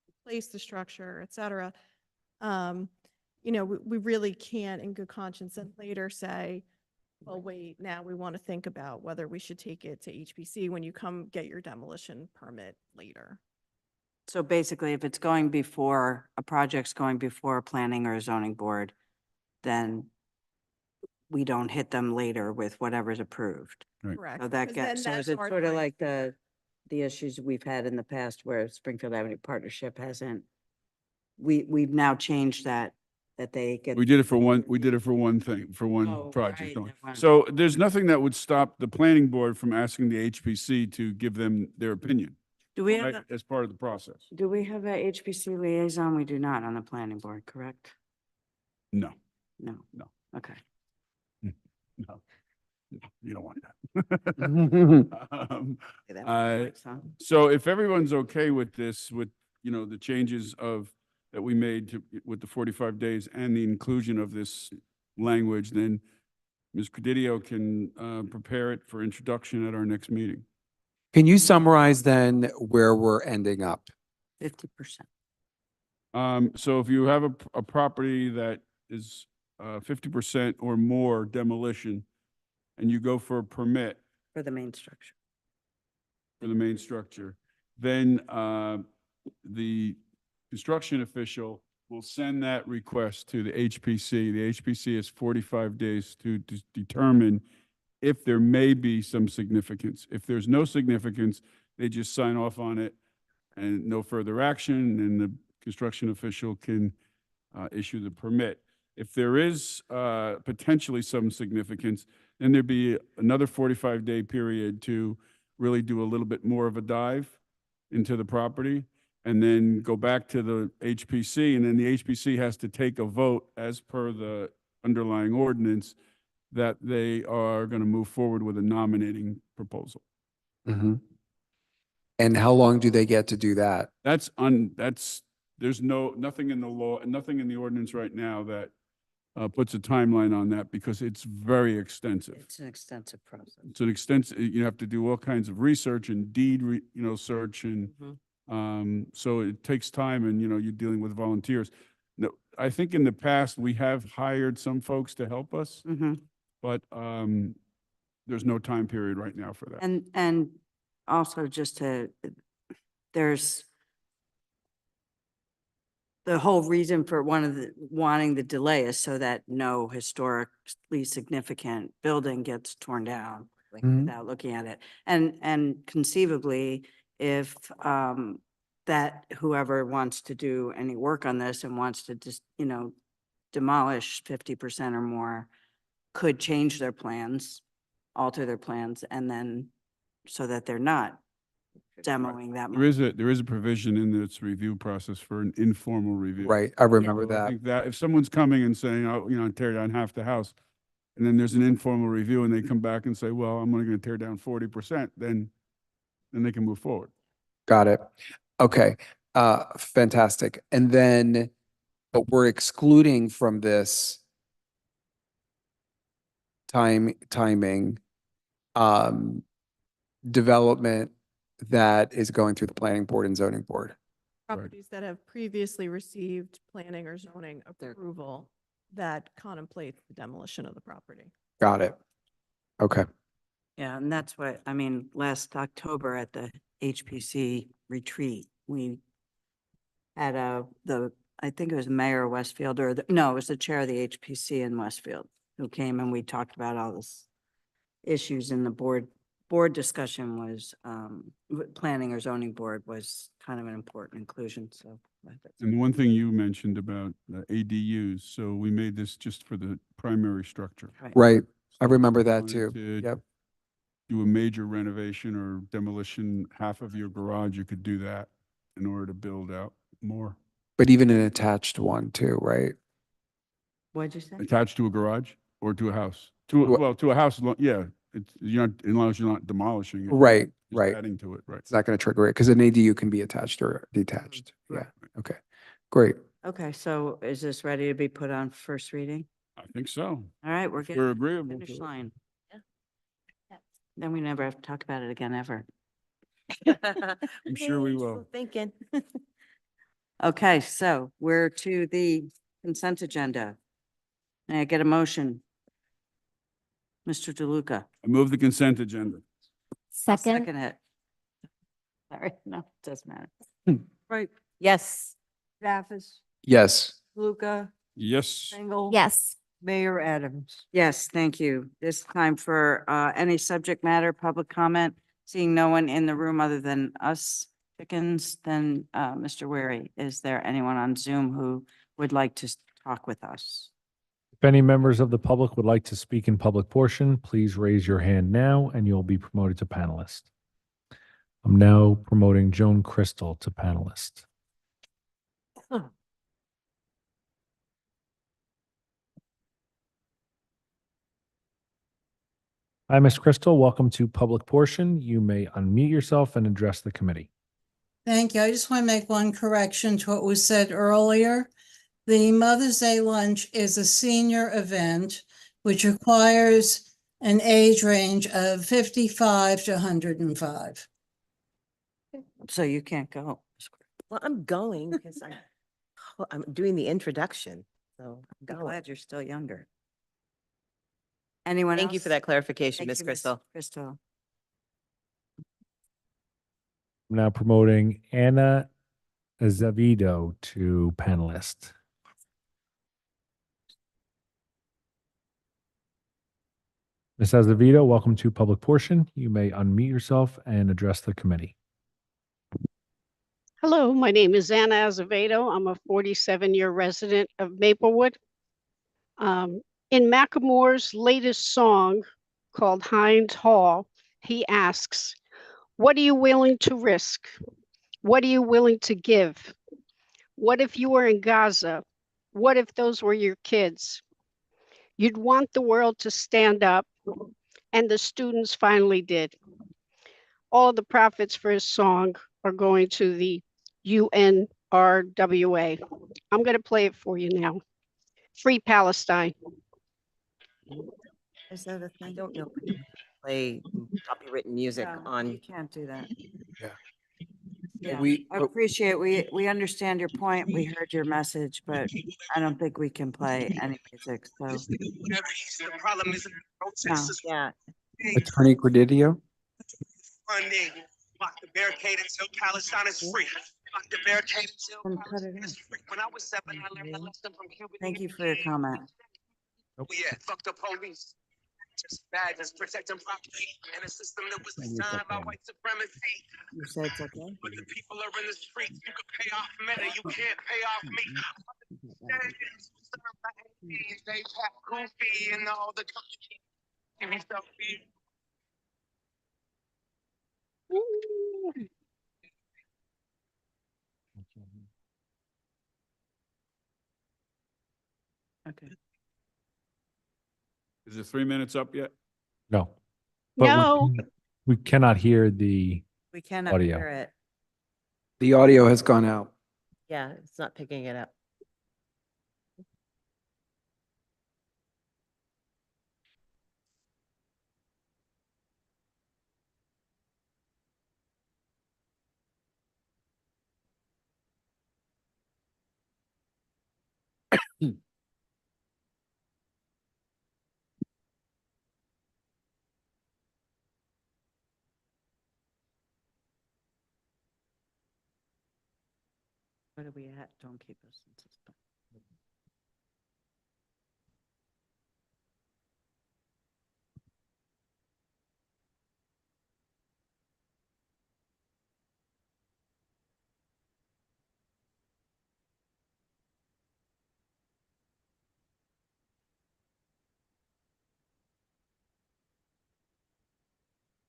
replace the structure, et cetera. We really can't in good conscience and later say, well, wait, now we want to think about whether we should take it to HPC when you come get your demolition permit later. So basically, if it's going before, a project's going before a planning or a zoning board, then we don't hit them later with whatever's approved. Right. Correct. So that because then gets, so that's is it our sort of time. like the issues we've had in the past where Springfield Avenue Partnership hasn't, we've now changed that they get. We did it for one thing, for one Oh, project. right, that one. So there's nothing that would stop the planning board from asking the HPC to give them their opinion, Do we right, have, as part of the process. do we have a HPC liaison? We do not on the planning board, correct? No, No. No. Okay. no, you don't want that. Okay, that Uh, makes sense. So if everyone's okay with this, with, the changes that we made with the 45 days and the inclusion of this language, then Ms. Credidio can prepare it for introduction at our next meeting. Can you summarize then where we're ending up? 50%. So if you have a property that is 50% or more demolition, and you go for a permit For the main structure. for the main structure, then the construction official will send that request to the HPC. The HPC has 45 days to determine if there may be some significance. If there's no significance, they just sign off on it and no further action, and the construction official can issue the permit. If there is potentially some significance, then there'd be another 45-day period to really do a little bit more of a dive into the property, and then go back to the HPC, and then the HPC has to take a vote as per the underlying ordinance that they are going to move forward with a nominating proposal. Mhm. And how long do they get to do that? There's nothing in the law, nothing in the ordinance right now that puts a timeline on that, because it's very extensive. It's an extensive process. It's an extensive, you have to do all kinds of research and deed, search and Mhm. So it takes time and, you know, you're dealing with volunteers. No, I think in the past, we have hired some folks to help us, but there's no time period right now for that. And also just there's the whole reason for wanting the delay is so that no historically significant building gets torn down without looking at it. And conceivably, if that whoever wants to do any work on this and wants to just, you know, demolish 50% or more, could change their plans, alter their plans, and then so that they're not demoing that much. There is a provision in this review process for an informal review. Right, I remember So I that. think that if someone's coming and saying, oh, you know, tear down half the house, and then there's an informal review and they come back and say, well, I'm only going to tear down 40%, then they can move forward. Got it. Okay, fantastic. And then, but we're excluding from this timing, development that is going through the planning board and zoning board. Properties that have previously received planning or zoning approval that contemplate the demolition of the property. Got it. Okay. Yeah, and that's what, I mean, last October at the HPC retreat, we had I think it was Mayor of Westfield, or no, it was the chair of the HPC in Westfield who came, and we talked about all this issues in the board discussion was, planning or zoning board was kind of an important inclusion, so. And one thing you mentioned about ADUs, so we made this just for the primary structure. Right. I remember If you that wanted too. to Yep. Do a major renovation or demolition, half of your garage, you could do that in order to build out more. But even an attached one too, right? What'd you say? Attached to a garage or to a house? Well- To a house, yeah, you're not, as long as you're not demolishing it. Right, just right. Adding to it, right. It's not going to trigger it because an ADU can be attached or detached. Yeah. Okay. Great. Okay, so is this ready to be put on first reading? I think so. All right, we're If getting we're to agreeable the to finish it. line. Then we never have to talk about it again, ever. I'm sure we will. Thinking. Okay, so we're to the consent agenda. May I get a motion? Mr. DeLuca. I move the consent agenda. I'll Second, second it. Sorry, no, it doesn't matter. Right, Yes. Staffis, Yes. Luca, Yes. Engel. yes. Mayor Adams. Yes, thank you. This time for any subject matter, public comment. Seeing no one in the room other than us chickens, then Mr. Wary, is there anyone on Zoom who would like to talk with us? If any members of the public would like to speak in public portion, please raise your hand now and you'll be promoted to panelist. I'm now promoting Joan Crystal to panelist. Hi, Ms. Crystal. Welcome to public portion. You may unmute yourself and address the committee. Thank you. I just want to make one correction to what was said earlier. The Mother's Day lunch is a senior event, which requires an age range of 55 to 105. So you can't go. Well, I'm going because I'm doing the introduction. So I'm I'm glad you're still younger. Anyone else? Thank you for that clarification, Thank Ms. you, Crystal. Crystal. I'm now promoting Anna Azevedo to panelist. Ms. Azevedo, welcome to public portion. You may unmute yourself and address the committee. Hello, my name is Anna Azevedo. I'm a 47-year resident of Maplewood. In Macklemore's latest song called Hines Hall, he asks, what are you willing to risk? What are you willing to give? What if you were in Gaza? What if those were your kids? You'd want the world to stand up, and the students finally did. All the profits for his song are going to the UNRWA. I'm going to play it for you now. Free Palestine. Is that a thing? I don't know if we can play copywritten music No, on. You can't do that. Yeah. Yeah, We, I appreciate, we understand your point. We heard your message, but I don't think we can play any music, so. No. Yeah. Attorney Credidio? Lock the barricade until Palestine is free. Lock the barricade until Then cut it Palestine is off. free. When I was 7, I learned a lesson from Cuba. Thank you for your comment. Oh yeah, fuck the police. Just badges, protect them properly. In a system that was designed by white supremacy. You said it's okay? But the people are in the streets. You can pay off meta, you can't pay off me. They Pat Goofy and all the company. Give me stuff. Okay. Is it 3 minutes up yet? No. But No. we cannot hear the We cannot audio. hear it. The audio has gone out. Yeah, it's not picking it up. What are we at? Don't keep us in suspense.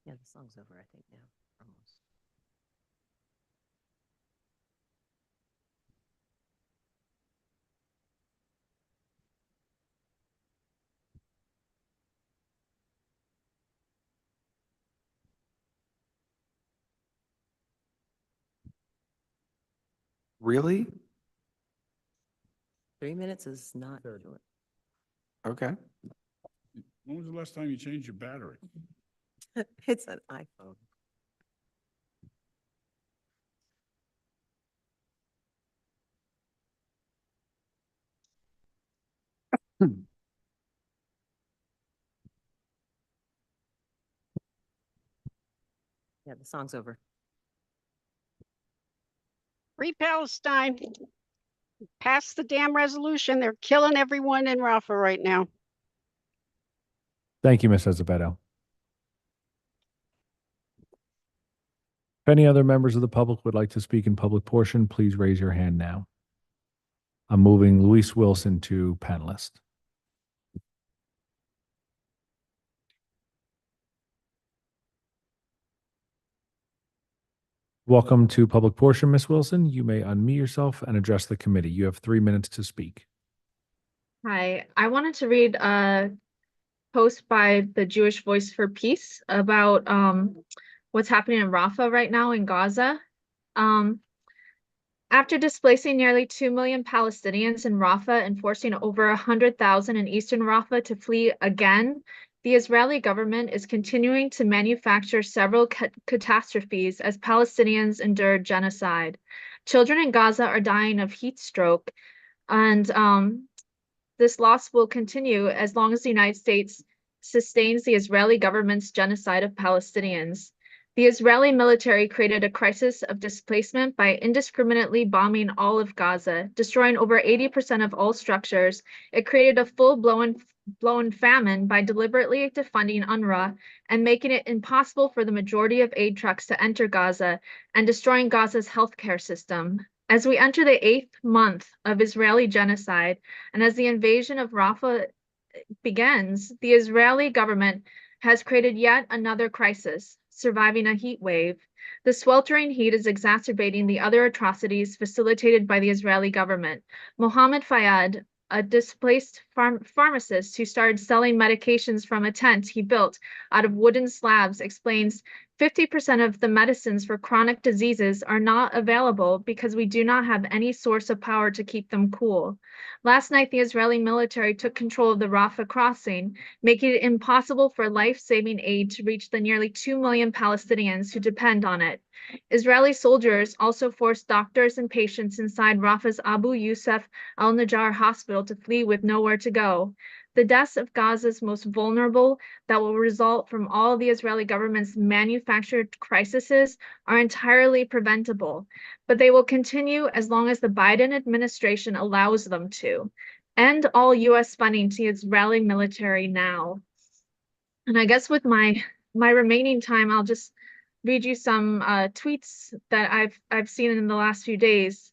Yeah, the song's over, I think now. Almost. Really? 3 minutes is not short. Okay. When was the last time you changed your battery? It's an iPhone. Yeah, the song's over. Free Palestine. Pass the damn resolution. They're killing everyone in Rafah right now. Thank you, Ms. Azevedo. If any other members of the public would like to speak in public portion, please raise your hand now. I'm moving Luis Wilson to panelist. Welcome to public portion, Ms. Wilson. You may unmute yourself and address the committee. You have 3 minutes to speak. Hi, I wanted to read a post by the Jewish Voice for Peace about what's happening in Rafah right now in Gaza. After displacing nearly 2 million Palestinians in Rafah and forcing over 100,000 in eastern Rafah to flee again, the Israeli government is continuing to manufacture several catastrophes as Palestinians endure genocide. Children in Gaza are dying of heat stroke, and this loss will continue as long as the United States sustains the Israeli government's genocide of Palestinians. The Israeli military created a crisis of displacement by indiscriminately bombing all of Gaza, destroying over 80% of all structures. It created a full-blown famine by deliberately defunding UNRWA and making it impossible for the majority of aid trucks to enter Gaza and destroying Gaza's healthcare system. As we enter the 8th month of Israeli genocide, and as the invasion of Rafah begins, the Israeli government has created yet another crisis, surviving a heat wave. The sweltering heat is exacerbating the other atrocities facilitated by the Israeli government. Mohammed Fayad, a displaced pharmacist who started selling medications from a tent he built out of wooden slabs, explains 50% of the medicines for chronic diseases are not available because we do not have any source of power to keep them cool. Last night, the Israeli military took control of the Rafah crossing, making it impossible for life-saving aid to reach the nearly 2 million Palestinians who depend on it. Israeli soldiers also forced doctors and patients inside Rafah's Abu Yusuf al-Najjar hospital to flee with nowhere to go. The deaths of Gaza's most vulnerable that will result from all the Israeli government's manufactured crises are entirely preventable, but they will continue as long as the Biden administration allows them to. End all U.S. funding to the Israeli military now. And I guess with my remaining time, I'll just read you some tweets that I've seen in the last few days.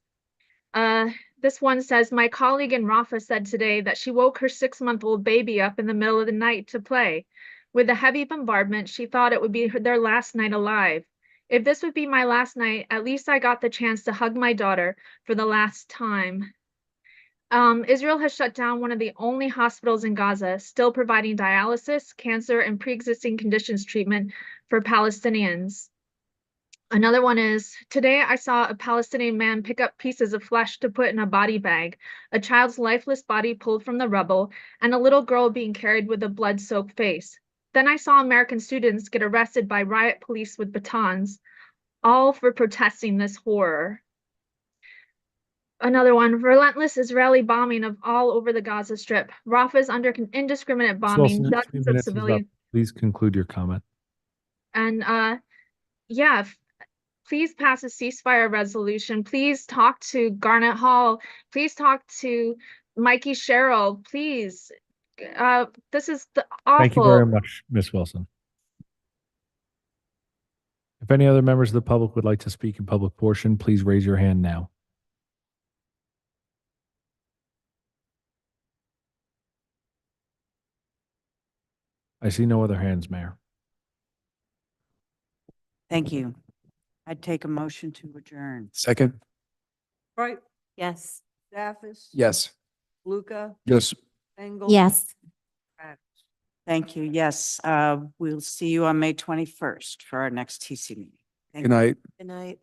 This one says, my colleague in Rafah said today that she woke her 6-month-old baby up in the middle of the night to play. With the heavy bombardment, she thought it would be their last night alive. If this would be my last night, at least I got the chance to hug my daughter for the last time. Israel has shut down one of the only hospitals in Gaza, still providing dialysis, cancer, and pre-existing conditions treatment for Palestinians. Another one is, today I saw a Palestinian man pick up pieces of flesh to put in a body bag, a child's lifeless body pulled from the rubble, and a little girl being carried with a blood-soaked face. Then I saw American students get arrested by riot police with batons, all for protesting this horror. Another one, relentless Israeli bombing of all over the Gaza Strip. Rafah is under indiscriminate bombing, Wilson, 2 dozens of minutes is up. civilians. Please conclude your comment. And yeah, please pass a ceasefire resolution. Please talk to Garnet Hall. Please talk to Mikey Sherrill. Please. This is awful. Thank you very much, Ms. Wilson. If any other members of the public would like to speak in public portion, please raise your hand now. I see no other hands, Mayor. Thank you. I'd take a motion to adjourn. Second? Right, Yes. Staffis. Yes. Luca, Yes. Engel. Yes. Thank you. Yes, we'll see you on May 21st for our next TC meeting. Thank Good you. night. Good night.